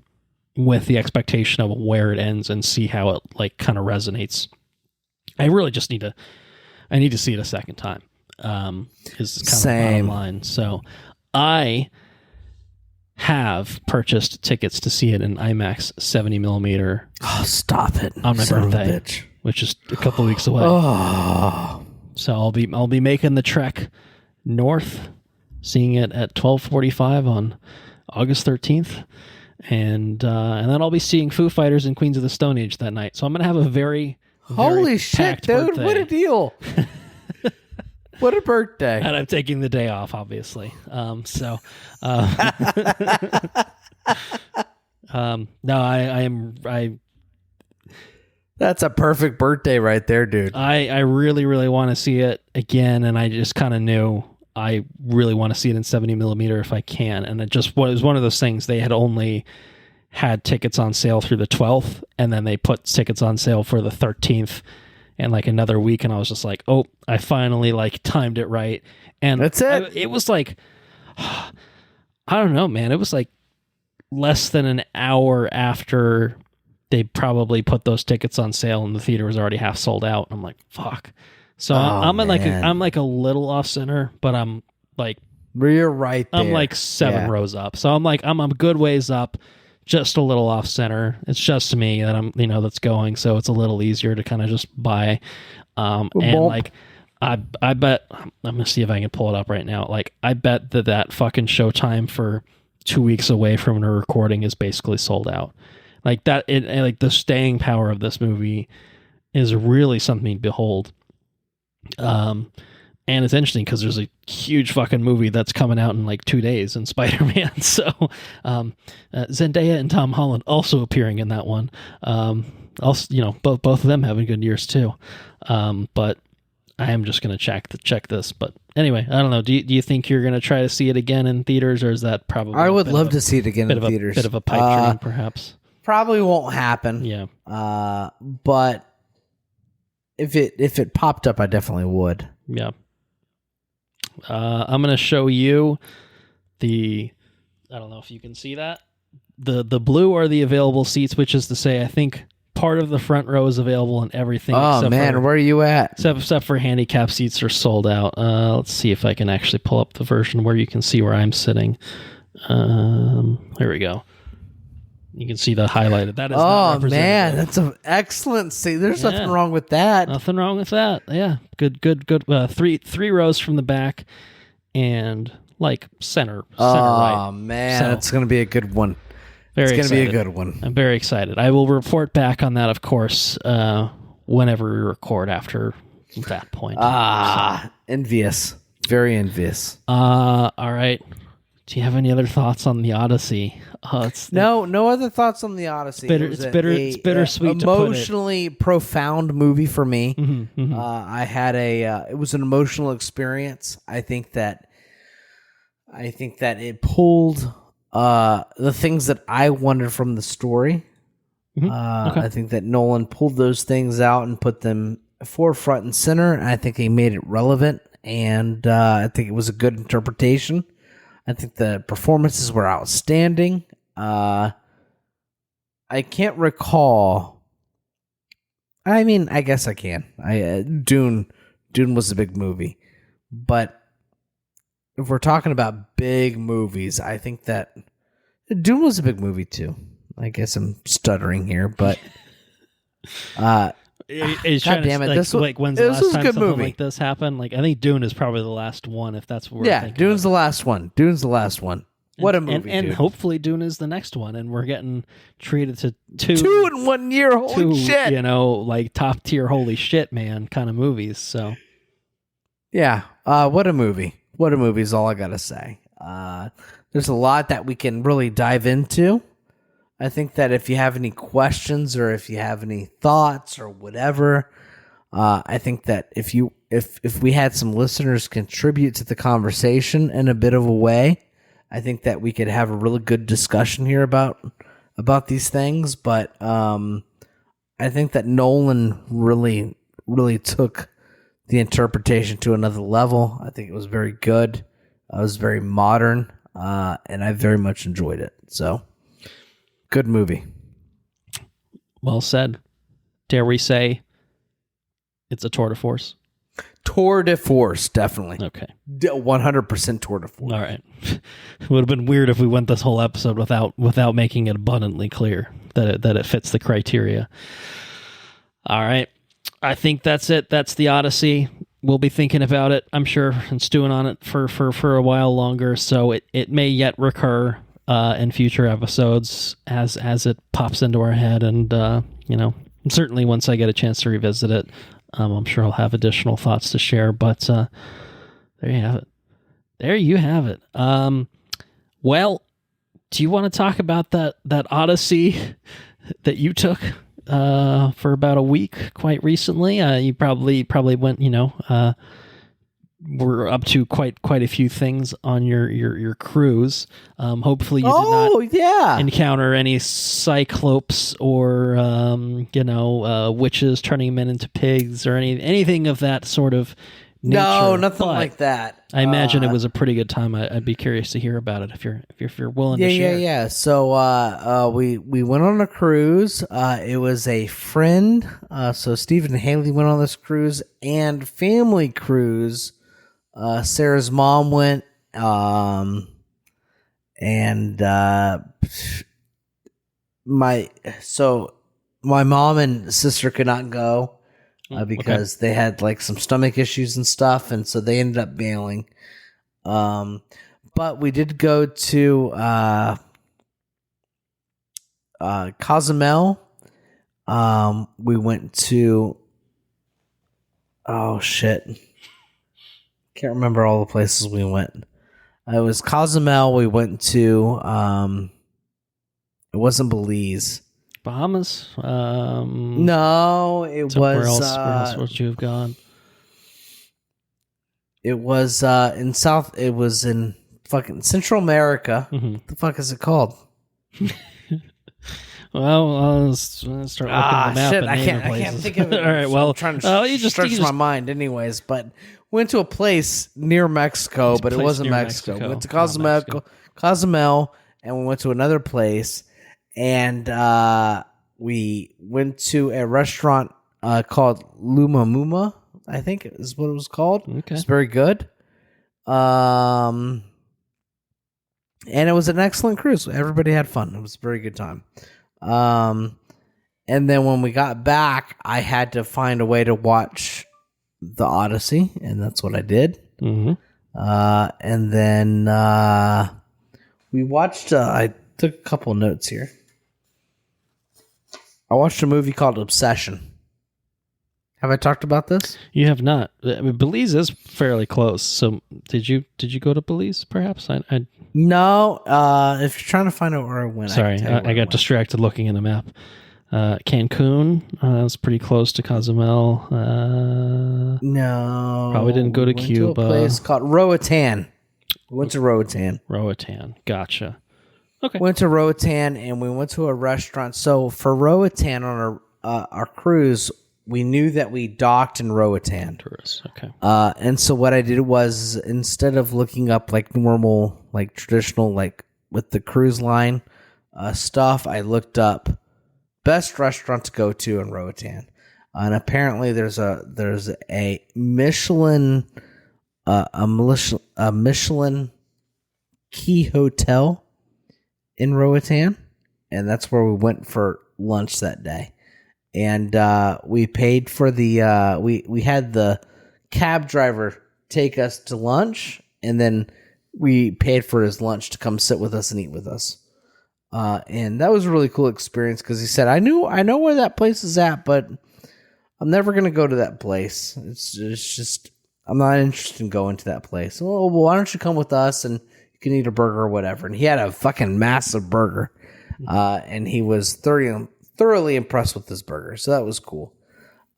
with the expectation of where it ends and see how it like kind of resonates. I really just need to see it a second time. Is kind of the bottom line. So I have purchased tickets to see it in IMAX 70 millimeter. Oh, stop it! On my Son birthday, of a bitch. Which is a couple weeks away. Oh, so I'll be making the trek north, seeing it at 12:45 on August 13th, and then I'll be seeing Foo Fighters and Queens of the Stone Age that night. So I'm gonna have a very holy shit, dude! Birthday. What a deal! What a birthday! And I'm taking the day off, obviously. No, I am. That's a perfect birthday right there, dude. I really, really want to see it again, and I just kind of knew I really want to see it in 70 millimeter if I can. And it was one of those things. They had only had tickets on sale through the 12th, and then they put tickets on sale for the 13th. And like another week, and I was just like, oh, I finally like timed it right. And that's it. It was like, I don't know, man. It was like less than an hour after they probably put those tickets on sale, and the theater was already half sold out. I'm like, fuck. So I'm like a little off center, but I'm like, you're right there. I'm like 7 rows up. So I'm like, I'm a good ways up. Just a little off center. It's just me that that's going, so it's a little easier to kind of just buy. And like I bet I'm gonna see if I can pull it up right now. Like, I bet that fucking showtime for 2 weeks away from a recording is basically sold out. Like that, like the staying power of this movie is really something to behold. And it's interesting because there's a huge fucking movie that's coming out in like 2 days in Spider-Man. So Zendaya and Tom Holland also appearing in that one. Also, both of them having good years too. But I am just going to check this. But anyway, I don't know. Do you think you're going to try to see it again in theaters, or is that probably? I would love to see it again in theaters. Bit of a pipe dream, perhaps. Probably won't happen. Yeah. But if it popped up, I definitely would. Yeah. I'm going to show you I don't know if you can see that. The blue are the available seats, which is to say, I think part of the front row is available and everything. Oh, man, where are you at? Except for handicap seats are sold out. Let's see if I can actually pull up the version where you can see where I'm sitting. Here we go. You can see the highlighted. That is oh, man, that's an excellent seat. There's nothing wrong with that. Nothing wrong with that. Yeah, good. Three rows from the back and like center right. Oh, man, it's going to be a good one. It's going to be a good one. I'm very excited. I will report back on that, of course, whenever we record after that point. Envious. Very envious. All right. Do you have any other thoughts on the Odyssey? No other thoughts on the Odyssey. It's bittersweet. Emotionally profound movie for me. Mm-hmm, mm-hmm. I had it was an emotional experience. I think that it pulled the things that I wanted from the story. Mm-hmm. Okay. I think that Nolan pulled those things out and put them forefront and center. And I think he made it relevant, and I think it was a good interpretation. I think the performances were outstanding. I can't recall. I mean, I guess I can. Dune was a big movie, but if we're talking about big movies, I think that Dune was a big movie too. I guess I'm stuttering here, but God damn it! When's the last time something like this happened? Like, I think Dune is probably the last one. If that's what we're thinking. Dune's the last one. Dune's the last one. What a movie! And hopefully Dune is the next one, and we're getting treated to two in 1 year. Holy shit! Like top tier, holy shit, man, kind of movies. So, yeah, what a movie! What a movie is all I gotta say. There's a lot that we can really dive into. I think that if you have any questions or if you have any thoughts or whatever, I think that if we had some listeners contribute to the conversation in a bit of a way, I think that we could have a really good discussion here about these things. But I think that Nolan really, really took the interpretation to another level. I think it was very good. It was very modern, and I very much enjoyed it. So, good movie. Well said. Dare we say it's a tour de force? Tour de force, definitely. Okay. 100% tour de force. All right. It would have been weird if we went this whole episode without making it abundantly clear that it fits the criteria. All right. I think that's it. That's the Odyssey. We'll be thinking about it, I'm sure, and stewing on it for a while longer. So it may yet recur in future episodes as it pops into our head. And, certainly once I get a chance to revisit it, I'm sure I'll have additional thoughts to share. But there you have it. There you have it. Well, do you want to talk about that Odyssey that you took for about a week quite recently? You probably went, we're up to quite a few things on your cruise. Hopefully you did not encounter any cyclopes or witches turning men into pigs or anything of that sort of nature. No, nothing like that. I imagine it was a pretty good time. I'd be curious to hear about it if you're willing to share. Yeah. So we went on a cruise. It was a friend. So Steve and Haley went on this cruise and family cruise. Sarah's mom went, and my mom and sister could not go. because they had like some stomach issues and stuff, and so they ended up bailing. But we did go to Cozumel. We went to can't remember all the places we went. It was Cozumel. We went to it wasn't Belize. Bahamas? No, it was. Where else would you have gone? It was in South. It was in fucking Central America. Mm-hmm. What the fuck is it called? Well, I'll start looking at the map. Shit! And I naming can't places. think of it. All right. Well, I'm trying to stretch my mind, anyways. But went to a place near Mexico, but it wasn't Mexico. We went to Cozumel, and we went to another place, and we went to a restaurant called Luma Muma, I think is what it was called. Okay. It's very good. And it was an excellent cruise. Everybody had fun. It was a very good time. And then when we got back, I had to find a way to watch the Odyssey, and that's what I did. Mm-hmm. And then we watched. I took a couple notes here. I watched a movie called Obsession. Have I talked about this? You have not. I mean, Belize is fairly close. So did you go to Belize? Perhaps No. If you're trying to find out where I went, sorry, I got distracted looking at the map. Cancun. That's pretty close to Cozumel. No, probably didn't go to Cuba. To a place called Roatán. We went to Roatán. Roatán. Gotcha. Okay. Went to Roatán, and we went to a restaurant. So for Roatán on our cruise, we knew that we docked in Roatán. Tourists. Okay. And so what I did was, instead of looking up like normal, like traditional, like with the cruise line stuff, I looked up best restaurant to go to in Roatán. And apparently there's a Michelin Michelin Key Hotel in Roatán, and that's where we went for lunch that day. And we paid for the we had the cab driver take us to lunch, and then we paid for his lunch to come sit with us and eat with us. And that was a really cool experience because he said, I know where that place is at, but I'm never going to go to that place. It's just, I'm not interested in going to that place. Well, why don't you come with us and you can eat a burger or whatever. And he had a fucking massive burger. And he was thoroughly impressed with this burger. So that was cool.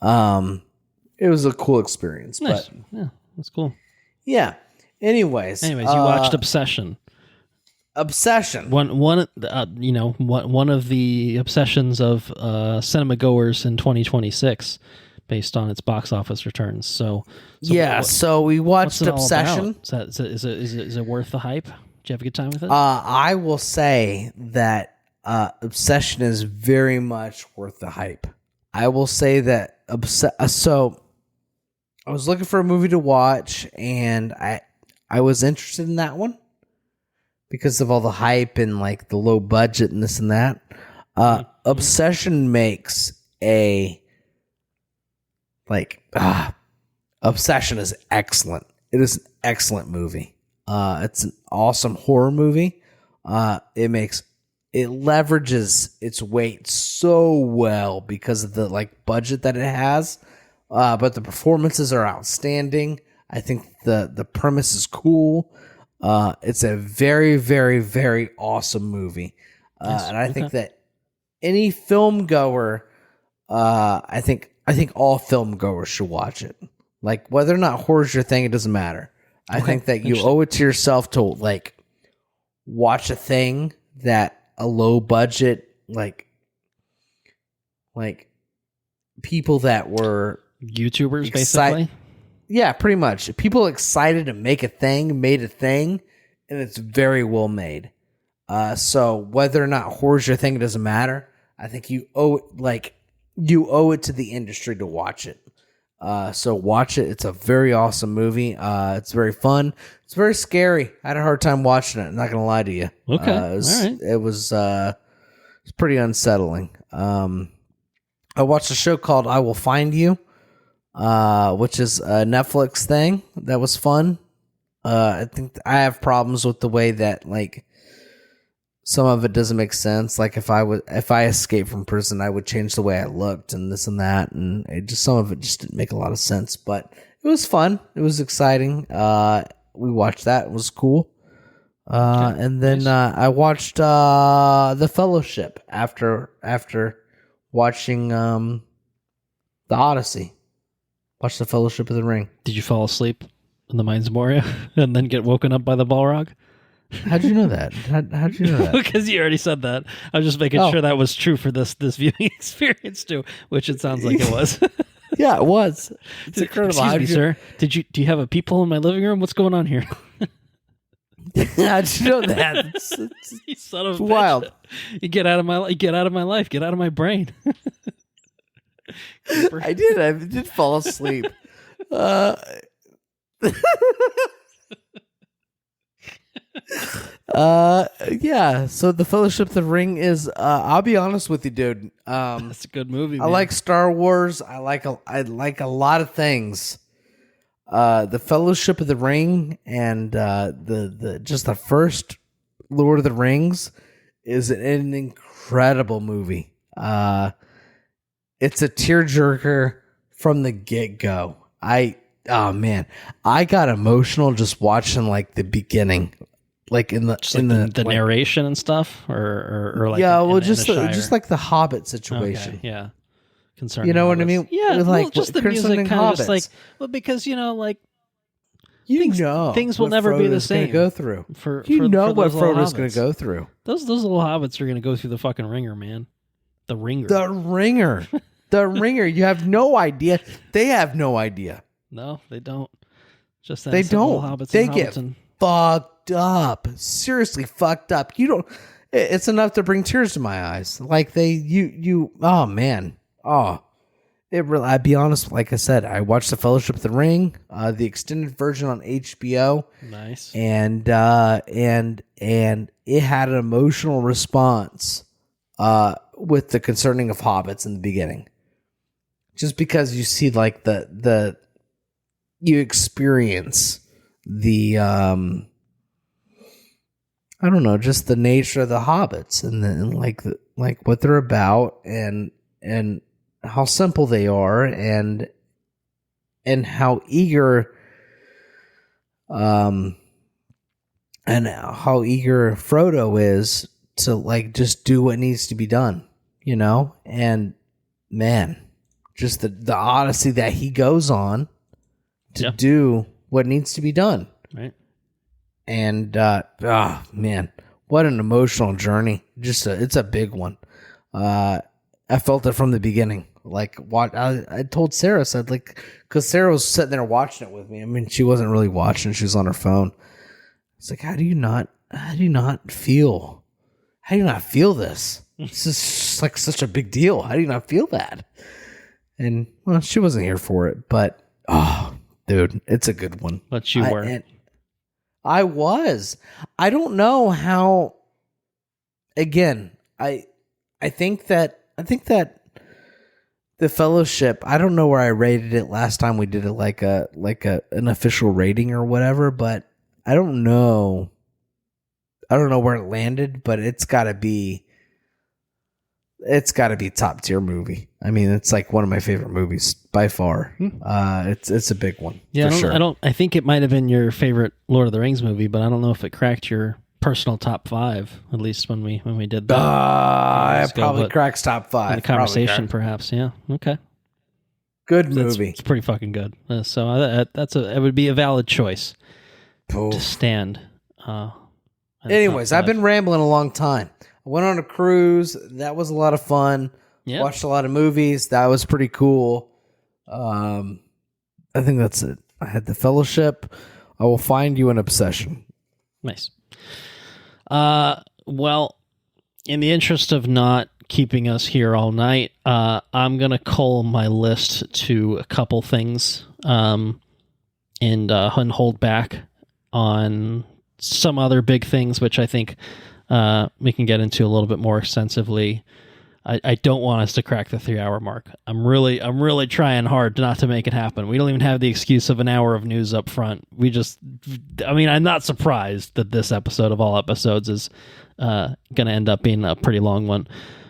It was a cool experience. Nice. But yeah, that's cool. Yeah. Anyways, you watched Obsession. One of the obsessions of cinema goers in 2026, based on its box office returns. So we watched Obsession. Is it worth the hype? Did you have a good time with it? I will say that Obsession is very much worth the hype. I will say that so I was looking for a movie to watch, and I was interested in that one because of all the hype and like the low budget and this and that. Obsession makes Obsession is excellent. It is an excellent movie. It's an awesome horror movie. It leverages its weight so well because of the like budget that it has. But the performances are outstanding. I think the premise is cool. It's a very, very, very awesome movie. And I think that any film goer, I think all film goers should watch it. Like whether or not horror's your thing, it doesn't matter. I think that you owe it to yourself to like watch a thing that a low budget, like people that were YouTubers, basically. Yeah, pretty much. People excited to make a thing, made a thing, and it's very well made. So whether or not horror's your thing, it doesn't matter. I think you owe it to the industry to watch it. So watch it. It's a very awesome movie. It's very fun. It's very scary. I had a hard time watching it. I'm not gonna lie to you. Okay, it was pretty unsettling. I watched a show called I Will Find You. which is a Netflix thing that was fun. I think I have problems with the way that like some of it doesn't make sense. Like if I escaped from prison, I would change the way I looked and this and that, and some of it just didn't make a lot of sense. But it was fun. It was exciting. We watched that. It was cool. And then I watched The Fellowship after watching the Odyssey. Watched The Fellowship of the Ring. Did you fall asleep in the Mines of Moria and then get woken up by the Balrog? How'd you know that? How'd you know that? Because you already said that. I was just making sure that was true for this viewing experience too, which it sounds like it was. Yeah, it was. It's incredible. Excuse me, sir. Do you have a peephole in my living room? What's going on here? How'd you know that? You son of a bitch. Wild. You get out of my life. Get out of my brain. I did fall asleep. Yeah, so The Fellowship of the Ring is I'll be honest with you, dude. That's a good movie, I man. like Star Wars. I like a lot of things. The Fellowship of the Ring and the first Lord of the Rings is an incredible movie. It's a tearjerker from the get-go. Oh man, I got emotional just watching like the beginning, like in the narration and stuff, or like just like the Hobbit situation. Okay, yeah, concerning. You know what I mean? Yeah, like just the music, kind of just like because like things will never be the same. Go through what Frodo's going to go through. Those little hobbits are going to go through the fucking ringer, man. The ringer. The ringer. You have no idea. They have no idea. No, they don't. Just they don't. Hobbits they get fucked up. Seriously fucked up. You don't. It's enough to bring tears to my eyes. Like Oh man. Oh, it really. I'd be honest. Like I said, I watched The Fellowship of the Ring, the extended version on HBO. Nice. And it had an emotional response. With the concerning of hobbits in the beginning, just because you see like you experience the I don't know, just the nature of the hobbits and like what they're about and how simple they are and how eager Frodo is to like just do what needs to be done, you know? And man, just the odyssey that he goes on to do what needs to be done. Right. And man, what an emotional journey. It's a big one. I felt it from the beginning. Like what I told Sarah, said like, cause Sarah was sitting there watching it with me. I mean, she wasn't really watching, she was on her phone. It's like, how do you not feel this? This is like such a big deal. How do you not feel that? And well, she wasn't here for it, but oh, dude, it's a good one. But you were. I was. I don't know how. Again, I think that The Fellowship. I don't know where I rated it last time we did it, like an official rating or whatever, but I don't know. I don't know where it landed, but it's got to be top tier movie. I mean, it's like one of my favorite movies by far. It's a big one. Yeah, for sure. I think it might have been your favorite Lord of the Rings movie, but I don't know if it cracked your personal top 5. At least when we did that. It probably cracks top 5. In the conversation, perhaps. Yeah. Okay. Good movie. It's pretty fucking good. So it would be a valid choice to stand. Anyways, I've been rambling a long time. I went on a cruise. That was a lot of fun. Yep. Watched a lot of movies. That was pretty cool. I think that's it. I had The Fellowship. I Will Find You, an Obsession. Nice. Well, in the interest of not keeping us here all night, I'm going to cull my list to a couple things and hold back on some other big things, which I think we can get into a little bit more extensively I don't want us to crack the 3-hour mark. I'm really trying hard not to make it happen. We don't even have the excuse of an hour of news up front. I'm not surprised that this episode of all episodes is going to end up being a pretty long one.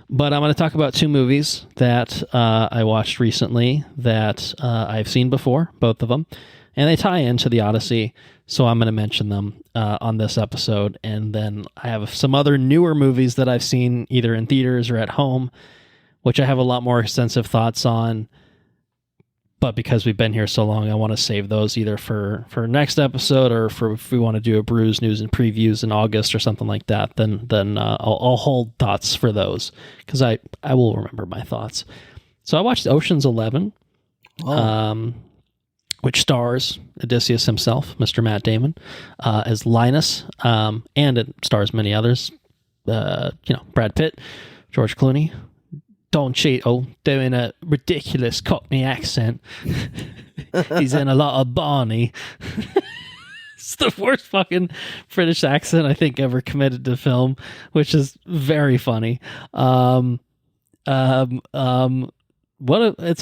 But I'm going to talk about 2 movies that I watched recently that I've seen before, both of them. And they tie into the Odyssey, so I'm going to mention them on this episode. And then I have some other newer movies that I've seen either in theaters or at home, which I have a lot more extensive thoughts on. But because we've been here so long, I want to save those either for next episode or for if we want to do a Brews News and Previews in August or something like that. Then I'll hold thoughts for those because I will remember my thoughts. So I watched Ocean's 11. Oh. Which stars Odysseus himself, Mr. Matt Damon, as Linus, and it stars many others. Brad Pitt, George Clooney, Don Cheadle doing a ridiculous Cockney accent. He's in a lot of Barney. It's the worst fucking British accent I think ever committed to film, which is very funny. It's a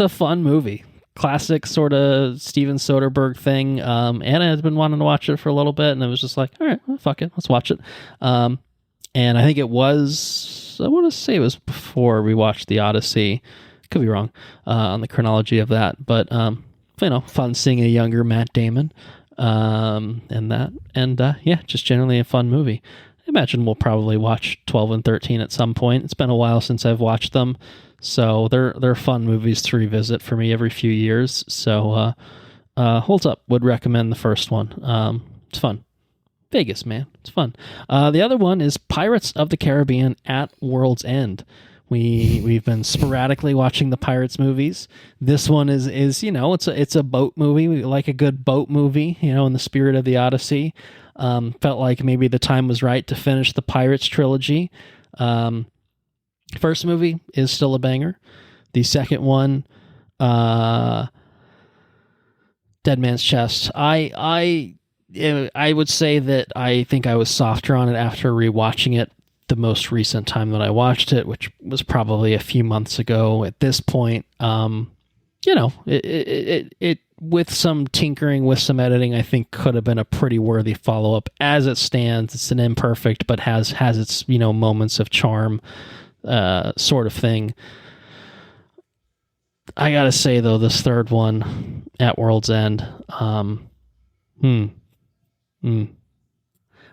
fun movie. Classic sort of Steven Soderbergh thing. Anna has been wanting to watch it for a little bit, and I was just like, all right, well, fuck it, let's watch it. And I think I want to say it was before we watched the Odyssey. Could be wrong on the chronology of that, but fun seeing a younger Matt Damon and that, and just generally a fun movie. I imagine we'll probably watch 12 and 13 at some point. It's been a while since I've watched them. So they're fun movies to revisit for me every few years. So holds up. Would recommend the first one. It's fun. Vegas, man. It's fun. The other one is Pirates of the Caribbean at World's End. We've been sporadically watching the Pirates movies. This one is it's a boat movie. We like a good boat movie, in the spirit of the Odyssey. Felt like maybe the time was right to finish the Pirates trilogy. First movie is still a banger. The second one, Dead Man's Chest. I would say that I think I was softer on it after rewatching it the most recent time that I watched it, which was probably a few months ago at this point. It with some tinkering, with some editing, I think could have been a pretty worthy follow-up. As it stands, it's an imperfect, but has its, moments of charm. Sort of thing. I gotta say though, this third one at World's End,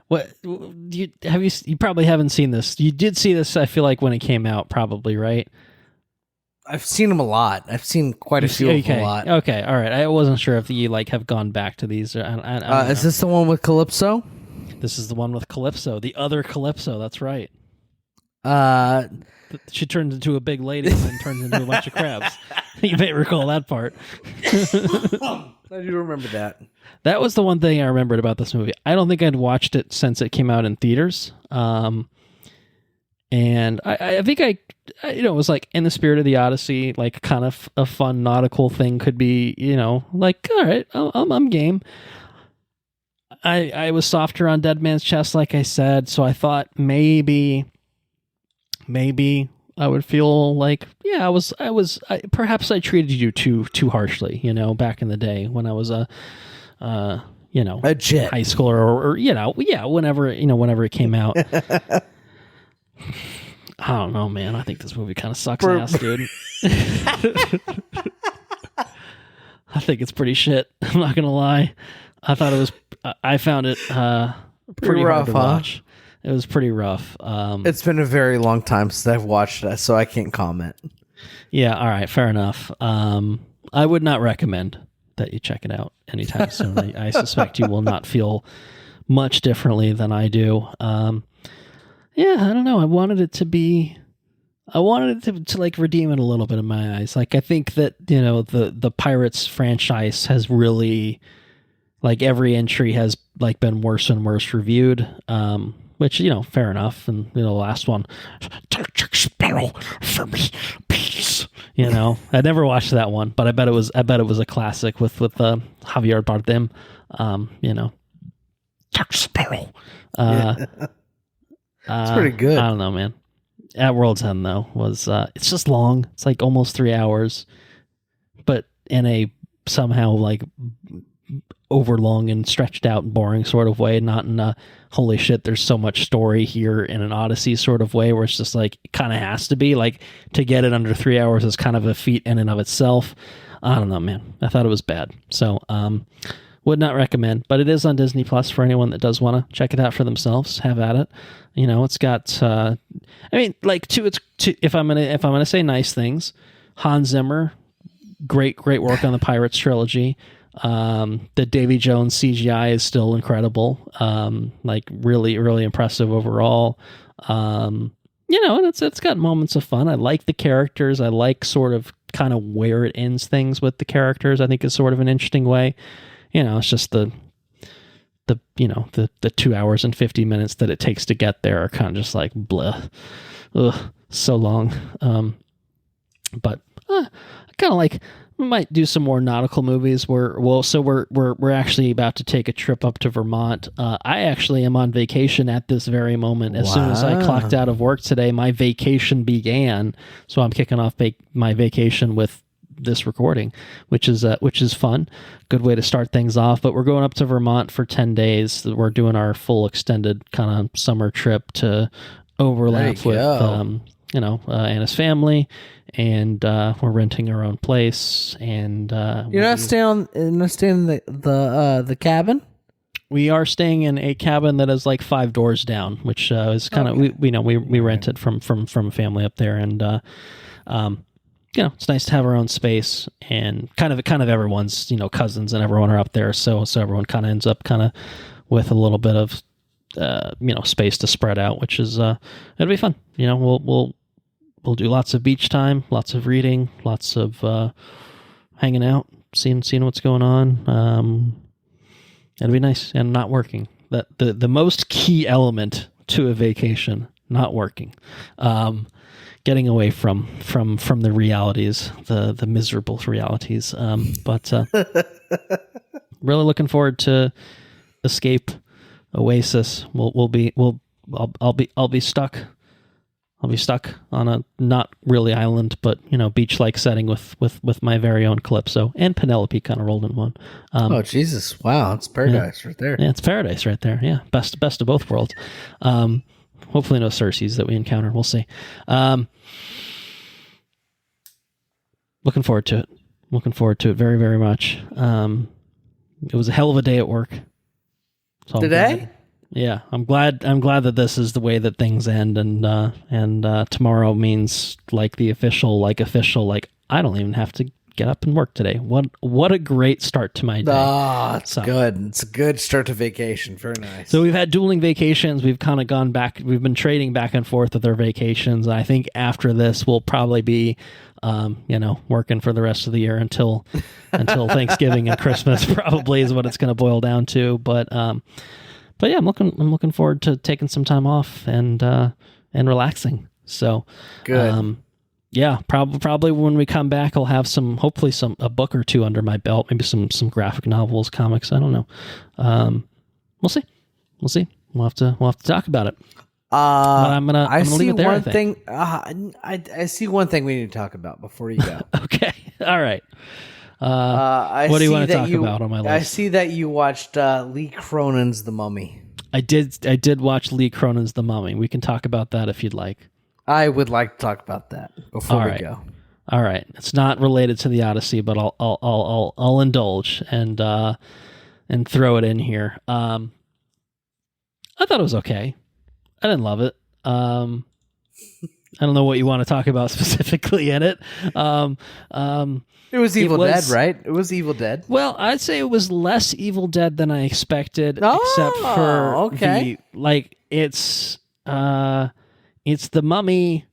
what you probably haven't seen this. You did see this, I feel like, when it came out, probably, right? I've seen them a lot. I've seen quite a few of them a lot. Okay, all right. I wasn't sure if you have gone back to these. Is this the one with Calypso? This is the one with Calypso, the other Calypso. That's right. She turns into a big lady and then turns into a bunch of crabs. You may recall that part. I do remember that. That was the one thing I remembered about this movie. I don't think I'd watched it since it came out in theaters. And I think it was like in the spirit of the Odyssey, like kind of a fun nautical thing could be, like, all right, I'm game. I was softer on Dead Man's Chest, like I said, so I thought maybe I would feel like, perhaps I treated you too harshly, back in the day when I was a jet high schooler or whenever it came out. I don't know, man. I think this movie kind of sucks ass, dude. I think it's pretty shit. I'm not gonna lie. I found it pretty rough, hard to watch. It was pretty rough. It's been a very long time since I've watched it, so I can't comment. Yeah, all right, fair enough. I would not recommend that you check it out anytime soon. I suspect you will not feel much differently than I do. I don't know. I wanted it to like redeem it a little bit in my eyes. Like, I think that, the Pirates franchise has really, like, every entry has like been worse and worse reviewed. Which, fair enough. And, the last one, take Jack Sparrow for me, please. I never watched that one, but I bet it was a classic with Javier Bardem. Jack Sparrow. It's pretty good. I don't know, man. at World's End though was it's just long. It's like almost 3 hours, but in a somehow like overlong and stretched out and boring sort of way, not in a holy shit there's so much story here in an Odyssey sort of way, where it's just like it kind of has to be like, to get it under 3 hours is kind of a feat in and of itself. I don't know, man. I thought it was bad, so would not recommend, but it is on Disney Plus for anyone that does want to check it out for themselves. Have at it. You know, it's got I mean, like, if I'm gonna say nice things, Hans Zimmer, great work on the Pirates trilogy. The Davy Jones CGI is still incredible. Like really, really impressive overall. You know, and it's got moments of fun. I like the characters. I like sort of kind of where it ends things with the characters. I think is sort of an interesting way. You know, it's just the 2 hours and 50 minutes that it takes to get there are kind of just like bleh, ugh, so long. But I kind of like. We might do some more nautical movies. We're actually about to take a trip up to Vermont. I actually am on vacation at this very moment. As soon as I clocked out of work today, my vacation began. So I'm kicking off my vacation with this recording, which is fun. Good way to start things off. But we're going up to Vermont for 10 days. We're doing our full extended kind of summer trip to overlap with Anna's family. And we're renting our own place, and you're not staying in the cabin. We are staying in a cabin that is like 5 doors down, which is kind of we rented from a family up there, and it's nice to have our own space, and kind of everyone's cousins and everyone are up there, so everyone kind of ends up kind of with a little bit of space to spread out, which is it'll be fun. We'll do lots of beach time, lots of reading, lots of hanging out, seeing what's going on. It'll be nice, and not working. The most key element to a vacation, not working. Getting away from the realities, the miserable realities. But really looking forward to escape, oasis. I'll be stuck. I'll be stuck on a not really island, but beach-like setting with my very own calypso, and Penelope kind of rolled in one. Oh Jesus! Wow, it's paradise right there. Yeah, it's paradise right there. Yeah, best of both worlds. Hopefully, no Circes that we encounter. We'll see. Looking forward to it. Looking forward to it very, very much. It was a hell of a day at work. So Today? Yeah, I'm glad that this is the way that things end, and tomorrow means like the official, I don't even have to get up and work today. What a great start to my day. Ah, it's good. It's a good start to vacation. Very nice. So we've had dueling vacations. We've kind of gone back. We've been trading back and forth with our vacations. I think after this, we'll probably be, working for the rest of the year until Thanksgiving and Christmas. Probably is what it's going to boil down to. But yeah, I'm looking forward to taking some time off and relaxing. So good. Yeah, probably when we come back, I'll have hopefully a book or two under my belt, maybe some graphic novels, comics. I don't know. We'll see. We'll have to talk about it. But I'm gonna leave it there. I see one thing we need to talk about before you go. Okay. All right. What do you want to talk about on my list? I see that you watched Lee Cronin's The Mummy. I did watch Lee Cronin's The Mummy. We can talk about that if you'd like. I would like to talk about that before we go. All right. It's not related to the Odyssey, but I'll indulge and throw it in here. I thought it was okay. I didn't love it. I don't know what you want to talk about specifically in it. It was Evil Dead, right? It was Evil Dead. Well, I'd say it was less Evil Dead than I expected, except for it's The Mummy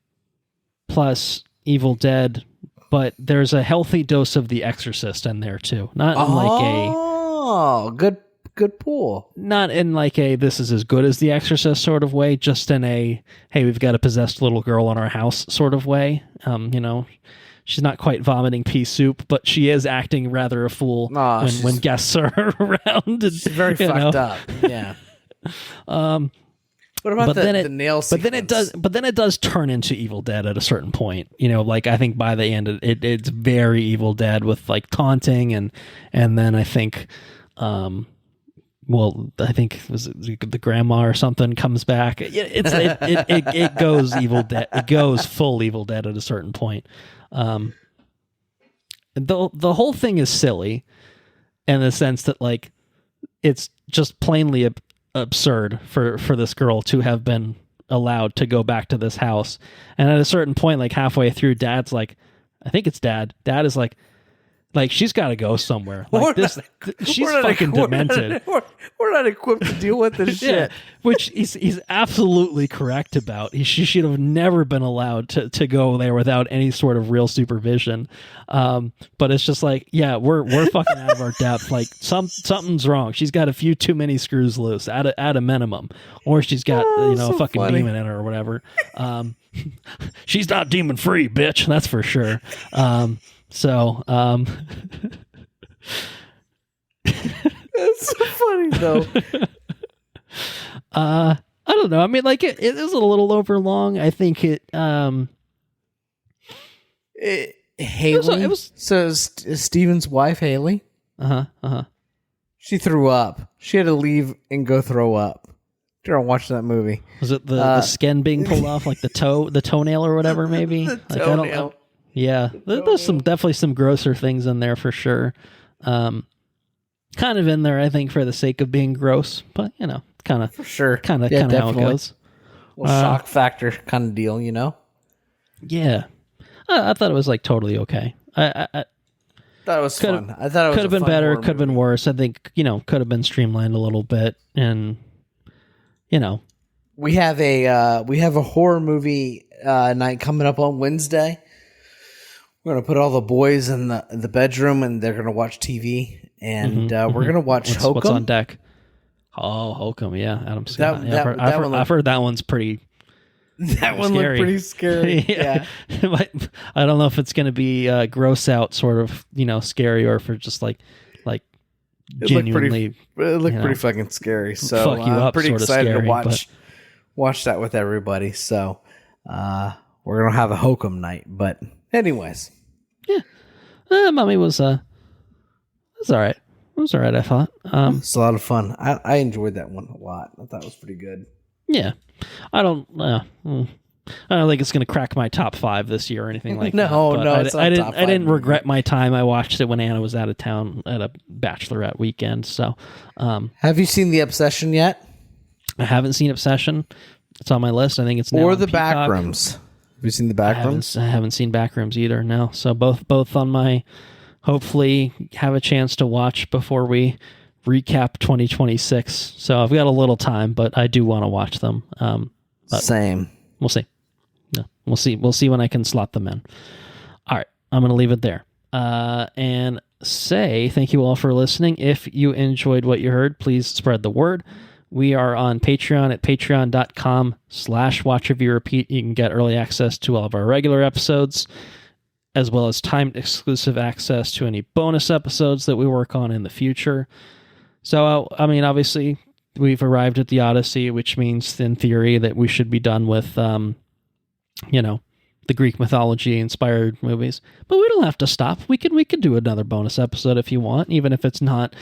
plus Evil Dead, but there's a healthy dose of The Exorcist in there too. Not in good pull. Not in like a this is as good as The Exorcist sort of way, just in a hey, we've got a possessed little girl in our house sort of way. She's not quite vomiting pea soup, but she is acting rather a fool when guests are around. And, she's very fucked up. Yeah. What about the nail sequence? But then it does turn into Evil Dead at a certain point. You know, like I think by the end it's very Evil Dead with like taunting and then I think I think it was the grandma or something comes back. It goes Evil Dead. It goes full Evil Dead at a certain point. The whole thing is silly in the sense that like it's just plainly absurd for this girl to have been allowed to go back to this house. And at a certain point, like halfway through, Dad's like, I think it's Dad. Dad is like she's got to go somewhere. Like she's fucking demented. We're not equipped to deal with this shit. Which he's absolutely correct about. She should have never been allowed to go there without any sort of real supervision. But it's just like, yeah, we're fucking out of our depth. Like something's wrong. She's got a few too many screws loose at a minimum, or she's got a fucking demon in her or whatever. She's not demon free, bitch. That's for sure. So, it's so funny though. I don't know. I mean, like it is a little over long. I think Haley. It was Steven's wife, Haley. She threw up. She had to leave and go throw up. During watching that movie. Was it the skin being pulled off, like the toenail or whatever? Maybe. Toenail. Yeah, there's definitely some grosser things in there for sure. Kind of in there, I think, for the sake of being gross, but kind of for sure, kind of how it goes. Well, shock factor kind of deal, Yeah, I thought it was like totally okay. I thought it was fun. I thought it could have been better, could have been worse. I think could have been streamlined a little bit, and we have a horror movie night coming up on Wednesday. We're going to put all the boys in the bedroom, and they're going to watch TV, and we're going to watch Hokum. What's on deck? Oh, Hokum, yeah. Adam Scott. I've heard that one's pretty That one looked pretty scary. Yeah. I don't know if it's going to be gross out sort of, scary, or if it's just like genuinely. It looked pretty fucking scary. So fuck you up, pretty sort of excited scary, to watch that with everybody. So we're going to have a Hokum night, but... Anyways. Yeah. Mummy was all right. It was all right, I thought. It's a lot of fun. I enjoyed that one a lot. I thought it was pretty good. Yeah. I don't think it's going to crack my top 5 this year or anything like that. No, it's not I didn't regret my time. I watched it when Anna was out of town at a bachelorette weekend. So, have you seen The Obsession yet? I haven't seen Obsession. It's on my list. I think it's now or on The Peacock. Backrooms. Have you seen The Backrooms? I haven't seen Backrooms either. No, so both on my. Hopefully, have a chance to watch before we recap 2026. So I've got a little time, but I do want to watch them. Same. We'll see. No, we'll see. We'll see when I can slot them in. All right, I'm going to leave it there. And say thank you all for listening. If you enjoyed what you heard, please spread the word. We are on Patreon at patreon.com/watchreviewrepeat. You can get early access to all of our regular episodes, as well as timed exclusive access to any bonus episodes that we work on in the future. So, obviously, we've arrived at the Odyssey, which means, in theory, that we should be done with, the Greek mythology-inspired movies. But we don't have to stop. We could do another bonus episode if you want, even if it's not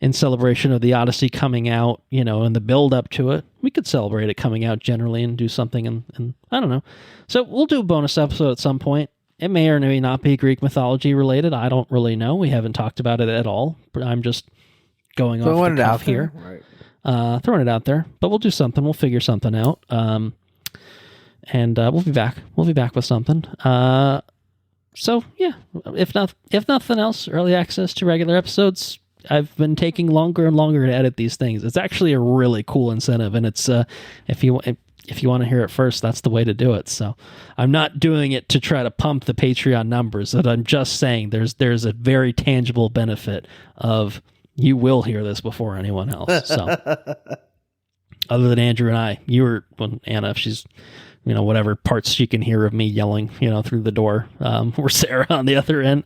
in celebration of the Odyssey coming out, and the build-up to it. We could celebrate it coming out generally and do something, and I don't know. So we'll do a bonus episode at some point. It may or may not be Greek mythology related. I don't really know. We haven't talked about it at all. But I'm just going off the cuff here. Right. Throwing it out there. But we'll do something. We'll figure something out. And we'll be back. We'll be back with something. So, yeah. If nothing else, early access to regular episodes. I've been taking longer and longer to edit these things. It's actually a really cool incentive, and it's if you want to hear it first, that's the way to do it. So I'm not doing it to try to pump the Patreon numbers, but I'm just saying there's a very tangible benefit of you will hear this before anyone else. So other than Andrew and I, Anna, if she's whatever parts she can hear of me yelling, through the door, or Sarah on the other end,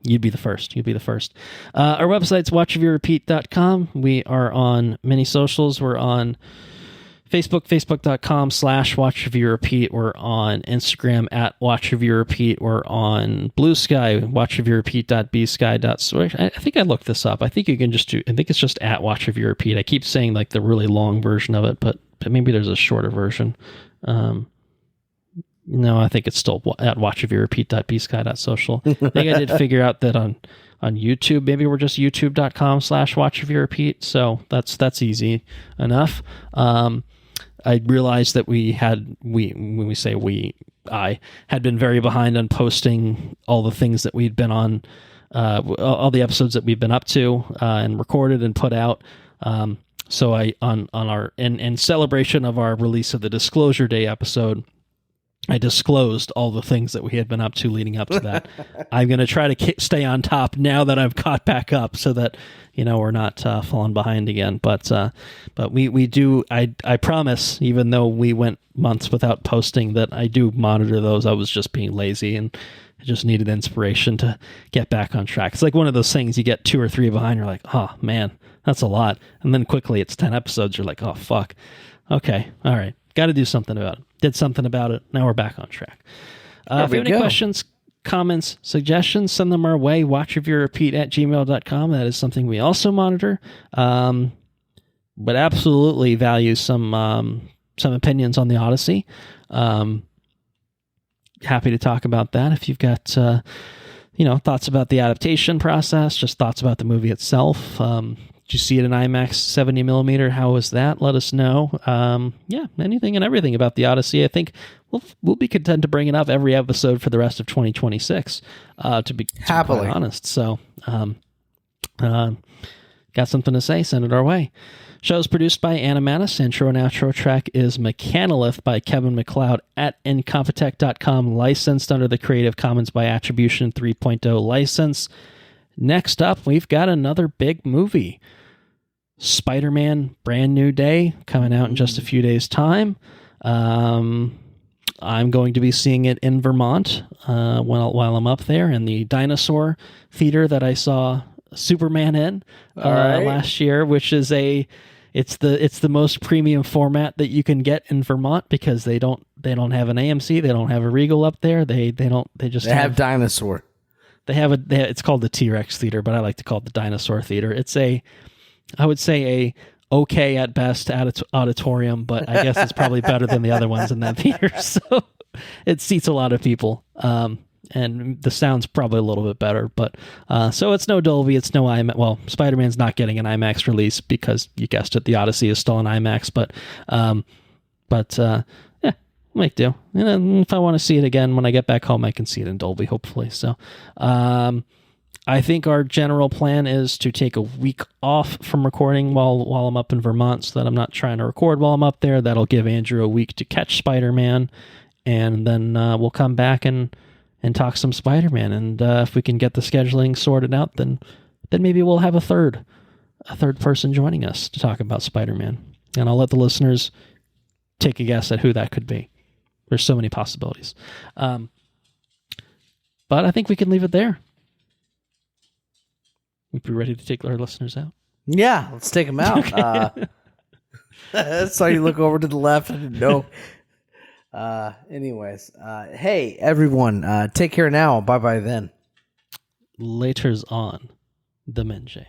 You'd be the first. Our website's watchreviewrepeat.com. We are on many socials. We're on Facebook, facebook.com/watchreviewrepeat. We're on Instagram @watchreviewrepeat. We're on Blue Sky, watchreviewrepeat.bsky.source. I think I looked this up. I think you can just I think it's just @watchreviewrepeat. I keep saying like the really long version of it, but maybe there's a shorter version. No, I think it's still @watchreviewrepeat.bsky.social. I think I did figure out that on YouTube, maybe we're just youtube.com/watchreviewrepeat. So that's easy enough. I realized that I had been very behind on posting all the things that we'd been on, all the episodes that we've been up to and recorded and put out. So I on our in celebration of our release of the Disclosure Day episode, I disclosed all the things that we had been up to leading up to that. I'm going to try to stay on top now that I've caught back up, so that we're not falling behind again. But we do. I promise, even though we went months without posting, that I do monitor those. I was just being lazy and I just needed inspiration to get back on track. It's like one of those things you get 2 or 3 behind. You're like, oh man, that's a lot, and then quickly it's 10 episodes. You're like, oh fuck, okay, all right. Got to do something about it. Did something about it. Now we're back on track. If you have any questions, comments, suggestions, send them our way. watchreviewrepeat@gmail.com. That is something we also monitor. But absolutely value some opinions on the Odyssey. Happy to talk about that. If you've got thoughts about the adaptation process, just thoughts about the movie itself. Did you see it in IMAX 70 millimeter? How was that? Let us know. Anything and everything about the Odyssey. I think we'll be content to bring it up every episode for the rest of 2026. To be quite honest. So, got something to say? Send it our way. Show's produced by Anna Manis. Intro and outro track is Mechanolith by Kevin MacLeod at Incompetech.com. Licensed under the Creative Commons by Attribution 3.0 license. Next up, we've got another big movie. Spider-Man Brand New Day, coming out in just a few days' time. I'm going to be seeing it in Vermont while I'm up there, in the dinosaur theater that I saw Superman in last year, which is it's the most premium format that you can get in Vermont, because they don't have an AMC, they don't have a Regal up there, they have dinosaur. It's called the T-Rex Theater, but I like to call it the Dinosaur Theater. It's I would say a okay at best auditorium, but I guess it's probably better than the other ones in that theater. So it seats a lot of people, and the sound's probably a little bit better. But so it's no Dolby, it's no IMAX. Well, Spider-Man's not getting an IMAX release because, you guessed it, the Odyssey is still an IMAX. But might do. And then if I want to see it again when I get back home, I can see it in Dolby, hopefully. So I think our general plan is to take a week off from recording while I'm up in Vermont, so that I'm not trying to record while I'm up there. That'll give Andrew a week to catch Spider-Man, and then we'll come back and talk some Spider-Man. And if we can get the scheduling sorted out, then maybe we'll have a third person joining us to talk about Spider-Man. And I'll let the listeners take a guess at who that could be. There's so many possibilities. But I think we can leave it there. We'd be ready to take our listeners out. Yeah, let's take them out. So you look over to the left. I didn't know. Anyways, hey, everyone, take care now. Bye-bye then. Later's on the Menjay.